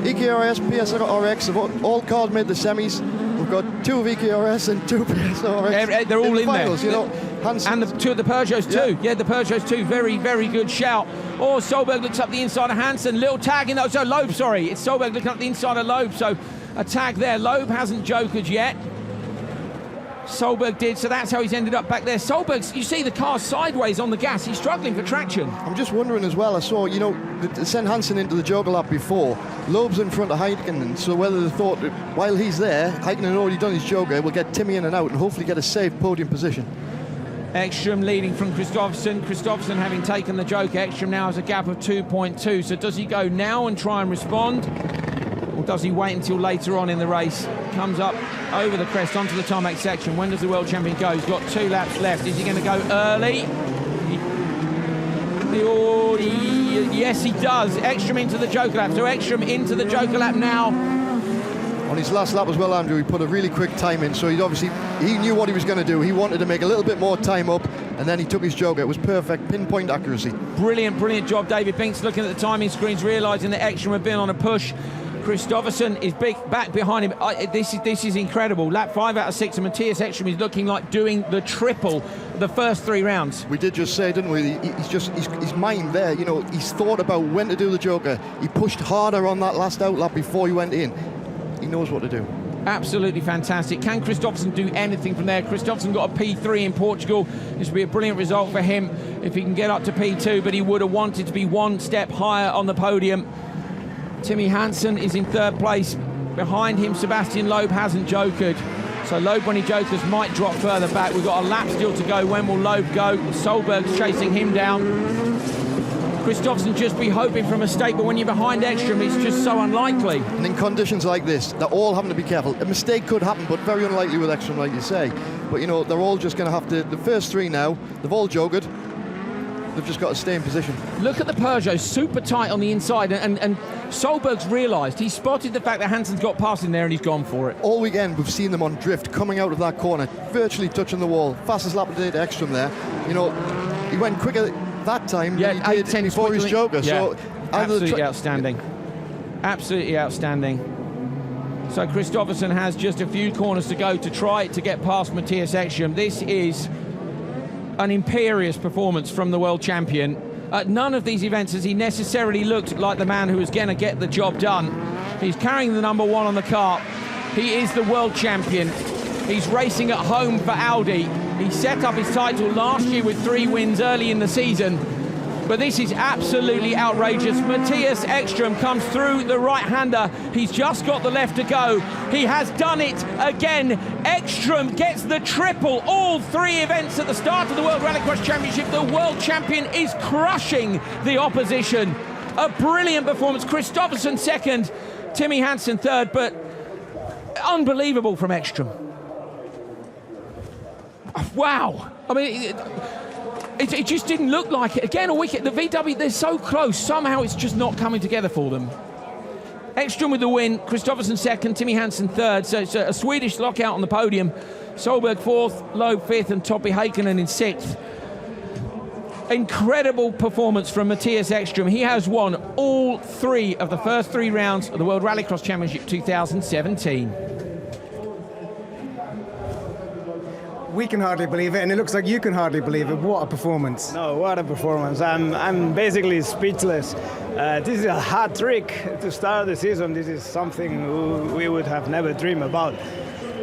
S12: EKRS, PSRX, have all cars made the semis. We've got 2 of EKRS and 2 PSRX.
S1: They're all in
S12: finals,
S1: there.
S12: You know,
S1: and the 2 of the Peugeots too. Yeah, the Peugeots too. Very good shout. Oh, Solberg looks up the inside of Hansen. Little tag in those. Loeb, sorry. It's Solberg looking up the inside of Loeb. So a tag there. Loeb hasn't jokered yet. Solberg did, so that's how he's ended up back there. Solberg's, you see the car sideways on the gas. He's struggling for traction.
S12: I'm just wondering as well, I saw, you know, they sent Hansen into the Joker lap before. Loeb's in front of Heikkinen, so whether they thought that while he's there, Heikkinen had already done his Joker, will get Timmy in and out and hopefully get a safe podium position.
S1: Ekstrom leading from Kristofferson. Kristofferson having taken the Joker. Ekstrom now has a gap of 2.2. So does he go now and try and respond? Or does he wait until later on in the race? Comes up over the crest onto the tarmac section. When does the world champion go? He's got 2 laps left. Is he going to go early? Yes, he does. Ekstrom into the Joker lap. So Ekstrom into the Joker lap now.
S12: On his last lap as well, Andrew, he put a really quick time in, so he knew what he was going to do. He wanted to make a little bit more time up, and then he took his Joker. It was perfect, pinpoint accuracy.
S1: Brilliant job. David Binks looking at the timing screens, realising that Ekstrom had been on a push. Kristofferson is back behind him. This is incredible. Lap 5 out of 6, and Matthias Ekstrom is looking like doing the triple the first 3 rounds.
S12: We did just say, didn't we? His mind there, you know, he's thought about when to do the Joker. He pushed harder on that last outlap before he went in. He knows what to do.
S1: Absolutely fantastic. Can Kristofferson do anything from there? Kristofferson got a P3 in Portugal. This would be a brilliant result for him if he can get up to P2, but he would have wanted to be 1 step higher on the podium. Timmy Hansen is in 3rd place. Behind him, Sebastian Loeb hasn't jokered. So Loeb, when he jokers, might drop further back. We've got a lap still to go. When will Loeb go? Solberg's chasing him down. Kristofferson just be hoping for a mistake, but when you're behind Ekstrom, it's just so unlikely.
S12: And in conditions like this, they're all having to be careful. A mistake could happen, but very unlikely with Ekstrom, like you say. But, you know, they're all just going to have to... The first three now, they've all jogged. They've just got to stay in position.
S1: Look at the Peugeot, super tight on the inside, and Solberg's realised, he spotted the fact that Hansen's got past in there and he's gone for it.
S12: All weekend we've seen them on drift, coming out of that corner, virtually touching the wall. Fastest lap of the day to Ekstrom there. You know, he went quicker that time than he did before his joker.
S1: Yeah.
S12: So
S1: absolutely outstanding. Absolutely outstanding. So Kristofferson has just a few corners to go to try to get past Mattias Ekstrom. This is an imperious performance from the world champion. At none of these events has he necessarily looked like the man who was going to get the job done. He's carrying the number 1 on the kart. He is the world champion. He's racing at home for Audi. He set up his title last year with 3 wins early in the season. But this is absolutely outrageous. Mattias Ekstrom comes through the right-hander. He's just got the left to go. He has done it again. Ekstrom gets the triple. All 3 events at the start of the World Rallycross Championship. The world champion is crushing the opposition. A brilliant performance. Kristofferson second, Timmy Hansen third, but unbelievable from Ekstrom. Wow. I mean, it just didn't look like it. Again, all weekend, the VW, they're so close. Somehow it's just not coming together for them. Ekstrom with the win, Kristofferson second, Timmy Hansen third. So it's a Swedish lockout on the podium. Solberg fourth, Loeb fifth, and Topi Heikkinen in sixth. Incredible performance from Mattias Ekstrom. He has won all 3 of the first 3 rounds of the World Rallycross Championship 2017.
S9: We can hardly believe it, and it looks like you can hardly believe it. What a performance.
S13: No, what a performance. I'm basically speechless. This is a hat trick to start the season. This is something we would have never dreamed about.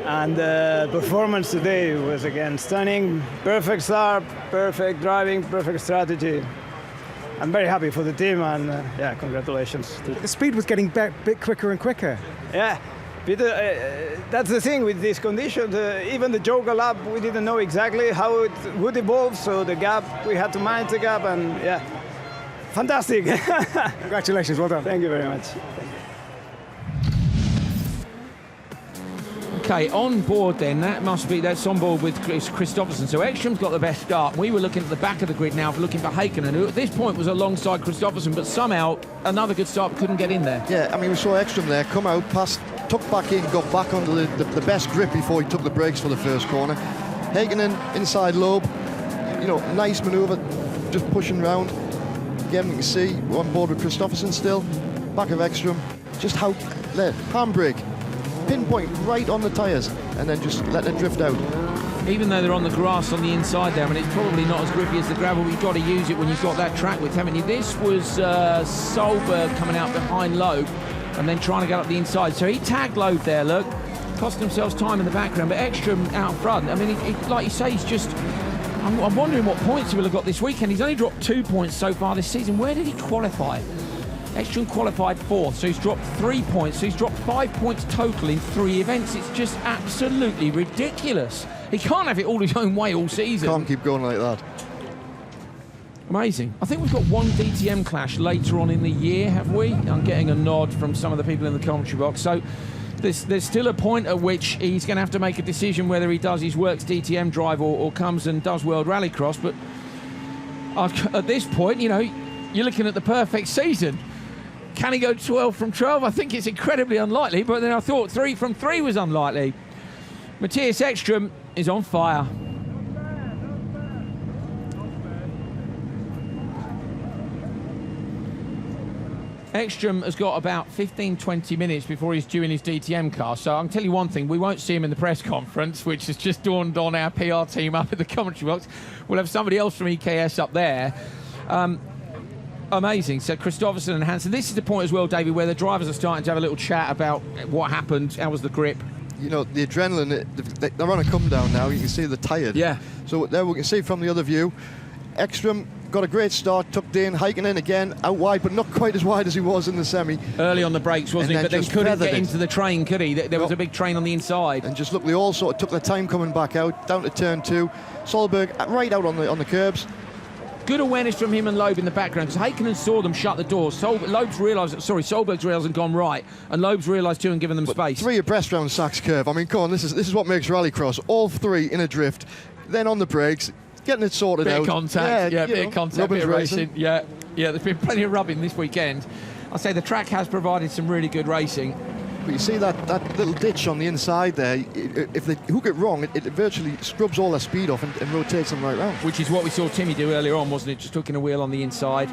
S13: And the performance today was again stunning. Perfect start, perfect driving, perfect strategy. I'm very happy for the team, and yeah, congratulations.
S9: The speed was getting a bit quicker and quicker.
S13: Yeah. Peter, that's the thing with these conditions. Even the joker lap, we didn't know exactly how it would evolve, so the gap, we had to manage the gap, and yeah, fantastic.
S9: Congratulations, well done.
S13: Thank you very much.
S1: Okay, on board then, that's on board with Kristofferson. So Ekstrom's got the best start. We were looking at the back of the grid now, looking for Heikkinen, who at this point was alongside Kristofferson, but somehow another good start, couldn't get in there.
S12: Yeah, I mean, we saw Ekstrom there come out, pass, tuck back in, got back onto the best grip before he took the brakes for the first corner. Heikkinen inside Loeb, you know, nice manoeuvre, just pushing round. Again, we can see we're on board with Kristofferson still, back of Ekstrom, just how, there, handbrake, pinpoint right on the tyres, and then just letting it drift out.
S1: Even though they're on the grass on the inside there, I mean, it's probably not as grippy as the gravel, but you've got to use it when you've got that track width, haven't you? This was Solberg coming out behind Loeb and then trying to get up the inside. So he tagged Loeb there, look, cost themselves time in the background, but Ekstrom out front. I mean, like you say, he's just... I'm wondering what points he will have got this weekend. He's only dropped 2 points so far this season. Where did he qualify? Ekstrom qualified 4th, so he's dropped 3 points. So he's dropped 5 points total in 3 events. It's just absolutely ridiculous. He can't have it all his own way all season.
S12: Can't keep going like that.
S1: Amazing. I think we've got one DTM clash later on in the year, have we? I'm getting a nod from some of the people in the commentary box. So there's still a point at which he's going to have to make a decision whether he does his works DTM drive or comes and does World Rallycross. But at this point, you know, you're looking at the perfect season. Can he go 12 from 12? I think it's incredibly unlikely, but then I thought 3 from 3 was unlikely. Mattias Ekstrom is on fire. Ekstrom has got about 15-20 minutes before he's due in his DTM car, so I can tell you one thing, we won't see him in the press conference, which has just dawned on our PR team up at the commentary box. We'll have somebody else from EKS up there. Amazing. So Kristofferson and Hansen. This is the point as well, David, where the drivers are starting to have a little chat about what happened, how was the grip.
S12: You know, the adrenaline, they're on a come down now. You can see they're tired.
S1: Yeah.
S12: So there we can see from the other view, Ekstrom got a great start, tucked in, Heikkinen again, out wide, but not quite as wide as he was in the semi.
S1: Early on the brakes, wasn't he? But then couldn't get into the train, could he? There was a big train on the inside.
S12: And just look, they all sort of took their time coming back out, down to turn 2. Solberg right out on the curbs.
S1: Good awareness from him and Loeb in the background, because Heikkinen saw them shut the door. Solberg's realised had gone right, and Loeb's realised too and given them space.
S12: 3 abreast round Sachs curve. I mean, come on, this is what makes Rallycross. All 3 in a drift, then on the brakes, getting it sorted out.
S1: Bit of contact, bit of contact, bit of racing. Yeah, there's been plenty of rubbing this weekend. I say the track has provided some really good racing.
S12: But you see that little ditch on the inside there, if they hook it wrong, it virtually scrubs all their speed off and rotates them right round.
S1: Which is what we saw Timmy do earlier on, wasn't it? Just hooking a wheel on the inside.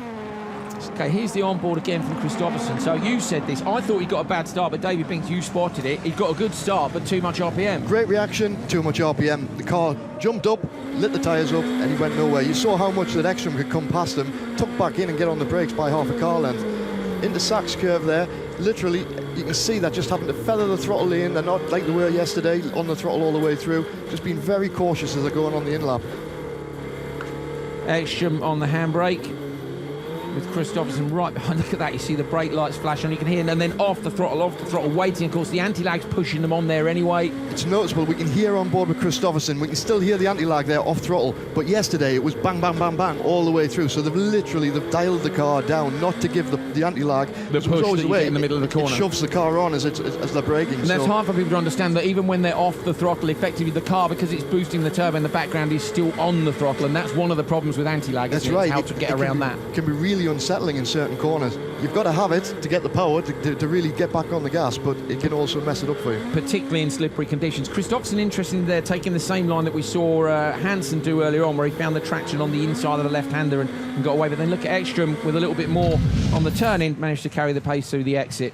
S1: Okay, here's the onboard again from Kristofferson. So you said this. I thought he got a bad start, but David Binks, you spotted it. He got a good start, but too much RPM.
S12: Great reaction, too much RPM. The car jumped up, lit the tyres up, and he went nowhere. You saw how much that Ekstrom could come past him, tuck back in and get on the brakes by half a car length. Into Sachs curve there, literally, you can see that just having to feather the throttle in. They're not like they were yesterday, on the throttle all the way through. Just being very cautious as they're going on the in-lap.
S1: Ekstrom on the handbrake, with Kristofferson right behind. Look at that, you see the brake lights flash on, you can hear, and then off the throttle, waiting. Of course, the anti-lag's pushing them on there anyway.
S12: It's noticeable, we can hear on board with Kristofferson, we can still hear the anti-lag there off throttle, but yesterday it was bang, bang, bang, bang all the way through, so they've dialed the car down, not to give the anti-lag.
S1: The push that you get in the middle of the corner.
S12: It shoves the car on as they're braking.
S1: And that's hard for people to understand, that even when they're off the throttle, effectively the car, because it's boosting the turbo in the background, is still on the throttle, and that's one of the problems with anti-lag.
S12: That's right.
S1: How to get around that.
S12: It can be really unsettling in certain corners. You've got to have it to get the power to really get back on the gas, but it can also mess it up for you.
S1: Particularly in slippery conditions. Kristofferson, interesting there, taking the same line that we saw Hansen do earlier on, where he found the traction on the inside of the left-hander and got away. But then look at Ekstrom with a little bit more on the turn-in, managed to carry the pace through the exit.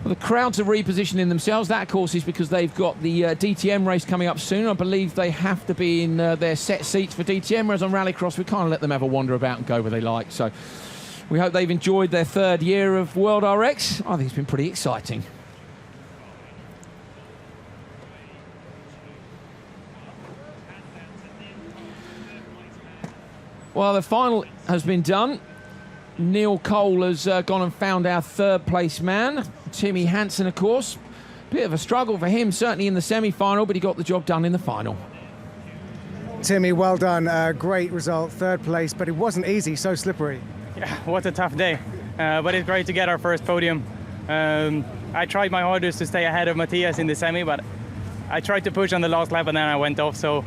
S1: Well, the crowds are repositioning themselves. That, of course, is because they've got the DTM race coming up soon. I believe they have to be in their set seats for DTM, whereas on Rallycross, we kind of let them have a wander about and go where they like. So we hope they've enjoyed their 3rd year of World RX. I think it's been pretty exciting. Well, the final has been done. Neil Cole has gone and found our 3rd place man, Timmy Hansen, of course. Bit of a struggle for him, certainly in the semi-final, but he got the job done in the final.
S9: Timmy, well done. Great result, 3rd place, but it wasn't easy, so slippery.
S16: Yeah, what a tough day. But it's great to get our first podium. I tried my hardest to stay ahead of Matthias in the semi, but I tried to push on the last lap and then I went off, so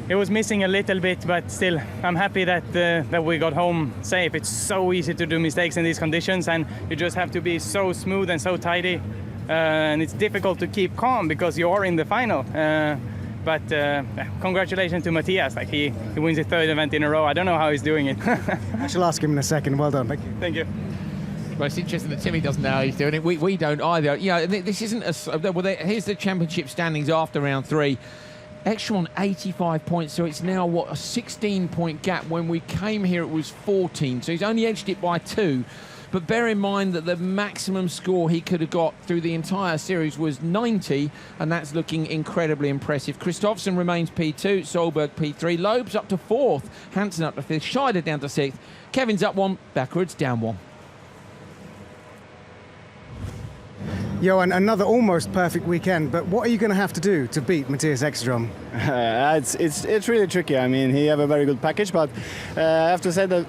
S16: it was missing a little bit, but still, I'm happy that we got home safe. It's so easy to do mistakes in these conditions, and you just have to be so smooth and so tidy. And it's difficult to keep calm because you are in the final. But congratulations to Matthias. Like he wins his 3rd event in a row. I don't know how he's doing it.
S9: I shall ask him in a second. Well done. Thank you.
S16: Thank you.
S1: Well, it's interesting that Timmy doesn't know how he's doing it. We don't either. You know, this isn't a... Well, here's the championship standings after round 3. Ekstrom on 85 points, so it's now, what, a 16-point gap. When we came here, it was 14, so he's only edged it by 2. But bear in mind that the maximum score he could have got through the entire series was 90, and that's looking incredibly impressive. Kristofferson remains P2, Solberg P3, Loeb's up to 4th, Hansen up to 5th, Scheider down to 6th, Kevin's up 1, backwards down 1.
S9: Johan, another almost perfect weekend, but what are you going to have to do to beat Matthias Ekstrom?
S3: It's really tricky. I mean, he have a very good package, but I have to say that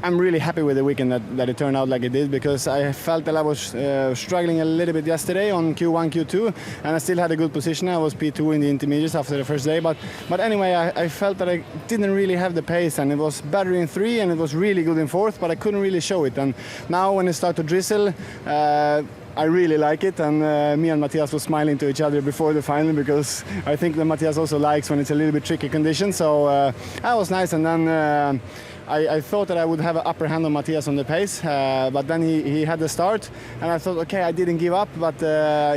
S3: I'm really happy with the weekend that it turned out like it did, because I felt that I was struggling a little bit yesterday on Q1, Q2, and I still had a good position. I was P2 in the intermediates after the first day, but anyway, I felt that I didn't really have the pace, and it was better in 3 and it was really good in 4th, but I couldn't really show it. And now when it started to drizzle, I really like it, and me and Matthias were smiling to each other before the final, because I think that Matthias also likes when it's a little bit tricky conditions, so that was nice. And then I thought that I would have an upper hand on Matthias on the pace, but then he had the start, and I thought, okay, I didn't give up, but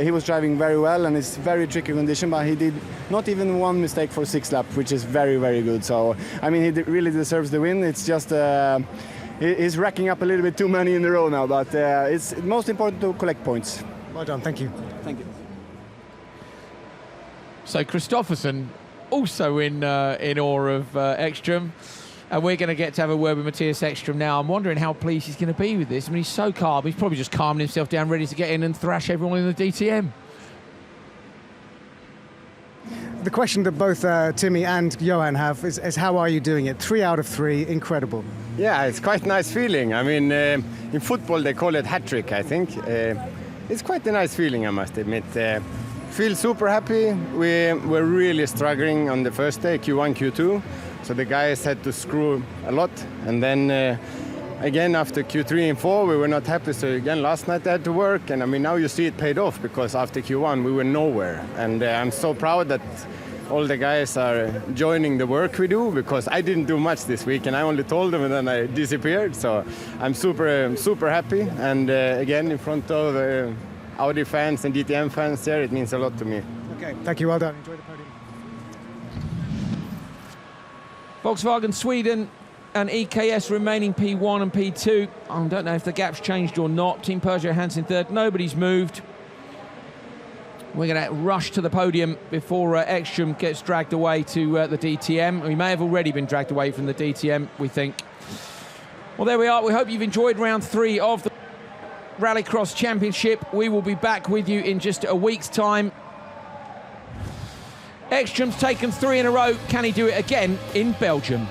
S3: he was driving very well, and it's very tricky condition, but he did not even one mistake for 6 laps, which is very, very good. So, I mean, he really deserves the win. It's just... he's racking up a little bit too many in a row now, but it's most important to collect points.
S9: Well done, thank you.
S3: Thank you.
S1: So Kristofferson also in awe of Ekstrom, and we're going to get to have a word with Matthias Ekstrom now. I'm wondering how pleased he's going to be with this. I mean, he's so calm. He's probably just calming himself down, ready to get in and thrash everyone in the DTM.
S9: The question that both Timmy and Johan have is how are you doing it? 3 out of 3, incredible.
S2: Yeah, it's quite a nice feeling. I mean, in football they call it hat-trick, I think. It's quite a nice feeling, I must admit. Feel super happy. We were really struggling on the first day, Q1, Q2. So the guys had to screw a lot. And then again, after Q3 and 4, we were not happy. So again, last night I had to work. And I mean, now you see it paid off because after Q1, we were nowhere. And I'm so proud that all the guys are joining the work we do because I didn't do much this week and I only told them and then I disappeared. So I'm super happy. And again, in front of Audi fans and DTM fans there, it means a lot to me.
S9: Okay, thank you, well done. Enjoy the podium.
S1: Volkswagen Sweden and EKS remaining P1 and P2. I don't know if the gap's changed or not. Team Peugeot, Hansen third. Nobody's moved. We're going to rush to the podium before Ekstrom gets dragged away to the DTM. He may have already been dragged away from the DTM, we think. Well, there we are. We hope you've enjoyed round 3 of the Rallycross Championship. We will be back with you in just a week's time. Ekstrom's taken 3 in a row. Can he do it again in Belgium?